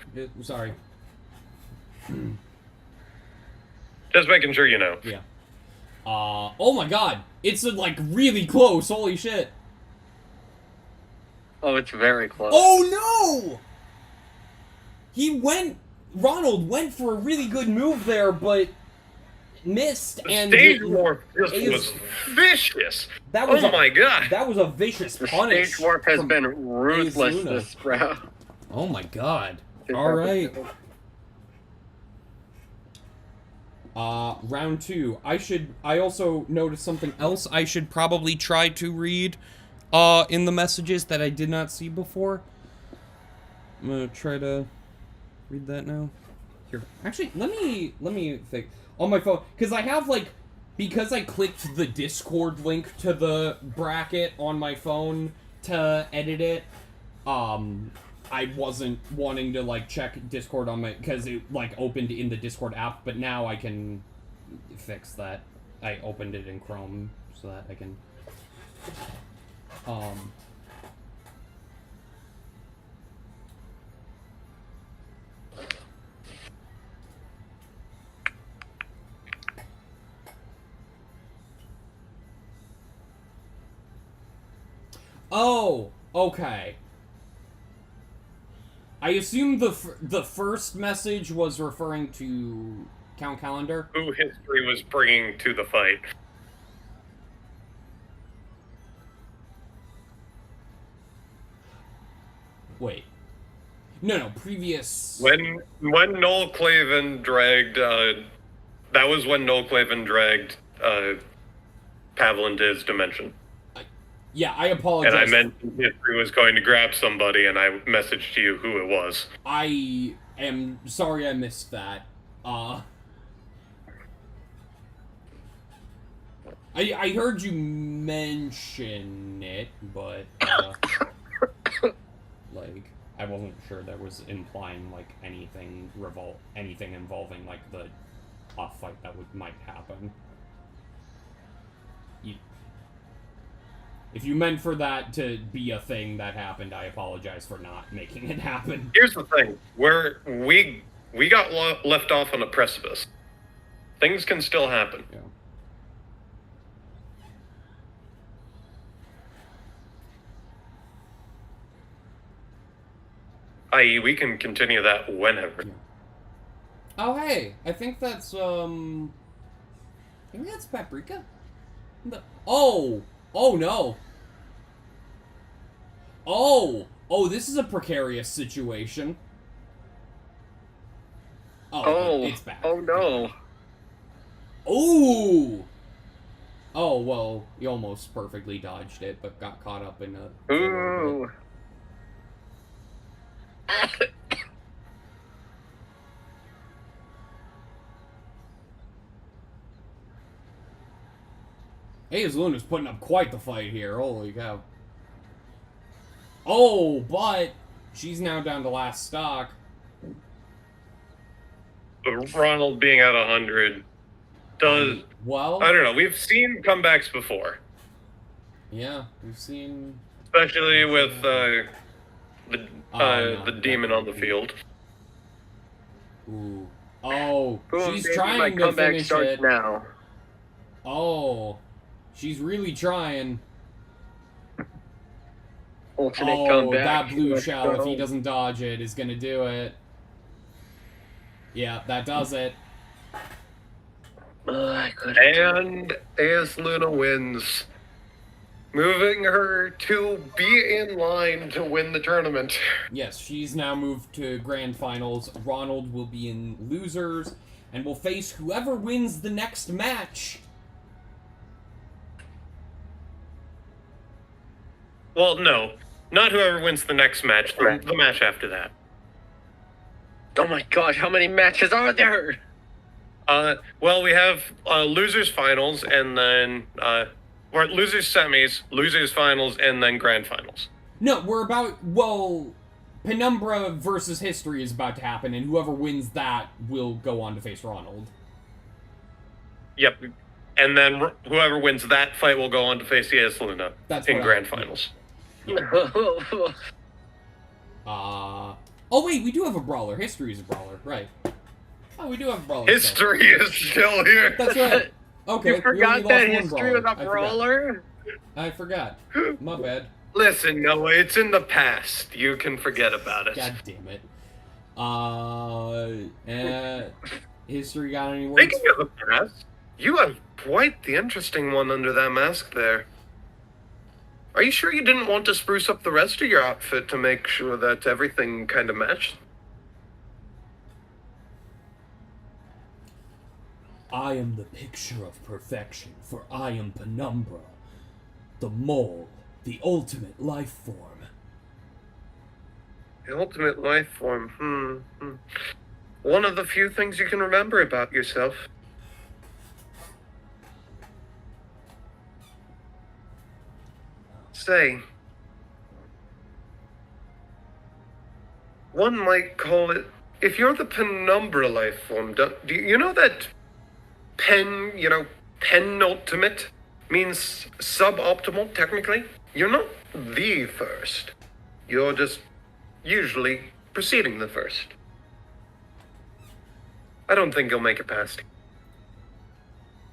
Sorry. Just making sure you know. Yeah. Oh my god! It's, like, really close, holy shit! Oh, it's very close. Oh no! Ronald went for a really good move there, but missed, and... Stage warp just was vicious! Oh my god! That was a vicious punish. Stage warp has been ruthless this round. Oh my god. Alright. Round 2. I also noticed something else I should probably try to read, in the messages that I did not see before. I'm gonna try to read that now. Here. Actually, let me think. On my phone, because I have, like, because I clicked the Discord link to the bracket on my phone to edit it, I wasn't wanting to, like, check Discord on my, because it, like, opened in the Discord app, but now I can fix that. I opened it in Chrome so that I can, Oh, okay. I assume the first message was referring to Count Calendar. Who history was bringing to the fight. Wait. No, previous... When Noel Clavin dragged, that was when Noel Clavin dragged, Pavel into his dimension. Yeah, I apologize. And I mentioned history was going to grab somebody, and I messaged to you who it was. I am sorry I missed that. I heard you mention it, but, like, I wasn't sure that was implying, like, anything involving, like, the fight that might happen. If you meant for that to be a thing that happened, I apologize for not making it happen. Here's the thing. We got left off on a precipice. Things can still happen. Yeah. I.e., we can continue that whenever. Yeah. Oh, hey! I think that's, I think that's Paprika? Oh! Oh, no! Oh! Oh, this is a precarious situation. Oh, it's back. Oh no. Ooh! Oh, well, you almost perfectly dodged it, but got caught up in a... Ooh. Hayes Luna's putting up quite the fight here. Holy cow. Oh, but she's now down to last stock. Ronald being at 100 does... Well... I don't know. We've seen comebacks before. Yeah, we've seen... Especially with the demon on the field. Ooh. Oh, Boom, she's baby, trying my to comeback finish starts it. now. Oh, she's really trying. Alternate Oh, comeback. that blue Let's shell, if go. he doesn't dodge it, is gonna do it. Yeah, that does it. I could. And AS Luna wins, moving her to be in line to win the tournament. Yes, she's now moved to grand finals. Ronald will be in losers, and will face whoever wins the next match. Well, no. Not whoever wins the next match, the match after that. Oh my gosh, how many matches are there? Well, we have losers finals, and then or losers semis, losers finals, and then grand finals. No, we're about, well, Penumbra versus History is about to happen, and whoever wins that will go on to face Ronald. Yep. And then whoever wins that fight will go on to face AS Luna in what grand finals. Oh wait, we do have a brawler. History is a brawler, right. Oh, we do have a brawler. History is still here. That's right. Okay, You forgot we that only lost one History was a brawler. brawler? I forgot. My bad. Listen, Noah, it's in the past. You can forget about it. God damn it. History got any words? Speaking of the past, you have quite the interesting one under that mask there. Are you sure you didn't want to spruce up the rest of your outfit to make sure that everything kind of matched? I am the picture of perfection, for I am Penumbra, the mole, the ultimate life form. The ultimate life form, One of the few things you can remember about yourself. Say, one might call it, if you're the Penumbra life form, do you know that penultimate means suboptimal, technically? You're not the first. You're just usually preceding the first. I don't think you'll make it past.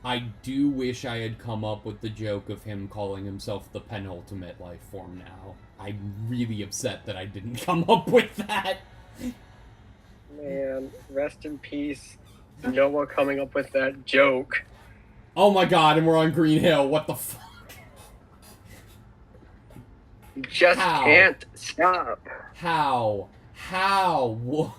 I do wish I had come up with the joke of him calling himself the penultimate life form now. I'm really upset that I didn't come up with that. Man, rest in peace. Noah coming up with that joke. Oh my god, and we're on Green Hill. What the fuck? Just How? can't stop. How? What?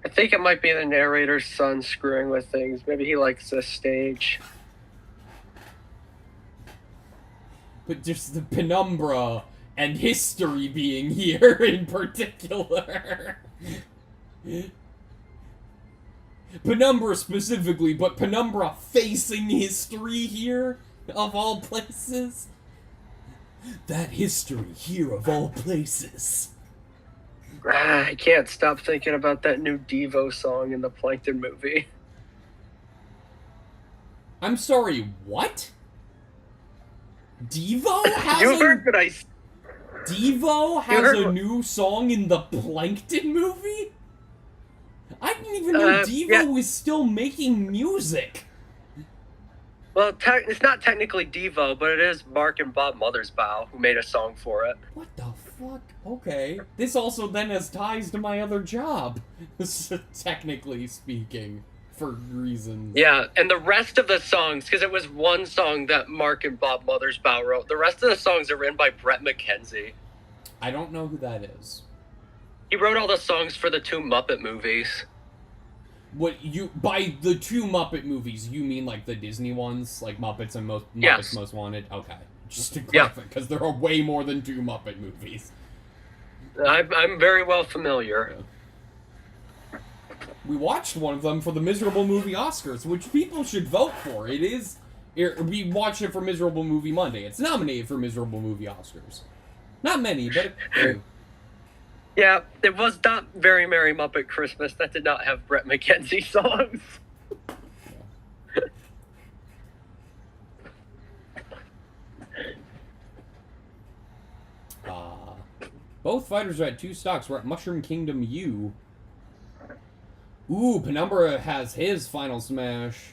I think it might be the narrator's son screwing with things. Maybe he likes this stage. But just the Penumbra and History being here in particular. Penumbra specifically, but Penumbra facing History here, of all places. That History here of all places. I can't stop thinking about that new Devo song in the Plankton movie. I'm sorry, what? Devo has You heard what I... Devo has a new song in the Plankton movie? I didn't even know Devo was still making music. Well, it's not technically Devo, but it is Mark and Bob Mothersbaugh who made a song for it. What the fuck? Okay. This also then has ties to my other job, technically speaking. for reasons. Yeah, and the rest of the songs, because it was one song that Mark and Bob Mothersbaugh wrote, the rest of the songs are written by Brett McKenzie. I don't know who that is. He wrote all the songs for the 2 Muppet movies. By the 2 Muppet movies, you mean like the Disney ones? Like Muppets and Muppets Yes. Most Wanted? Okay. Just to clarify, because there are way more than 2 Muppet movies. I'm very well familiar. Yeah. We watched one of them for the Miserable Movie Oscars, which people should vote for. We watched it for Miserable Movie Monday. It's nominated for Miserable Movie Oscars. Not many, but a few. Yeah, it was not Very Merry Muppet Christmas. That did not have Brett McKenzie songs. Both fighters are at 2 stocks. We're at Mushroom Kingdom U. Ooh, Penumbra has his final smash.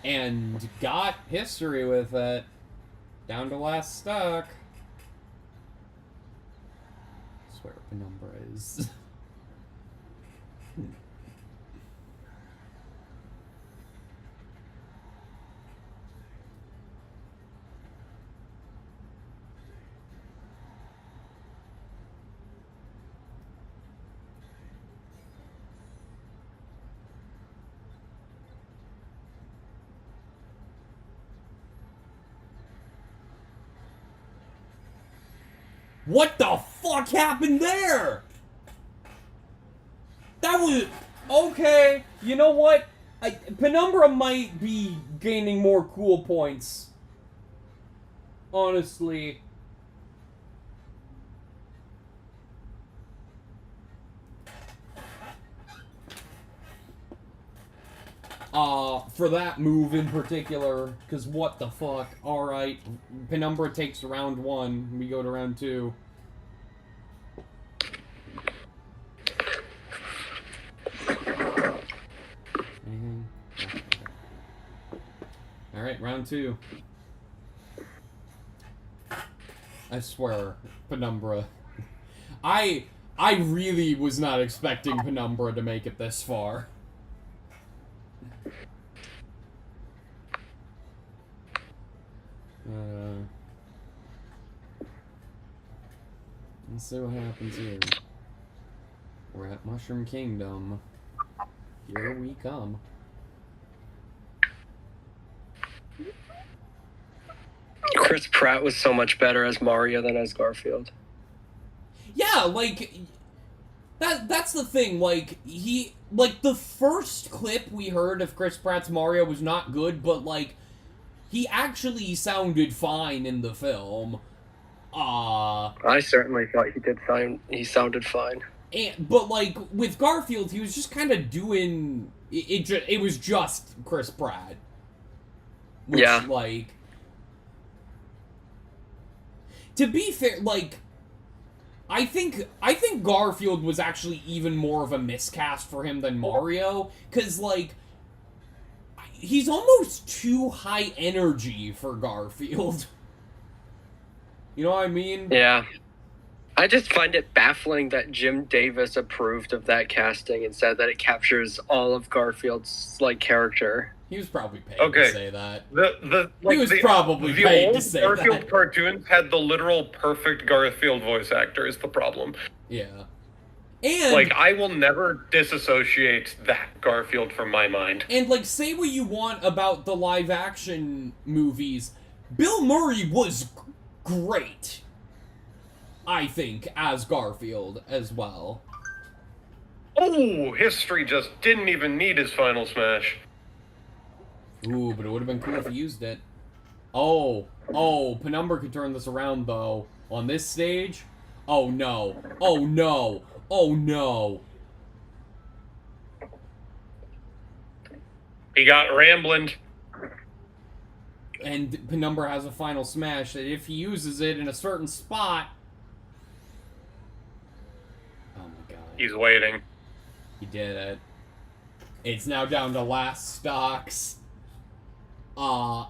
And got history with it. Down to last stock. I swear Penumbra is. What the fuck happened there? That was... Okay, you know what? Penumbra might be gaining more cool points. Honestly. For that move in particular, because what the fuck. Alright, Penumbra takes round 1, we go to round 2. Alright, round 2. I swear, Penumbra. I really was not expecting Penumbra to make it this far. Let's see what happens here. We're at Mushroom Kingdom. Here we come. Chris Pratt was so much better as Mario than as Garfield. Yeah, like... That's the thing, like, the first clip we heard of Chris Pratt's Mario was not good, but, like, he actually sounded fine in the film. I certainly thought he did fine. He sounded fine. But, like, with Garfield, he was just kind of doing... It was just Chris Pratt. Which, yeah. like... To be fair, like... I think Garfield was actually even more of a miscast for him than Mario, because, like... He's almost too high energy for Garfield. You know what I mean? Yeah. I just find it baffling that Jim Davis approved of that casting and said that it captures all of Garfield's, like, character. He was probably paid to say that. He was probably paid to say that. The old Garfield cartoons had the literal perfect Garfield voice actor is the problem. Yeah. And... Like, I will never disassociate that Garfield from my mind. And, like, say what you want about the live-action movies, Bill Murray was great, I think, as Garfield as well. Oh, history just didn't even need his final smash. Ooh, but it would have been cool if he used it. Oh, Penumbra could turn this around, though. On this stage? Oh, no. Oh, no. Oh, no. He got rambling. And Penumbra has a final smash that if he uses it in a certain spot... Oh, my God. He's waiting. He did it. It's now down to last stocks.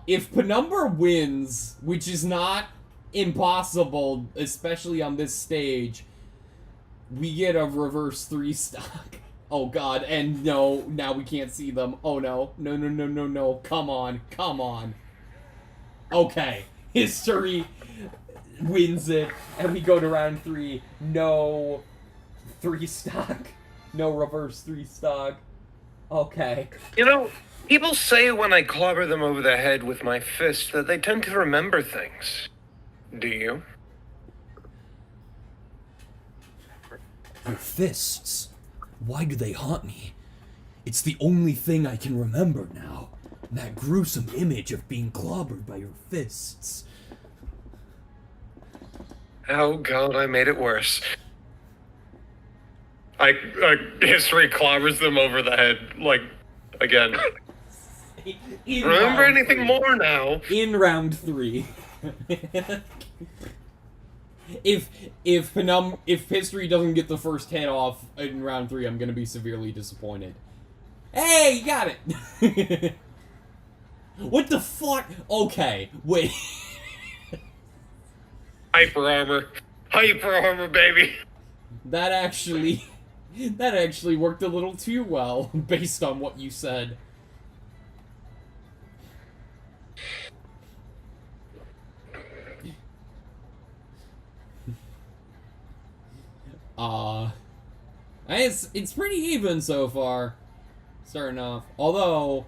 If Penumbra wins, which is not impossible, especially on this stage. We get a reverse 3 stock. Oh god, and no, now we can't see them. Oh no. No. Come on. Okay. History wins it, and we go to round 3. No 3 stock. No reverse 3 stock. Okay. You know, people say when I clobber them over the head with my fist that they tend to remember things. Do you? Your fists. Why do they haunt me? It's the only thing I can remember now. That gruesome image of being clobbered by your fists. Oh god, I made it worse. History clobbers them over the head, like, again. Remember anything more now? In round 3. If history doesn't get the first hit off in round 3, I'm gonna be severely disappointed. Hey, you got it! What the fuck? Okay, wait. Hyper armor, baby. That actually worked a little too well, based on what you said. It's pretty even so far. Starting off. Although,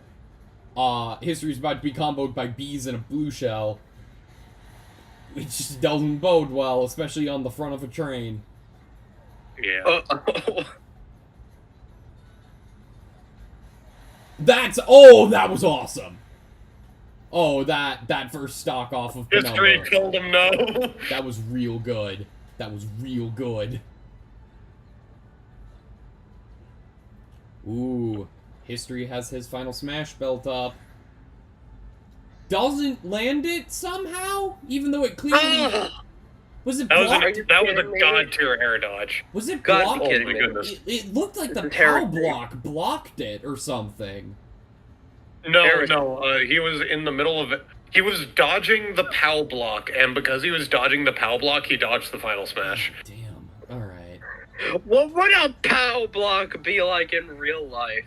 history's about to be comboed by bees and a blue shell. Which doesn't bode well, especially on the front of a train. Yeah. That was awesome! Oh, that first stock off of History Penumbra. told him no. That was real good. Ooh, history has his final smash belt up. Doesn't land it somehow, even though it clearly was it blocked? That was a god tier air dodge. Was it God, blocked? you kidding me? Goodness. It looked like the It's POW terrible. block blocked it or something. No, he was in the middle of it. He was dodging the POW block, and because he was dodging the POW block, he dodged the final smash. Damn. All right. What would a POW block be like in real life?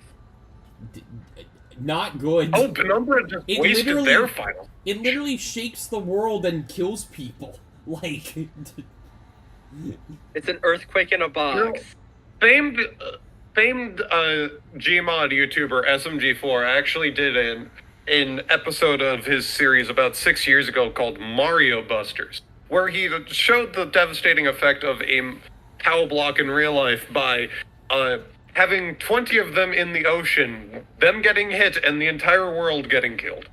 Not good. Oh, Penumbra just It wasted literally- their final. It literally shakes the world and kills people. Like, It's an earthquake in a box. Famed Gmod YouTuber SMG4 actually did an episode of his series about 6 years ago called Mario Busters, where he showed the devastating effect of a POW block in real life by having 20 of them in the ocean, them getting hit, and the entire world getting killed.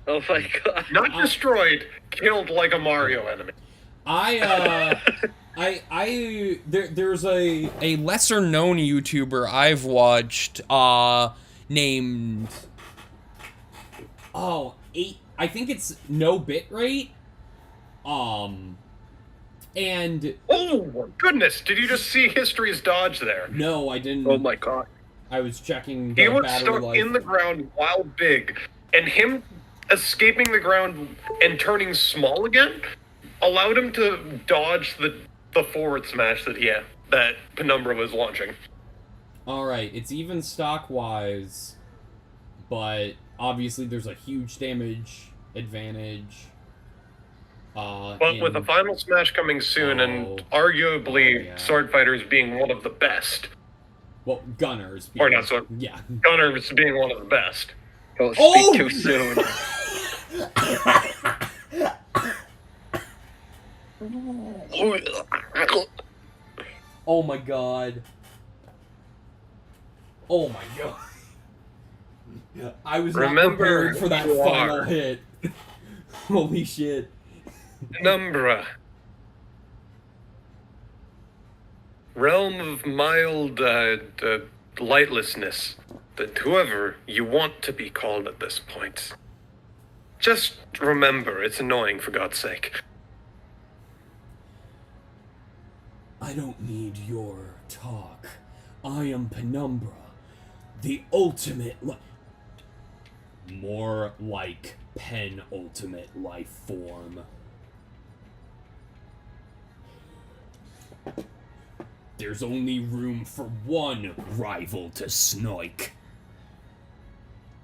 Oh my god. Not destroyed, killed like a Mario enemy. there's a lesser known YouTuber I've watched, named I think it's no bitrate. And Oh, goodness, did you just see history's dodge there? no, I didn't. Oh my god. I was checking He the was battery stuck life. in the ground while big, and him escaping the ground and turning small again allowed him to dodge the forward smash that Penumbra was launching. Alright, it's even stock-wise, but obviously there's a huge damage advantage. But with the final smash coming soon, and arguably yeah. Sword Fighters being one of the best, Well, Gunners. or not Sword, Yeah. Gunners being one of the best. Don't speak Oh! too soon. Oh my god. Oh my god. I was not Remember prepared for that who you final are. hit. Holy shit. Penumbra. Realm of mild lightlessness. That whoever you want to be called at this point. Just remember, it's annoying for God's sake. I don't need your talk. I am Penumbra. The ultimate more like penultimate life form. There's only room for one rival to Snoik.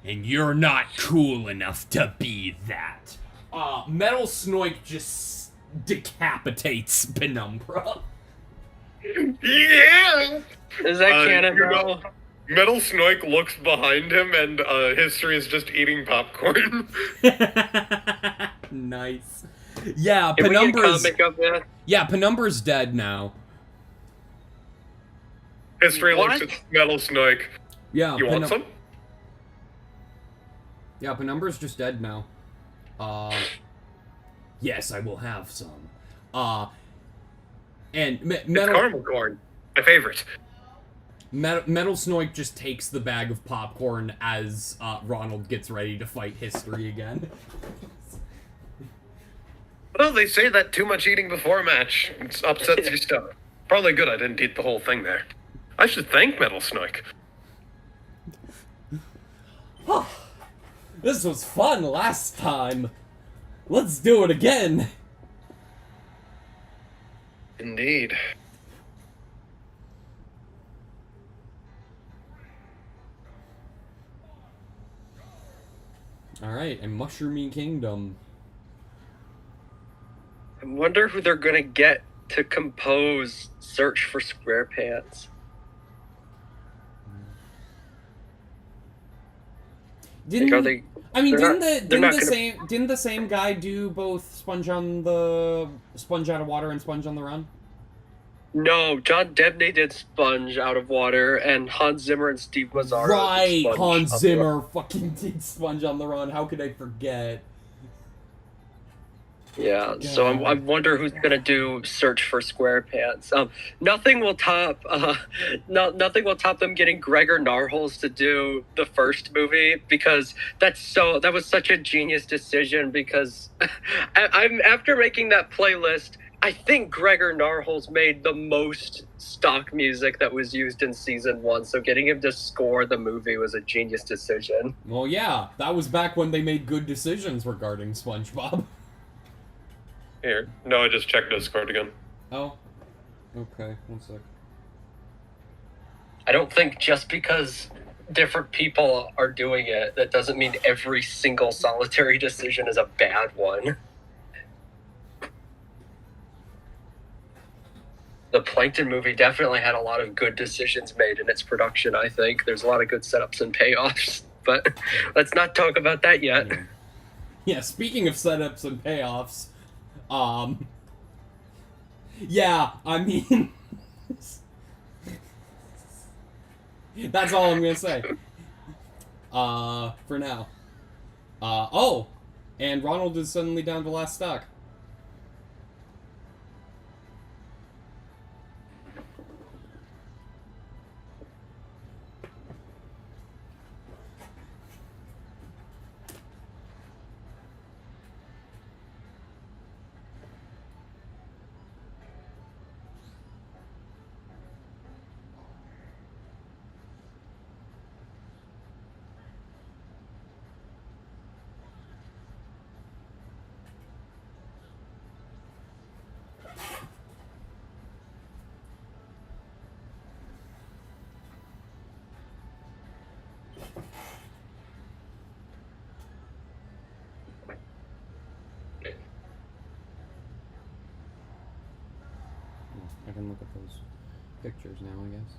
And you're not cool enough to be that. Metal Snoik just decapitates Penumbra. Yeah! Is that canon, you bro? know, Metal Snoik looks behind him, and History is just eating popcorn. Nice. Yeah, Can we get a Penumbra's... comic of that? Yeah, Penumbra's dead now. History What? looks at Metal Snoik. Yeah, You want some? Yeah, Penumbra's just dead now. Yes, I will have some. And It's Metal... caramel corn. My favorite. Metal Snoik just takes the bag of popcorn as Ronald gets ready to fight History again. Well, they say that too much eating before a match upsets your stomach. Probably good I didn't eat the whole thing there. I should thank Metal Snoik. This was fun last time. Let's do it again. Indeed. Alright, and Mushrooming Kingdom. I wonder who they're gonna get to compose Search for SquarePants. Didn't Like, are they? I mean, they're didn't not the gonna- didn't the same guy do both Sponge Out of Water and Sponge on the Run? No, John Debney did Sponge Out of Water, and Hans Zimmer and Steve Mazzaro did Right, Sponge Hans Out of Zimmer fucking did Sponge on the Run. How could I forget? Yeah, so I wonder who's gonna do Search for SquarePants. Nothing will top. Nothing will top them getting Gregor Narholes to do the first movie, because that was such a genius decision. Because I'm after making that playlist, I think Gregor Narholes made the most stock music that was used in season 1. So getting him to score the movie was a genius decision. Well, yeah, that was back when they made good decisions regarding SpongeBob. Here. No, I just checked Discord again. Oh. Okay, one sec. I don't think just because different people are doing it, that doesn't mean every single solitary decision is a bad one. The Plankton movie definitely had a lot of good decisions made in its production, I think. There's a lot of good setups and payoffs, but let's not talk about that yet. Yeah, speaking of setups and payoffs, yeah, I mean, that's all I'm gonna say. For now. Oh, and Ronald is suddenly down to last stock. I can look at those pictures now, I guess.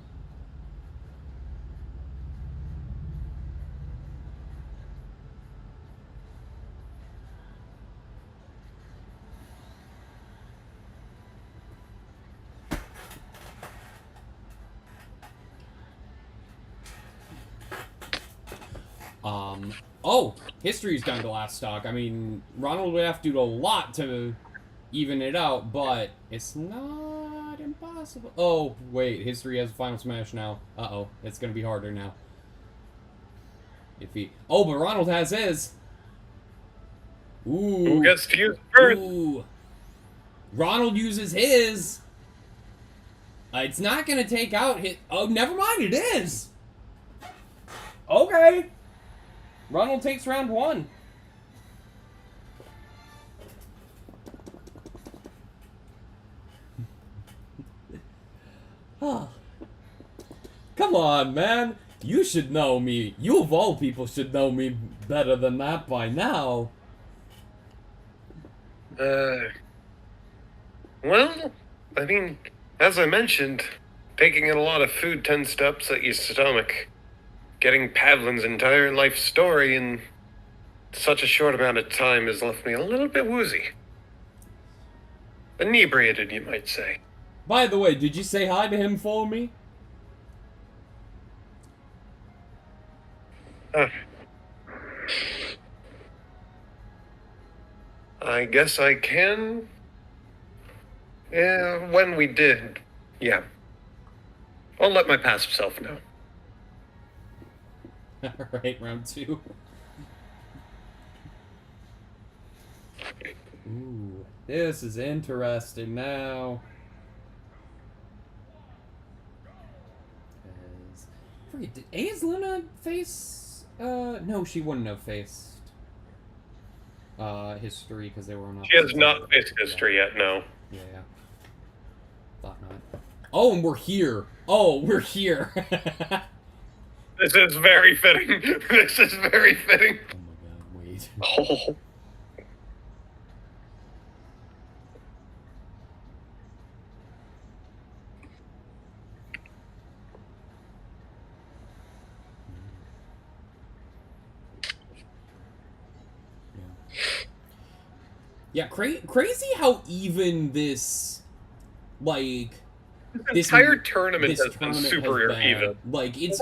Oh, history's down to last stock. I mean, Ronald would have to do a lot to even it out, but it's not impossible. Oh, wait, history has a final smash now. Uh-oh, it's gonna be harder now. If he... Oh, but Ronald has his. Ooh. Who gets to use first? Ooh. Ronald uses his. It's not gonna take out his... Oh, never mind, it is. Okay. Ronald takes round 1. Come on, man. You should know me. You of all people should know me better than that by now. Well, I mean, as I mentioned, taking in a lot of food tends to upset your stomach. Getting Pavlin's entire life story in such a short amount of time has left me a little bit woozy. Inebriated, you might say. By the way, did you say hi to him for me? I guess I can. Yeah, when we did. Yeah. I'll let my past self know. Alright, round 2. Ooh, this is interesting now. Did A's Luna face? No, she wouldn't have faced history because they were not. She has not faced history yet, no. Yeah. Thought not. Oh, and we're here. Oh, we're here. This is very fitting. This is very fitting. Oh my god, wait. Oh. Yeah, crazy how even this, like, this entire tournament has been super even. Like, it's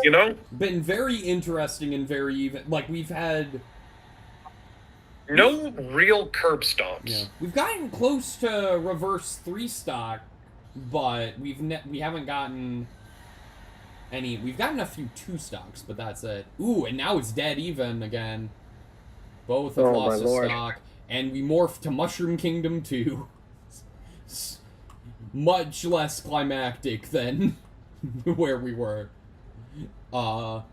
been very interesting and very even. Like, we've had no real curb stomps. Yeah. We've gotten close to reverse 3-stock, but we haven't gotten any. We've gotten a few 2-stocks, but that's it. Ooh, and now it's dead even again. Both have lost a stock. And we morphed to Mushroom Kingdom 2. Much less climactic than where we were. Well,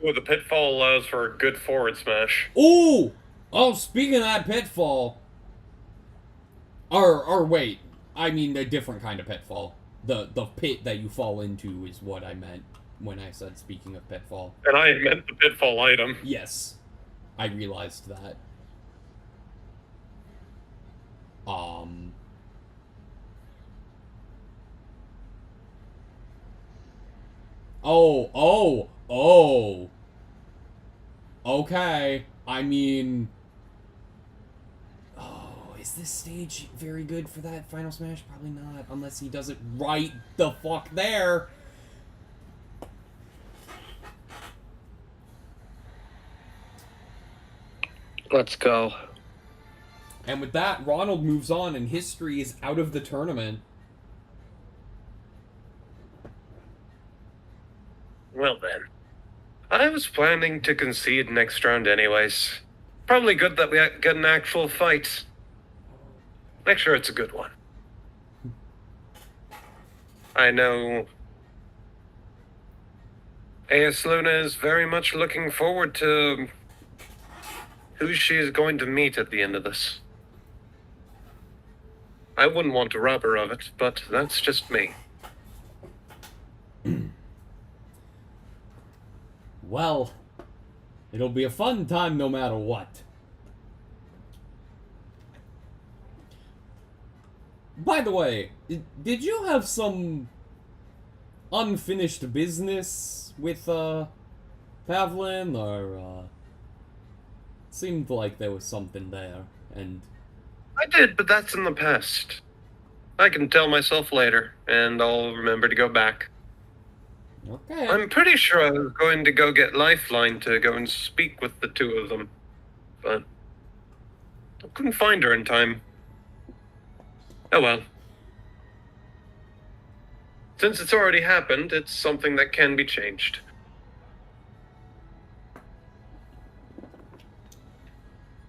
the pitfall allows for a good forward smash. Ooh! Oh, speaking of that pitfall. Or wait. I mean a different kind of pitfall. The pit that you fall into is what I meant when I said speaking of pitfall. And I meant the pitfall item. Yes. I realized that. Oh. Okay. I mean... Oh, is this stage very good for that final smash? Probably not, unless he does it right the fuck there. Let's go. And with that, Ronald moves on, and history is out of the tournament. Well then. I was planning to concede next round anyways. Probably good that we get an actual fight. Make sure it's a good one. I know AS Luna is very much looking forward to who she is going to meet at the end of this. I wouldn't want to rob her of it, but that's just me. Well, it'll be a fun time no matter what. By the way, did you have some unfinished business with, Pavlin, or, seemed like there was something there, and... I did, but that's in the past. I can tell myself later, and I'll remember to go back. Okay. I'm pretty sure I was going to go get Lifeline to go and speak with the two of them, but I couldn't find her in time. Oh well. Since it's already happened, it's something that can be changed.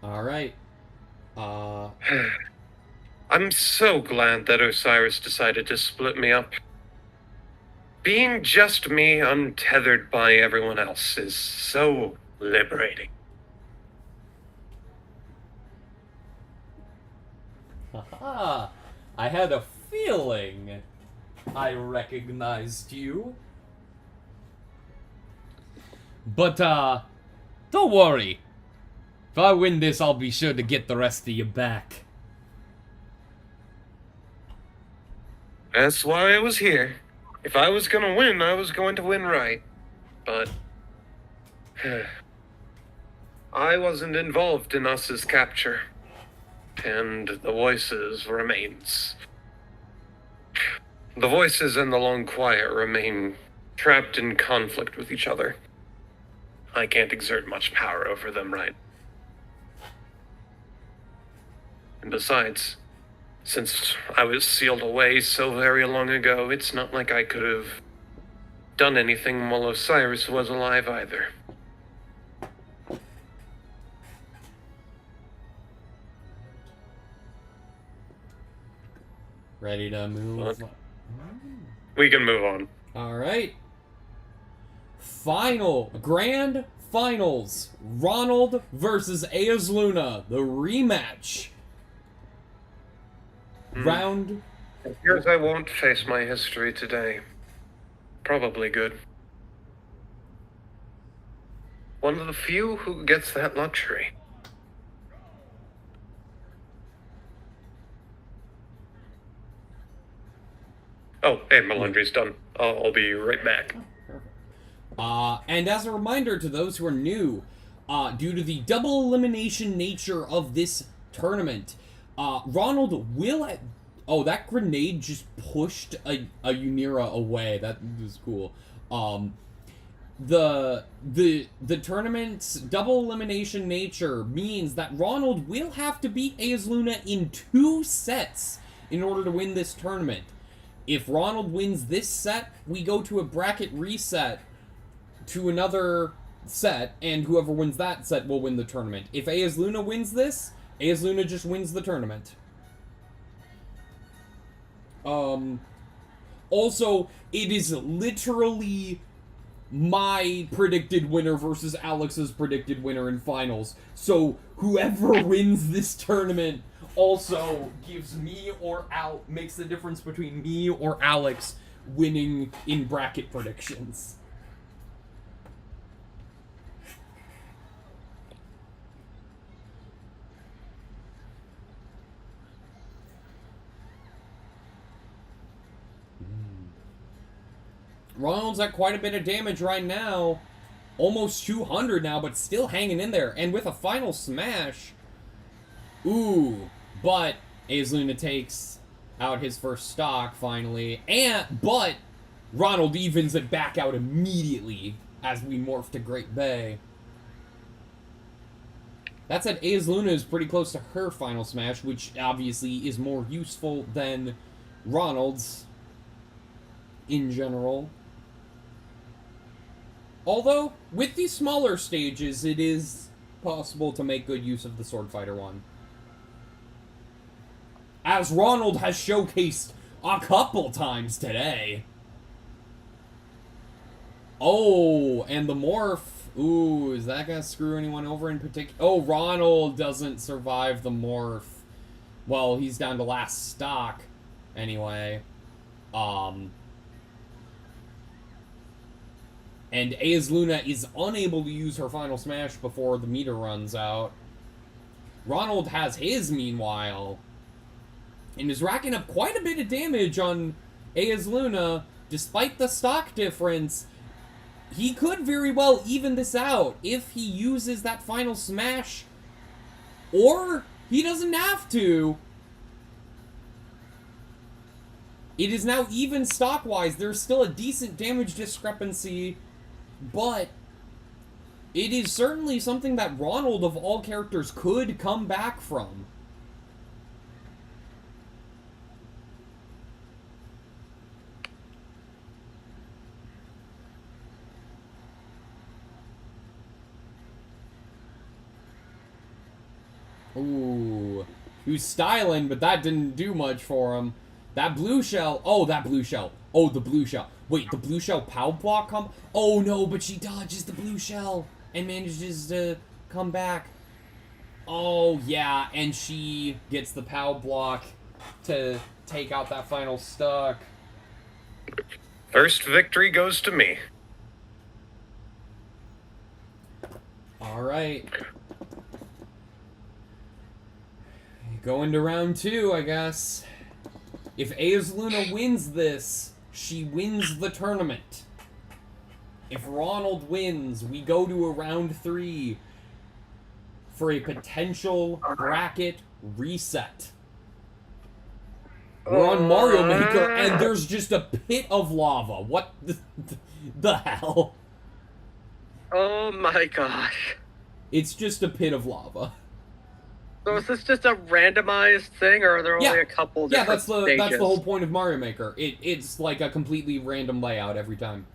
Alright. I'm so glad that Osiris decided to split me up. Being just me, untethered by everyone else, is so liberating. Haha! I had a feeling. I recognized you. But, don't worry. If I win this, I'll be sure to get the rest of you back. That's why I was here. If I was gonna win, I was going to win right. But I wasn't involved in Us's capture. And the Voices remains. The Voices and the Long Quiet remain trapped in conflict with each other. I can't exert much power over them, right? And besides, since I was sealed away so very long ago, it's not like I could have done anything while Osiris was alive either. Ready to move? We can move on. Alright. Grand Finals. Ronald versus Aes Luna. The rematch. Round. It appears I won't face my history today. Probably good. One of the few who gets that luxury. Oh, hey, my laundry's done. I'll be right back. And as a reminder to those who are new, due to the double elimination nature of this tournament, Ronald will... Oh, that grenade just pushed a Unira away. That was cool. The tournament's double elimination nature means that Ronald will have to beat Aes Luna in 2 sets in order to win this tournament. If Ronald wins this set, we go to a bracket reset to another set, and whoever wins that set will win the tournament. If Aes Luna wins this, Aes Luna just wins the tournament. Also, it is literally my predicted winner versus Alex's predicted winner in finals. So, whoever wins this tournament also gives me or makes the difference between me or Alex winning in bracket predictions. Ronald's at quite a bit of damage right now. Almost 200 now, but still hanging in there. And with a final smash... Ooh. But Aes Luna takes out his first stock, finally. But Ronald evens it back out immediately as we morph to Great Bay. That said, Aes Luna is pretty close to her final smash, which obviously is more useful than Ronald's in general. Although, with these smaller stages, it is possible to make good use of the Sword Fighter one. As Ronald has showcased a couple times today. Oh, and the morph. Ooh, is that gonna screw anyone over in particular? Oh, Ronald doesn't survive the morph. Well, he's down to last stock. Anyway. And Aes Luna is unable to use her final smash before the meter runs out. Ronald has his, meanwhile, and is racking up quite a bit of damage on Aes Luna. Despite the stock difference, he could very well even this out if he uses that final smash. Or he doesn't have to. It is now even stock-wise. There's still a decent damage discrepancy, but it is certainly something that Ronald, of all characters, could come back from. Ooh. He was styling, but that didn't do much for him. That blue shell. Oh, that blue shell. Oh, the blue shell. Wait, the blue shell POW block come? Oh, no, but she dodges the blue shell and manages to come back. Oh, yeah, and she gets the POW block to take out that final stock. First victory goes to me. All right. Go into round 2, I guess. If Luna wins this, she wins the tournament. If Ronald wins, we go to a round 3 for a potential bracket reset. We're on Mario Maker, and there's just a pit of lava. What the hell? Oh my gosh. It's just a pit of lava. So is this just a randomized thing, or are there only a couple different stages? Yeah, that's the whole point of Mario Maker. It's like a completely random layout every time.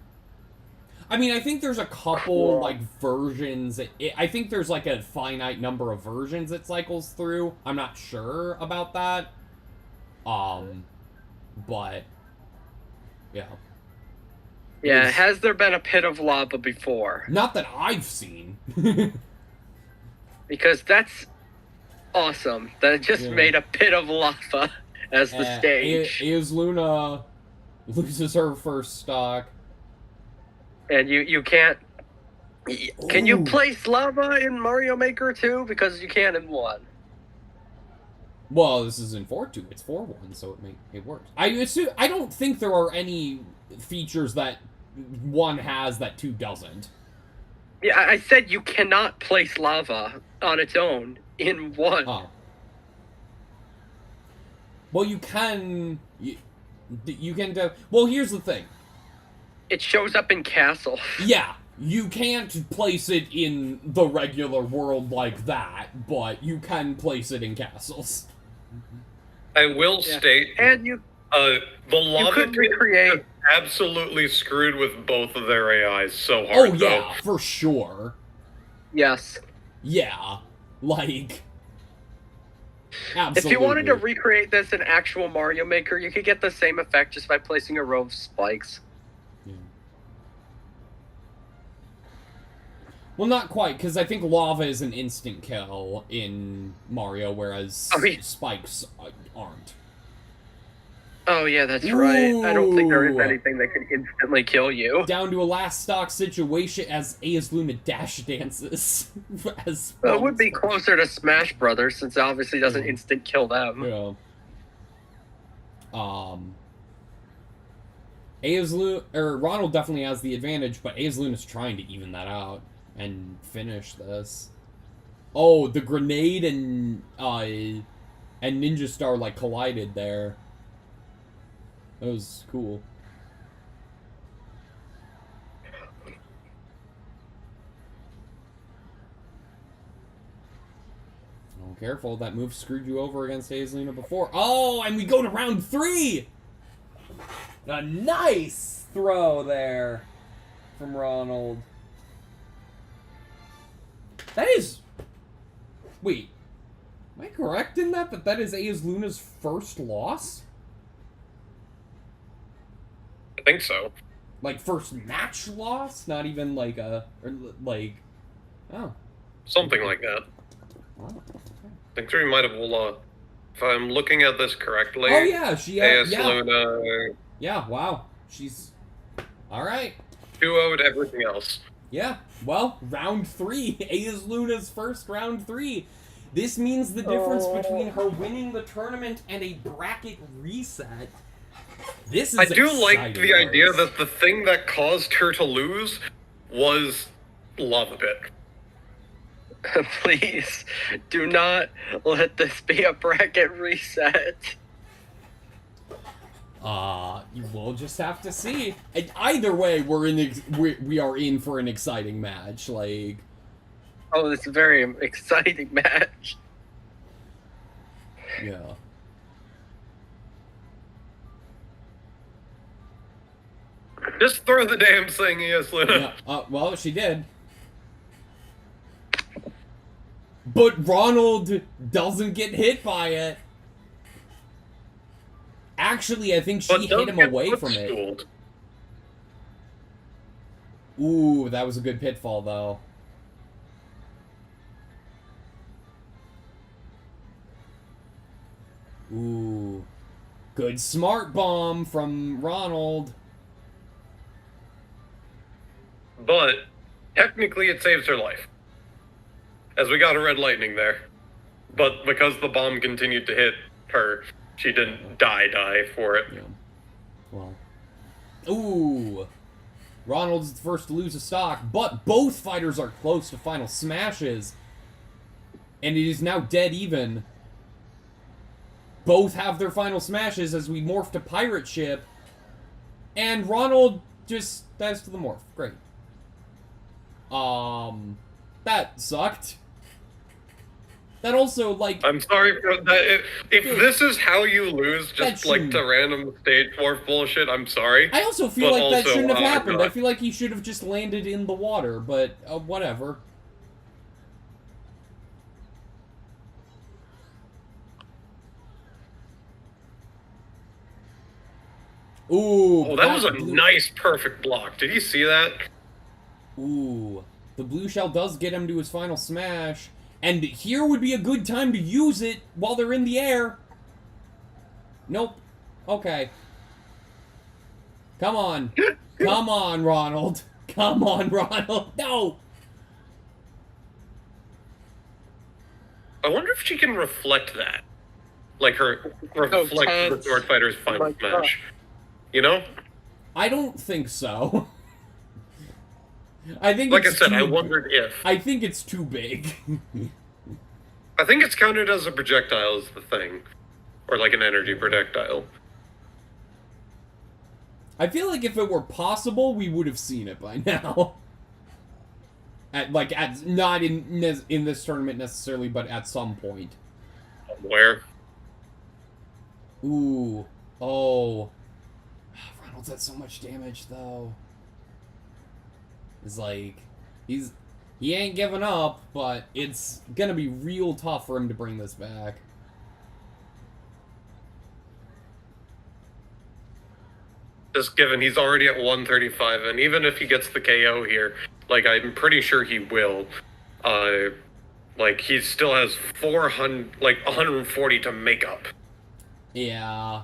I mean, I think there's a couple, like, versions. I think there's, like, a finite number of versions it cycles through. I'm not sure about that. But, yeah. Yeah, has there been a pit of lava before? Not that I've seen. Because that's awesome. That it just made a pit of lava as the stage. Luna loses her first stock. And you can't... Can you place lava in Mario Maker 2? Because you can in 1. Well, this is in 4.2. It's 4.1, so it works. I don't think there are any features that 1 has that 2 doesn't. Yeah, I said you cannot place lava on its own in 1. Oh. Well, you can... You can do... Well, here's the thing. It shows up in Castle. Yeah, you can't place it in the regular world like that, but you can place it in castles. I will state, and the lava could recreate absolutely screwed with both of their AIs so hard. Oh yeah, for sure. Yes. Yeah, like absolutely. If you wanted to recreate this in actual Mario Maker, you could get the same effect just by placing a row of spikes. Yeah. Well, not quite, because I think lava is an instant kill in Mario, whereas spikes aren't. Oh, yeah, that's right. I don't think there is anything that can instantly kill you. Down to a last stock situation as Luna dash dances. It would be closer to Smash Brothers, since it obviously doesn't instant kill them. Yeah. Ronald definitely has the advantage, but Luna's trying to even that out and finish this. Oh, the grenade and Ninja Star like collided there. That was cool. Oh, careful, that move screwed you over against Luna before. Oh, and we go to round 3! A nice throw there from Ronald. That is... Wait. Am I correct in that that is Luna's first loss? I think so. Like, first match loss? Not even like a... Or like... Oh. Something like that. Wow. I think we might have... if I'm looking at this correctly... Oh, yeah, she... Luna... Yeah, wow. She's... Alright. 2-0'd everything else. Yeah, well, round 3. Luna's first round 3. This means the difference between her winning the tournament and a bracket reset. This is I do like exciting, the idea that the thing that caused her to lose was Lava Pit. Please, do not let this be a bracket reset. We'll just have to see. And either way, we are in for an exciting match. Like, oh, this is a very exciting match. Yeah. Just throw the damn thing, Luna. Yeah. Well, she did. But Ronald doesn't get hit by it. Actually, I think she hit him away from it. Ooh, that was a good pitfall, though. Ooh. Good smart bomb from Ronald. but technically it saves her life. As we got a red lightning there. But because the bomb continued to hit her, she didn't die for it. Yeah. Well. Ooh. Ronald's the first to lose a stock, but both fighters are close to final smashes. And it is now dead even. Both have their final smashes as we morph to pirate ship. And Ronald just dies to the morph. Great. That sucked. That also, like... I'm sorry for that. If this is how you lose, just like to random stage morph bullshit, I'm sorry. I also feel like that shouldn't have happened. God. I feel like he should have just landed in the water, but whatever. Ooh. Oh, that was a nice, perfect block. Did you see that? Ooh. The blue shell does get him to his final smash. And here would be a good time to use it while they're in the air. Nope. Okay. Come on. Come on, Ronald. Come on, Ronald. No! I wonder if she can reflect that. Like her reflect the Sword Fighter's final match. You know? I don't think so. I think like I said, I wondered if. I think it's too big. I think it's counted as a projectile is the thing. Or like an energy projectile. I feel like if it were possible, we would have seen it by now. Not in this tournament necessarily, but at some point. Where? Ooh. Oh. Ronald's had so much damage, though. It's like, he ain't giving up, but it's gonna be real tough for him to bring this back. Just given he's already at 135, and even if he gets the KO here, like, I'm pretty sure he will, like, he still has 140 to make up. Yeah.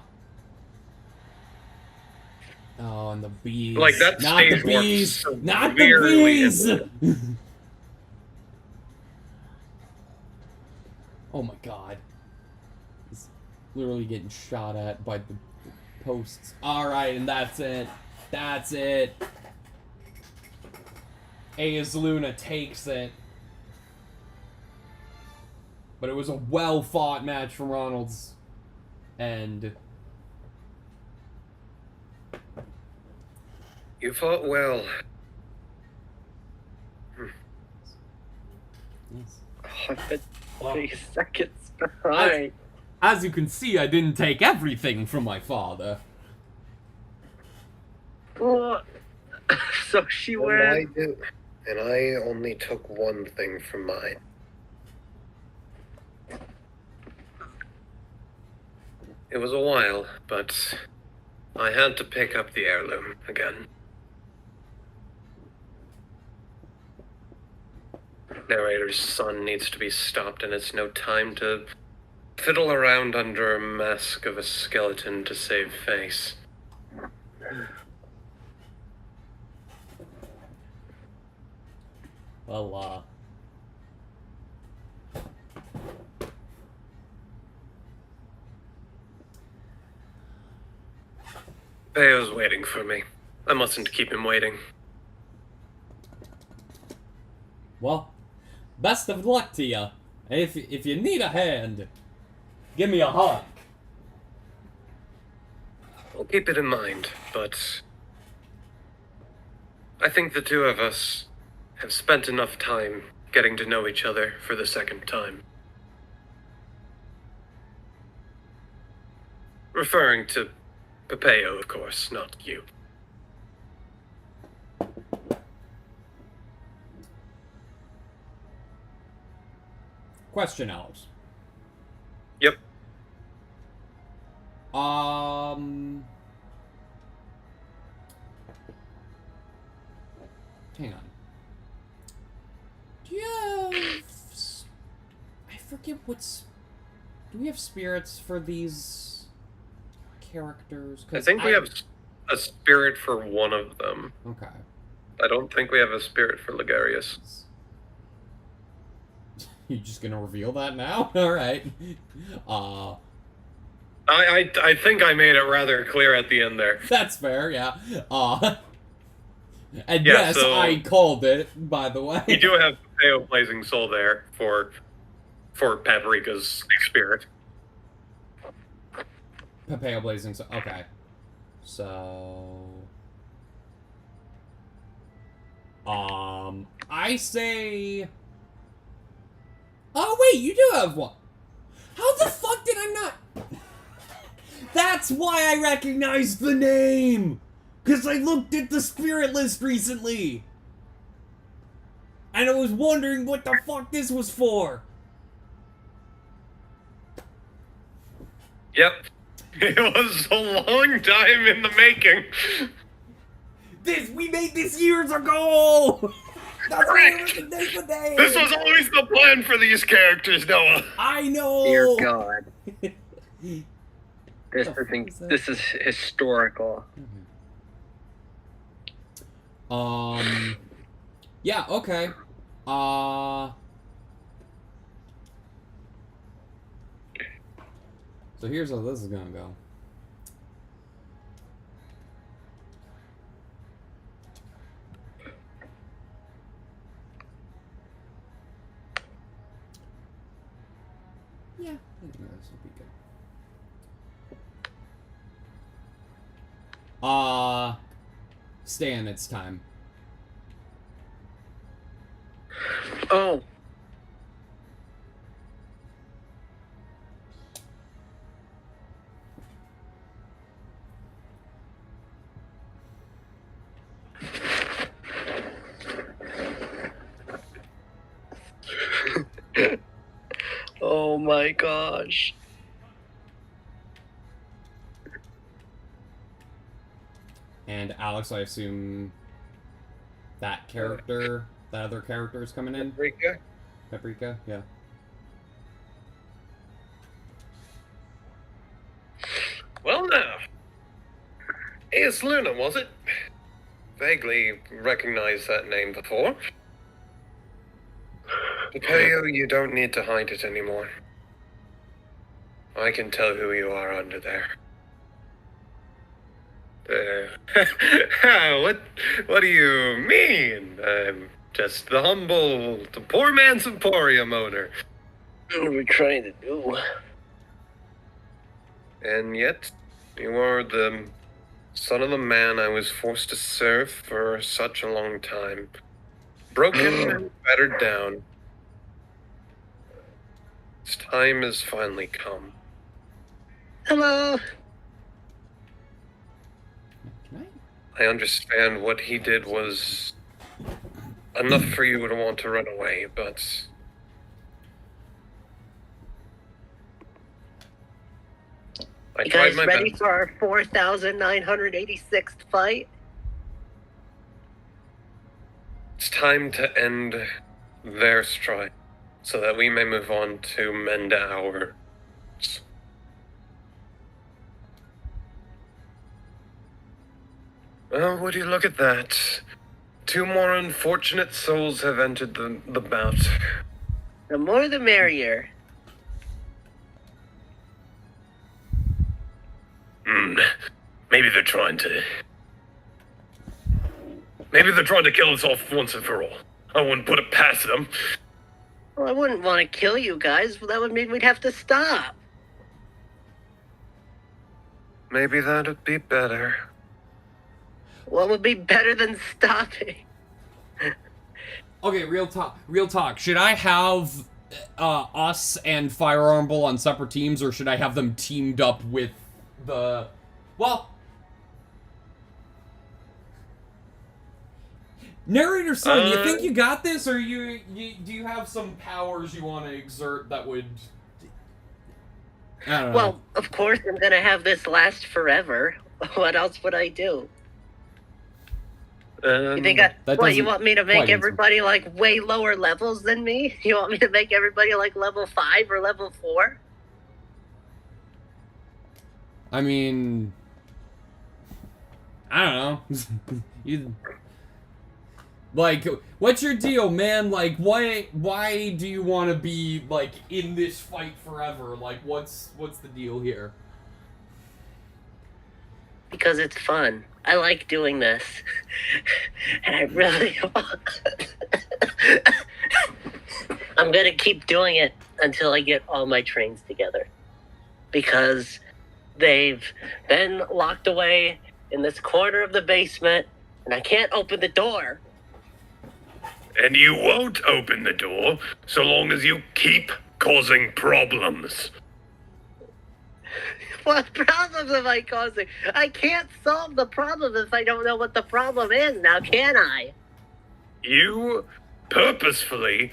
Oh, and the bees. Like, that Not stage the bees! works Not the bees! Oh my god. He's literally getting shot at by the posts. Alright, and that's it. That's it. AS Luna takes it. But it was a well-fought match from Ronald's end. You fought well. Yes. Oh, I've been 20 seconds behind. As you can see, I didn't take everything from my father. So she went. And I only took one thing from mine. It was a while, but I had to pick up the heirloom again. Narrator's son needs to be stopped, and it's no time to fiddle around under a mask of a skeleton to save face. Well, Bayo's waiting for me. I mustn't keep him waiting. well, best of luck to you. If you need a hand, give me a hug. I'll keep it in mind, but I think the two of us have spent enough time getting to know each other for the second time. Referring to Papeo, of course, not you. Question, Alex. Yep. Hang on. Do you have... I forget what's... Do we have spirits for these characters? I think we have a spirit for one of them. Okay. I don't think we have a spirit for Ligarius. You're just gonna reveal that now? Alright. I think I made it rather clear at the end there. That's fair, yeah. And Yeah, yes, so- I called it, by the way. We do have Papeo Blazing Soul there for Paprika's spirit. Papaya Blazing, so okay. So... I say... Oh, wait, you do have one! How the fuck did I not... That's why I recognized the name! Because I looked at the spirit list recently! And I was wondering what the fuck this was for! Yep. It was a long time in the making. We made this years ago! That's why I recognized the name! This was always the plan for these characters, Noah. I know! Dear God. This is historical. Yeah, okay. So here's how this is gonna go. Yeah, I think this will be good. Stan, it's time. Oh. Oh my gosh. And Alex, I assume that other character is coming in? Paprika? Paprika, yeah. Well, now. It's Luna, was it? Vaguely recognized that name before. Papeo, you don't need to hide it anymore. I can tell who you are under there. What do you mean? I'm just the poor man's Emporium owner. What are we trying to do? And yet, you are the son of the man I was forced to serve for such a long time. Broken and battered down. Its time has finally come. Hello. I understand what he did was enough for you to want to run away, but... You guys ready for our 4,986th fight? It's time to end their strife, so that we may move on to mend ours. Oh, would you look at that? 2 more unfortunate souls have entered the bout. The more the merrier. Maybe they're trying to kill us off once and for all. I wouldn't put it past them. Well, I wouldn't want to kill you guys, but that would mean we'd have to stop. Maybe that'd be better. What would be better than stopping? Okay, real talk. Should I have us and Firearm Bull on separate teams, or should I have them teamed up with the... Well... Narrator son, you think you got this, or do you have some powers you want to exert that would... I don't know. Well, of course I'm gonna have this last forever. What else would I do? You think you want me to make everybody like way lower levels than me? You want me to make everybody like level 5 or level 4? I mean, I don't know. Like, what's your deal, man? Like, why do you want to be, like, in this fight forever? Like, what's the deal here? Because it's fun. I like doing this. And I really I'm gonna keep doing it until I get all my trains together. Because they've been locked away in this corner of the basement, and I can't open the door. And you won't open the door so long as you keep causing problems. What problems am I causing? I can't solve the problem if I don't know what the problem is now, can I? You purposefully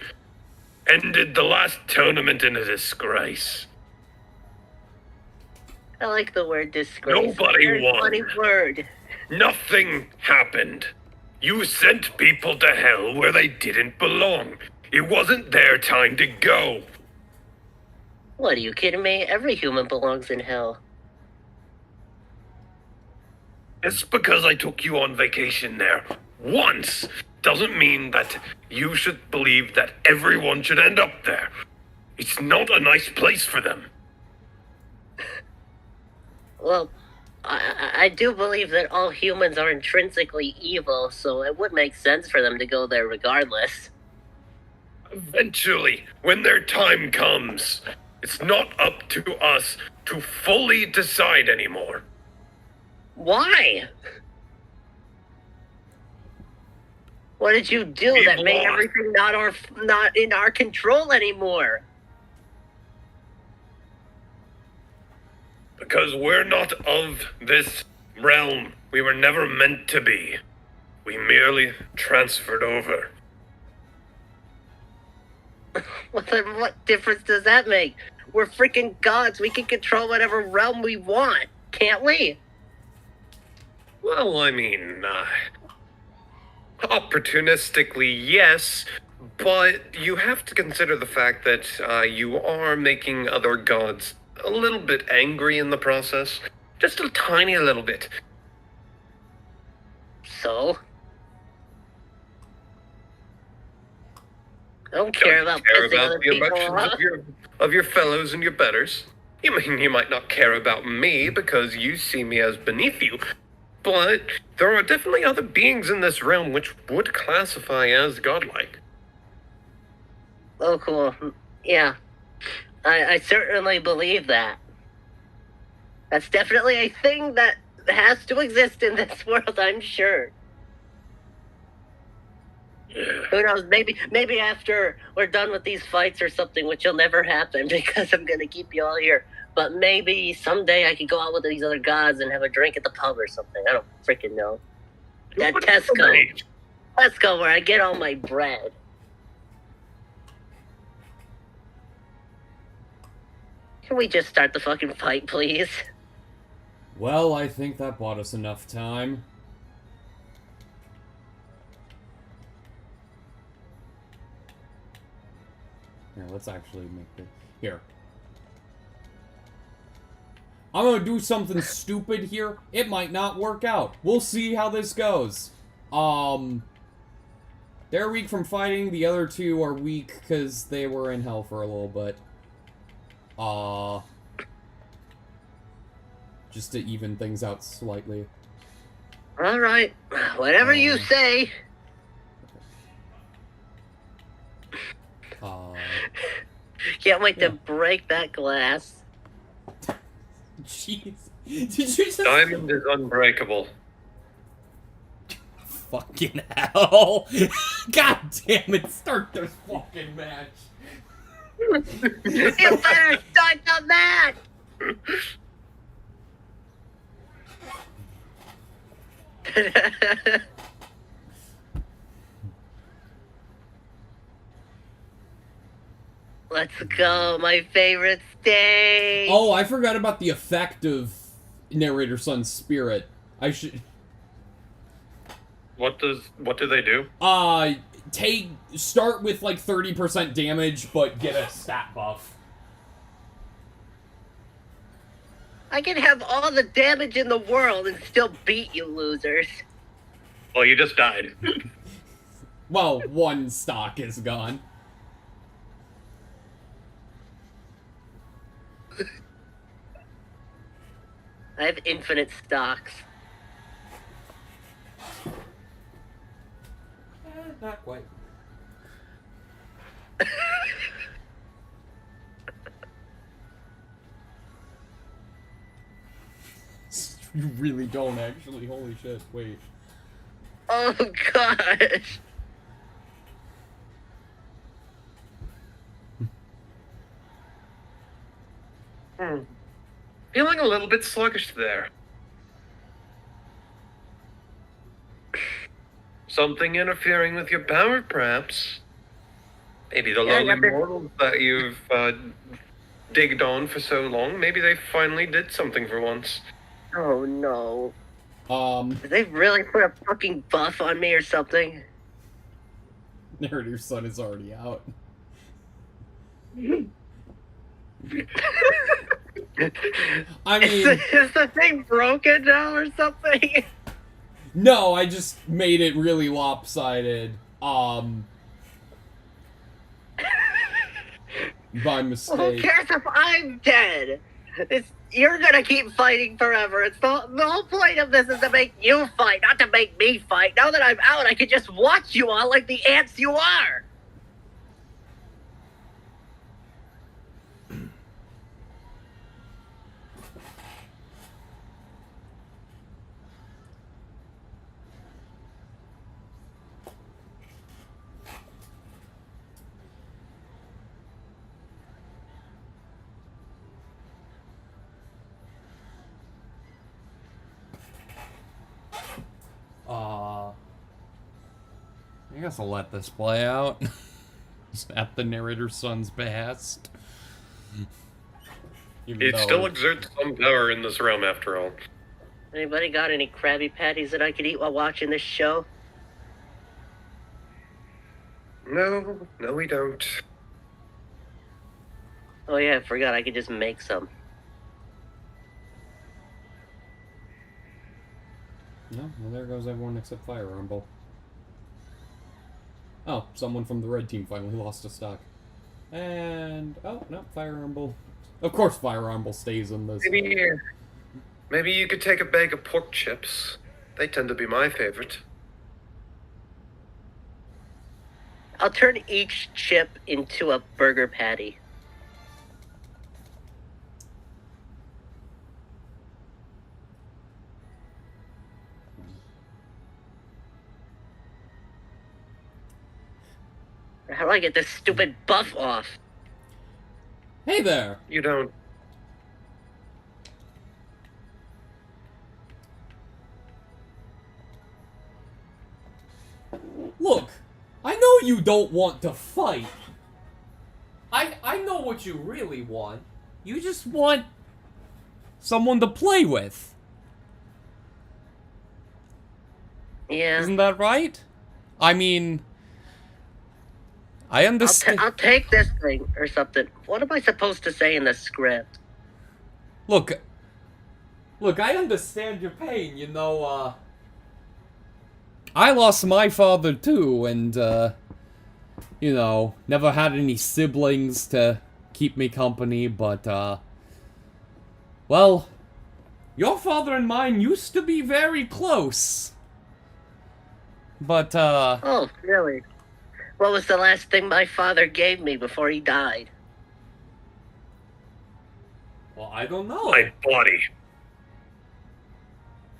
ended the last tournament in a disgrace. I like the word disgrace. Nobody Very won. funny word. Nothing happened. You sent people to hell where they didn't belong. It wasn't their time to go. What, are you kidding me? Every human belongs in hell. Just because I took you on vacation there once doesn't mean that you should believe that everyone should end up there. It's not a nice place for them. Well, I do believe that all humans are intrinsically evil, so it would make sense for them to go there regardless. Eventually, when their time comes, it's not up to us to fully decide anymore. Why? What did you do We've that made lost. everything not in our control anymore? Because we're not of this realm. We were never meant to be. We merely transferred over. What difference does that make? We're freaking gods. We can control whatever realm we want, can't we? Well, I mean, opportunistically, yes, but you have to consider the fact that you are making other gods a little bit angry in the process. Just a tiny little bit. So? I don't care about pissing other the people emotions off. of your fellows and your betters. You might not care about me because you see me as beneath you, but there are definitely other beings in this realm which would classify as godlike. Oh, cool. Yeah. I certainly believe that. That's definitely a thing that has to exist in this world, I'm sure. Yeah. Who knows? Maybe after we're done with these fights or something, which will never happen because I'm gonna keep you all here. But maybe someday I could go out with these other gods and have a drink at the pub or something. I don't freaking know. That Tesco, where I get all my bread. Can we just start the fucking fight, please? Well, I think that bought us enough time. Here, let's actually make it. Here. I'm gonna do something stupid here. It might not work out. We'll see how this goes. They're weak from fighting. The other two are weak because they were in hell for a little bit. Just to even things out slightly. Alright. Whatever you say. Can't wait to break that glass. Jeez. Did you just... Diamond is unbreakable. Fucking hell. God damn it, start this fucking match. You better start the match! Let's go, my favorite stage! Oh, I forgot about the effect of Narrator Son's spirit. I should... What do they do? Start with like 30% damage, but get a stat buff. I can have all the damage in the world and still beat you losers. Well, you just died. Well, one stock is gone. I have infinite stocks. Not quite. You really don't, actually. Holy shit, wait. Oh, gosh. Feeling a little bit sluggish there. Something interfering with your power, perhaps. Maybe the lowly mortals that you've digged on for so long, maybe they finally did something for once. Oh, no. Did they really put a fucking buff on me or something? Narrator's son is already out. I mean... Is the thing broken now or something? No, I just made it really lopsided. By mistake. Well, who cares if I'm dead? You're gonna keep fighting forever. It's the whole point of this is to make you fight, not to make me fight. Now that I'm out, I can just watch you all like the ants you are. I guess I'll let this play out. At the narrator's son's behest. It still exerts some power in this realm, after all. Anybody got any Krabby Patties that I could eat while watching this show? No, we don't. Oh yeah, I forgot I could just make some. No, well there goes everyone except Fire Rumble. Oh, someone from the red team finally lost a stock. And, oh, no, Fire Rumble. Of course Fire Rumble stays in this. Maybe you could take a bag of pork chips. They tend to be my favorite. I'll turn each chip into a burger patty. How do I get this stupid buff off? Hey there! You don't. Look, I know you don't want to fight. I know what you really want. You just want someone to play with. Yeah. Isn't that right? I mean, I understand. I'll take this thing or something. What am I supposed to say in the script? Look, I understand your pain, you know, I lost my father too, and, you know, never had any siblings to keep me company, but, well, your father and mine used to be very close. But, Oh, really? What was the last thing my father gave me before he died? well, I don't know. My body.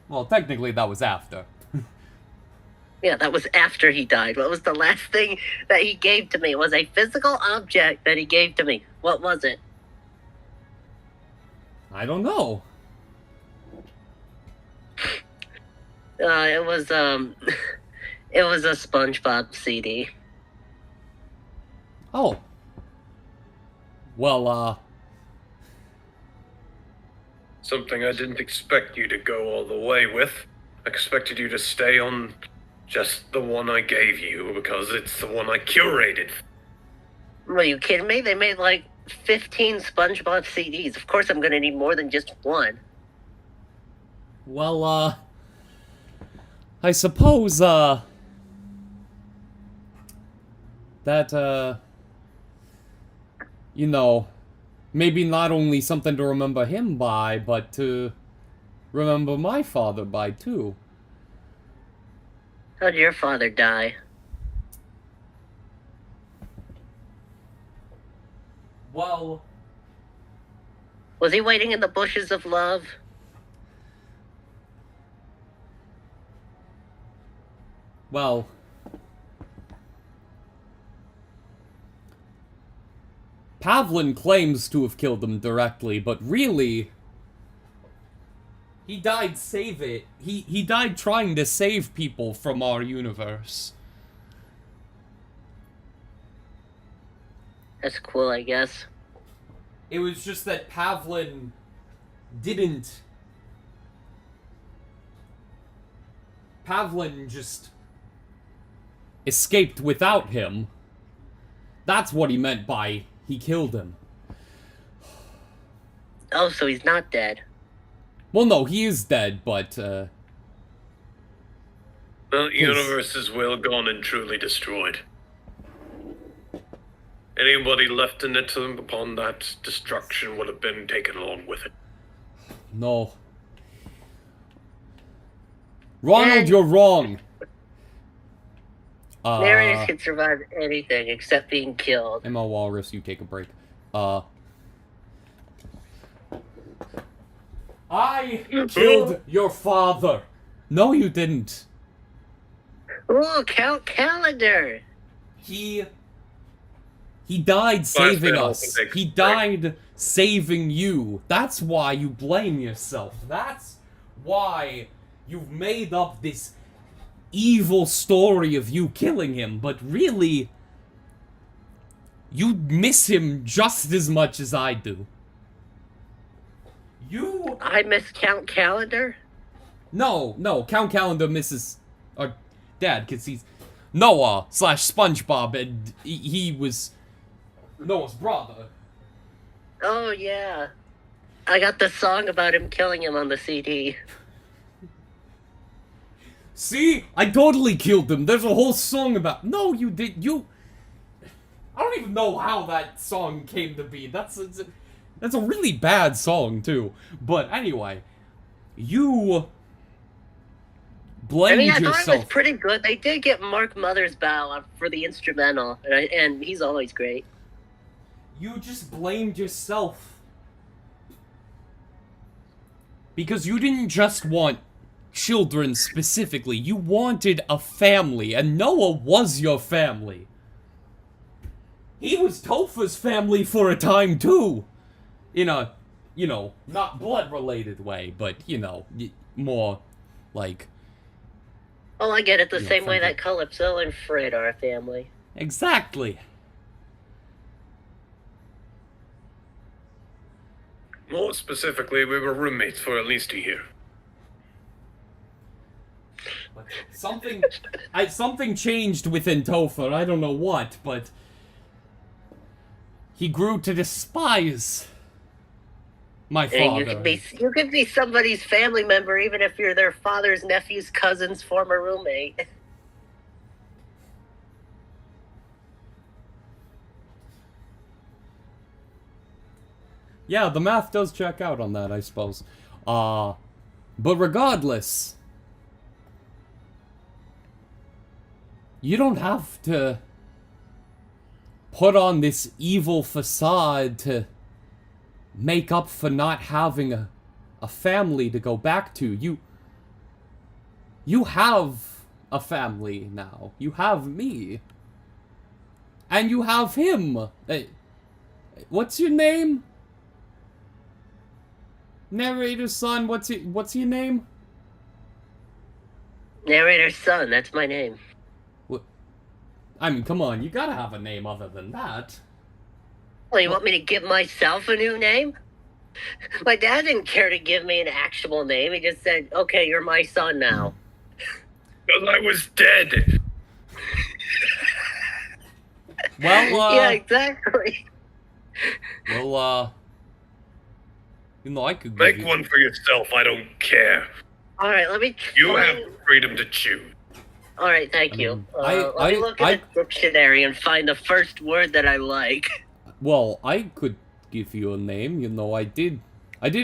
Well, technically that was after. Yeah, that was after he died. What was the last thing that he gave to me? It was a physical object that he gave to me. What was it? I don't know. It was, it was a SpongeBob CD. Oh. Well, Something I didn't expect you to go all the way with. I expected you to stay on just the one I gave you, because it's the one I curated. Are you kidding me? They made like 15 SpongeBob CDs. Of course I'm gonna need more than just one. well, I suppose, that, you know, maybe not only something to remember him by, but to remember my father by, too. How'd your father die? Well... Was he waiting in the bushes of love? Well... Pavlin claims to have killed him directly, but really... He died he died trying to save people from our universe. That's cool, I guess. It was just that Pavlin didn't... Pavlin just escaped without him. That's what he meant by he killed him. Oh, so he's not dead. Well, no, he is dead, but, The universe is well gone and truly destroyed. Anybody left in it upon that destruction would have been taken along with it. No. Ronald, you're wrong. Narrators can survive anything except being killed. ML Walrus, you take a break. I killed your father. No, you didn't. Ooh, Count Calendar. He died saving us. He died saving you. That's why you blame yourself. That's why you've made up this evil story of you killing him, but really, you miss him just as much as I do. I miss Count Calendar? No, Count Calendar misses our dad, because he's Noah / SpongeBob, and he was Noah's brother. Oh, yeah. I got the song about him killing him on the CD. See? I totally killed him. There's a whole song about... No, you did... I don't even know how that song came to be. That's a really bad song, too. But anyway, you blamed yourself. I thought it was pretty good. They did get Mark Mothersbaugh for the instrumental, and he's always great. You just blamed yourself. Because you didn't just want children specifically. You wanted a family, and Noah was your family. He was Topher's family for a time, too. In a, not blood-related way, but, more, like... Oh, I get it. The same way that Calypso and Fred are a family. Exactly. More specifically, we were roommates for at least a year. Something changed within Topher. I don't know what, but he grew to despise my father. And you could be somebody's family member even if you're their father's nephew's cousin's former roommate. Yeah, the math does check out on that, I suppose. But regardless, you don't have to put on this evil facade to make up for not having a family to go back to. You have a family now. You have me. And you have him. What's your name? Narrator's son, what's your name? Narrator's son, that's my name. What? I mean, come on, you gotta have a name other than that. Well, you want me to give myself a new name? My dad didn't care to give me an actual name. He just said, okay, you're my son now. Because I was dead. Well, yeah, exactly. Well, I could make one for yourself. I don't care. All right, let me. You have freedom to choose. All right, thank you. Let me look I- at the dictionary and find the first word that I like. Well, I could give you a name. You know, I did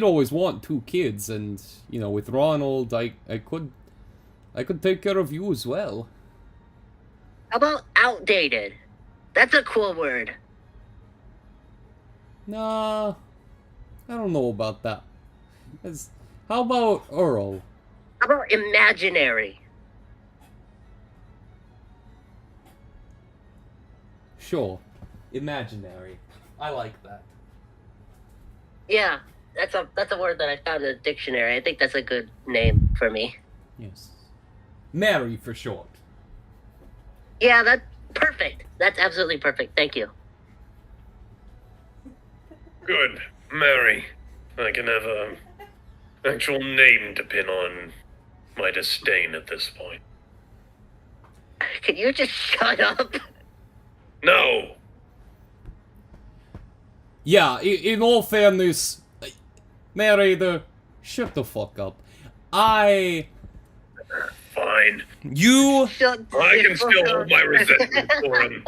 always want 2 kids, and you know, with Ronald, I could take care of you as well. How about outdated? That's a cool word. Nah, I don't know about that. How about Earl? How about imaginary? Sure, imaginary. I like that. Yeah, that's a word that I found in the dictionary. I think that's a good name for me. Yes, Mary for short. Yeah, that's perfect. That's absolutely perfect. Thank you. Good. Mary. I can have a actual name to pin on my disdain at this point. Can you just shut up? No! Yeah, in all fairness, Mary, shut the fuck up. Fine. You... I can still hold my resentment for him.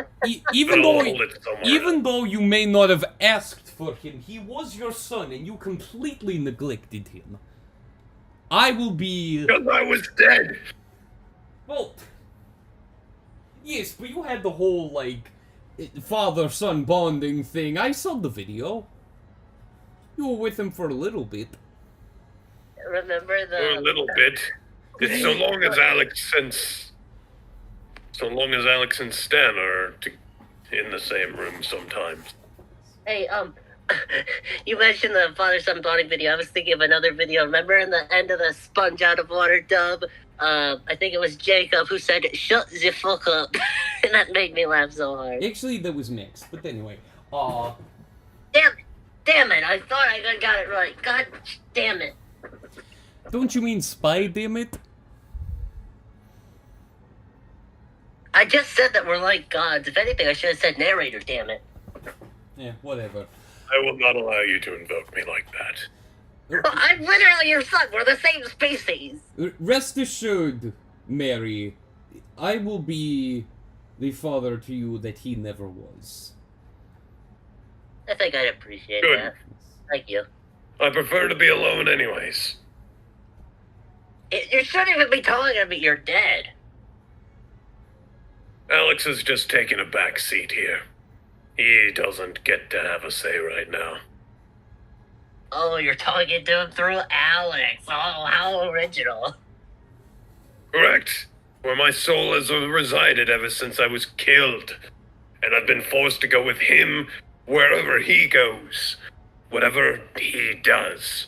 Even but I'll hold it somewhere else. though you may not have asked for him, he was your son, and you completely neglected him. I will be... Because I was dead! Well... Yes, but you had the whole, like, father-son bonding thing. I saw the video. You were with him for a little bit. Remember For a little bit. It's so long as Alex and Stan are in the same room sometimes. Hey, you mentioned the father-son bonding video. I was thinking of another video. Remember in the end of the Sponge Out of Water dub? I think it was Jacob who said, "Shut the fuck up." And that made me laugh so hard. Actually, that was mixed, but anyway. Damn it, I thought I got it right. God damn it. Don't you mean spy, damn it? I just said that we're like gods. If anything, I should have said narrator, damn it. Yeah, whatever. I will not allow you to invoke me like that. Well, I'm literally your son. We're the same species. Rest assured, Mary, I will be the father to you that he never was. I think I'd appreciate Good. that. Thank you. I prefer to be alone anyways. You shouldn't even be talking to me. You're dead. Alex is just taking a back seat here. He doesn't get to have a say right now. Oh, you're talking to him through Alex. Oh, how original. Correct. Where my soul has resided ever since I was killed. And I've been forced to go with him wherever he goes. Whatever he does.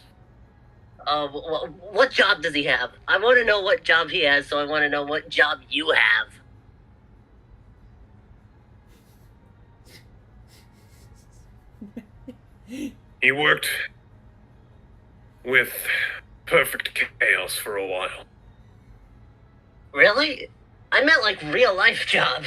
What job does he have? I want to know what job he has, so I want to know what job you have. He worked with Perfect Chaos for a while. Really? I meant like real life job.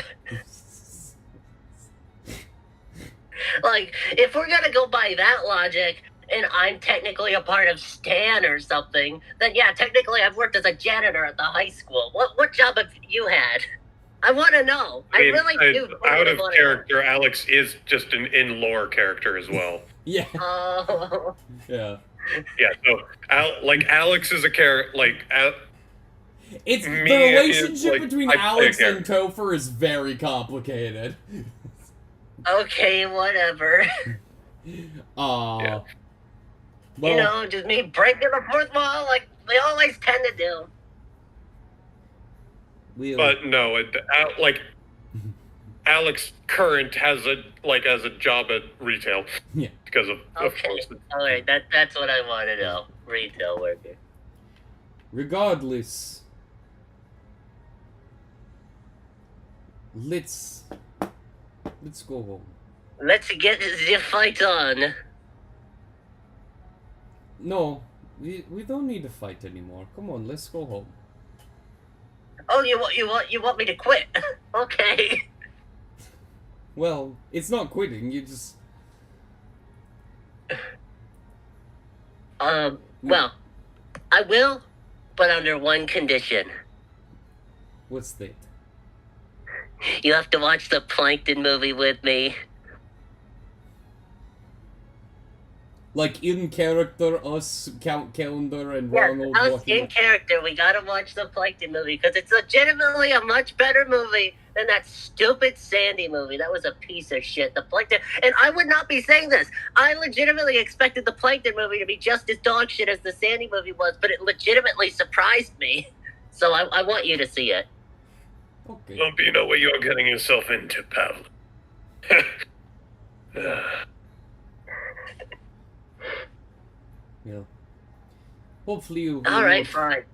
Like, if we're gonna go by that logic, and I'm technically a part of Stan or something, then yeah, technically I've worked as a janitor at the high school. What job have you had? I want to know. I really do. Out of character, Alex is just an in-lore character as well. Yeah. Oh. Yeah. Yeah, so, Alex is a character, It's the Me relationship is, between I play a Alex and character. Topher is very complicated. Okay, whatever. Well, You know, just me breaking the fourth wall like they always tend to do. But no, Alex Current has a job at retail. Yeah. Because of Okay. course. Alright, that's what I want to know. Retail worker. Regardless, let's go home. Let's get the fight on. No, we don't need to fight anymore. Come on, let's go home. Oh, you want me to quit? Okay. Well, it's not quitting. You just Well, I will, but under one condition. What's that? You have to watch the Plankton movie with me. Like in character, us, Count Calendar, and Yes, Ronald us walking. in character. We gotta watch the Plankton movie because it's legitimately a much better movie than that stupid Sandy movie. That was a piece of shit. The Plankton, and I would not be saying this. I legitimately expected the Plankton movie to be just as dog shit as the Sandy movie was, but it legitimately surprised me. So I want you to see it. Okay. Hope you know what you're getting yourself into, pal. Yeah. Hopefully you All right, won't fine.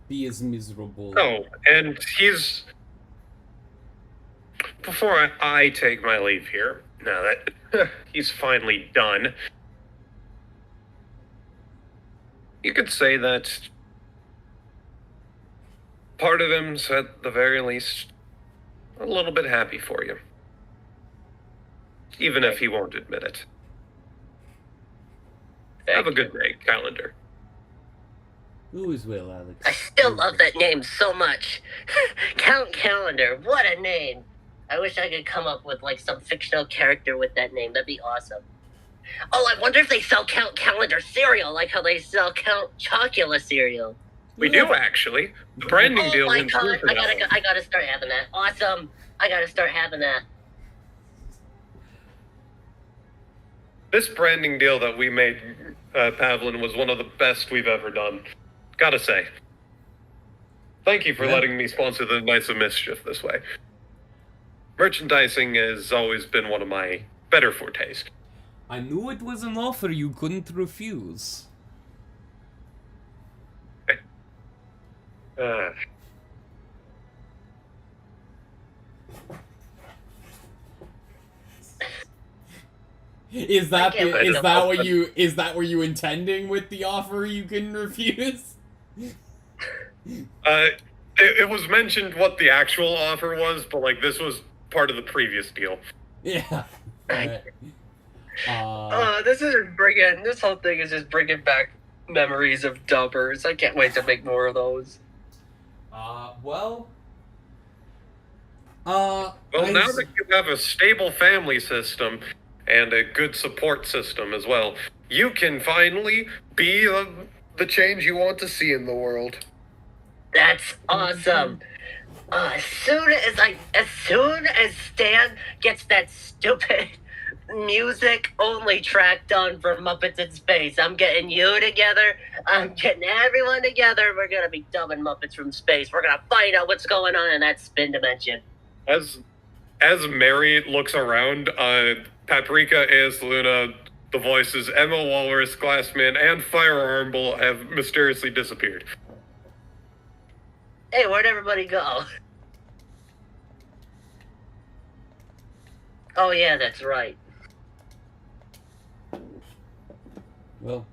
be as miserable. Oh, and he's... Before I take my leave here, now that he's finally done, you could say that part of him's, at the very least, a little bit happy for you. Even if he won't admit it. Have a good day, Calendar. You as well, Alex. I still love that name so much. Count Calendar, what a name. I wish I could come up with like some fictional character with that name. That'd be awesome. Oh, I wonder if they sell Count Calendar cereal, like how they sell Count Chocula cereal. We do, actually. The branding deal my went god, through for that one. I gotta start having that. Awesome. I gotta start having that. This branding deal that we made, Pavlin, was one of the best we've ever done. Gotta say. Thank you for letting me sponsor the Knights of Mischief this way. Merchandising has always been one of my better fortes. I knew it was an offer you couldn't refuse. Is that what you intending with the offer you couldn't refuse? It was mentioned what the actual offer was, but like this was part of the previous deal. Yeah. This whole thing is just bringing back memories of dubbers. I can't wait to make more of those. Well, now that you have a stable family system and a good support system as well, you can finally be the change you want to see in the world. That's awesome. As soon as Stan gets that stupid music-only track done for Muppets in Space, I'm getting you together. I'm getting everyone together. We're gonna be dubbing Muppets from space. We're gonna find out what's going on in that spin dimension. As Mary looks around, Paprika, Is Luna, the voices, Emma Walrus, Glassman, and Firearm Bull have mysteriously disappeared. Hey, where'd everybody go? Oh yeah, that's right. Well.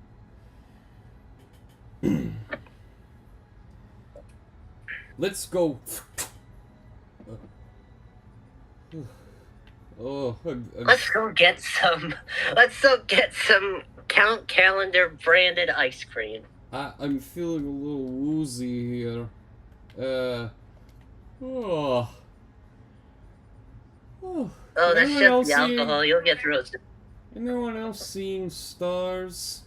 Let's go. Let's go get some Count Calendar branded ice cream. I'm feeling a little woozy here. Oh, that's just the alcohol. You'll get through it. Anyone else seeing stars?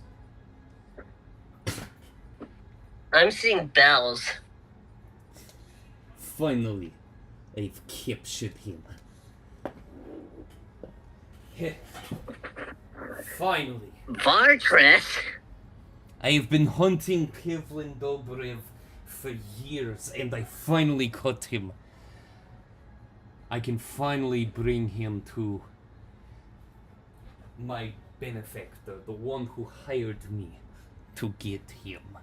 I'm seeing bells. Finally, I've captured him. Finally. Vartris? I've been hunting Pavlin Dobrev for years, and I finally caught him. I can finally bring him to my benefactor, the one who hired me to get him.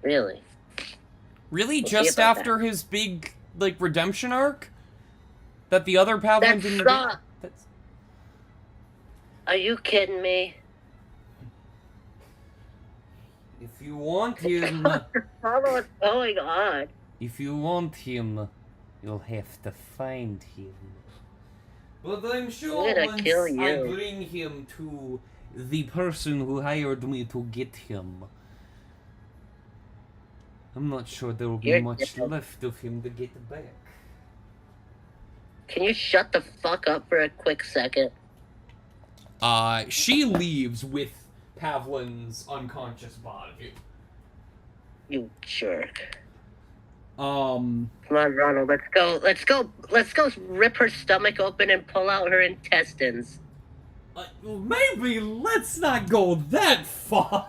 Really? Really? Just after his big, like, redemption arc? That the other Pavlin didn't get? Are you kidding me? If you want him... What's going on? If you want him, you'll have to find him. But I'm sure once I bring him to the person who hired me to get him, I'm not sure there will be You're much dead. left of him to get back. Can you shut the fuck up for a quick second? She leaves with Pavlin's unconscious body. You jerk. Um, Come on, Ronald, let's go. Let's go rip her stomach open and pull out her intestines. maybe let's not go that far.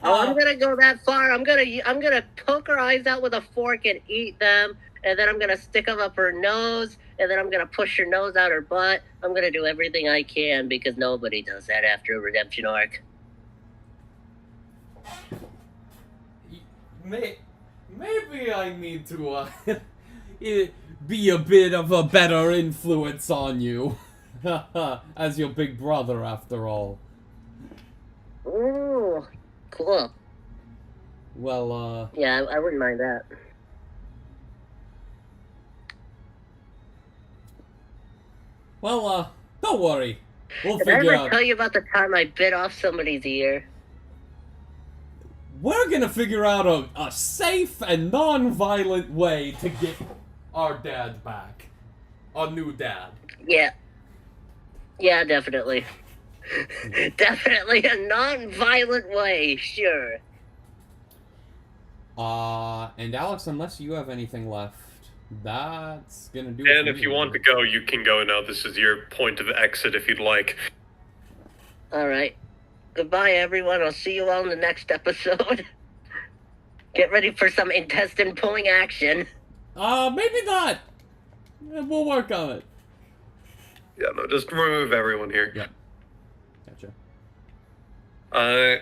I'm gonna go that far. I'm gonna poke her eyes out with a fork and eat them, and then I'm gonna stick them up her nose, and then I'm gonna push her nose out her butt. I'm gonna do everything I can because nobody does that after a redemption arc. Maybe I need to be a bit of a better influence on you. As your big brother, after all. Ooh, cool. Well, Yeah, I wouldn't mind that. well, don't worry. We'll Did I figure ever out. tell you about the time I bit off somebody's ear? We're gonna figure out a safe and non-violent way to get our dad back. Our new dad. Yeah. Yeah, definitely. Definitely a non-violent way, sure. And Alex, unless you have anything left, that's gonna do it. And if you want to go, you can go now. This is your point of exit if you'd like. Alright. Goodbye, everyone. I'll see you all in the next episode. Get ready for some intestine-pulling action. Maybe not. We'll work on it. Yeah, no, just remove everyone here. Yeah. Gotcha.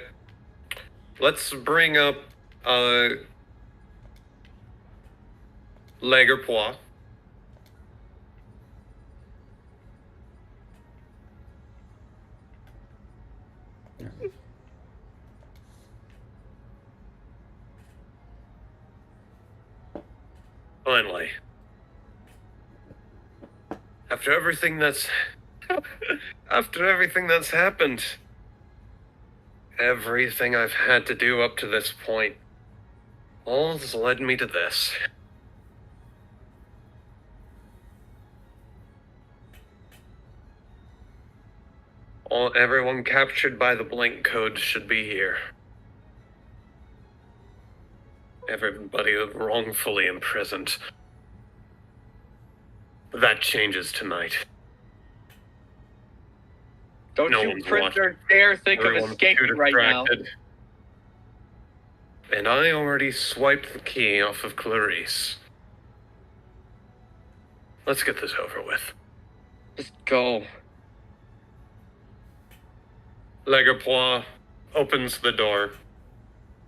Let's bring up, Lagerpois. Finally. After everything that's happened, everything I've had to do up to this point, all has led me to this. Everyone captured by the Blink Code should be here. Everybody wrongfully imprisoned. That changes tonight. Don't No you one's prisoners dare think of Everyone's escaping too right now. distracted. And I already swiped the key off of Clarice. Let's get this over with. Just go. Lagerpois opens the door,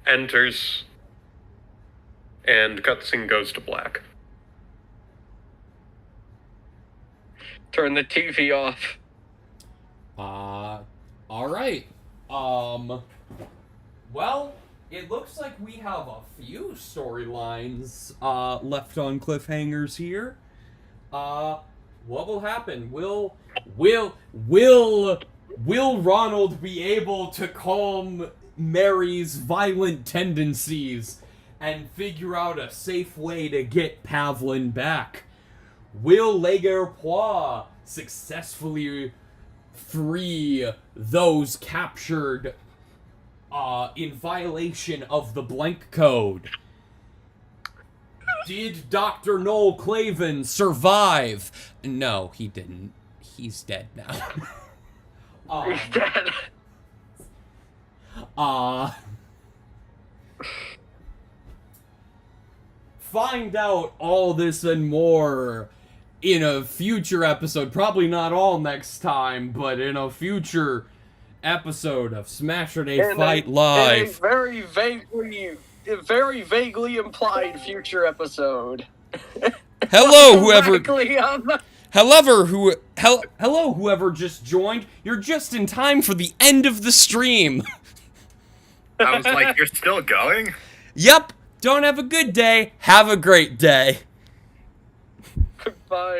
enters, and cutscene goes to black. Turn the TV off. Alright. Well, it looks like we have a few storylines, left on cliffhangers here. What will happen? Will Ronald be able to calm Mary's violent tendencies and figure out a safe way to get Pavlin back? Will Lagerpois successfully free those captured in violation of the Blank Code? Did Dr. Noel Clavin survive? No, he didn't. He's dead now. He's dead. Find out all this and more in a future episode. Probably not all next time, but in a future episode of Smashurday Fight Live. In a very vaguely implied future episode. Hello, whoever. Likely, Hello, whoever just joined. You're just in time for the end of the stream. I was like, you're still going? Yep. Don't have a good day. Have a great day. Goodbye.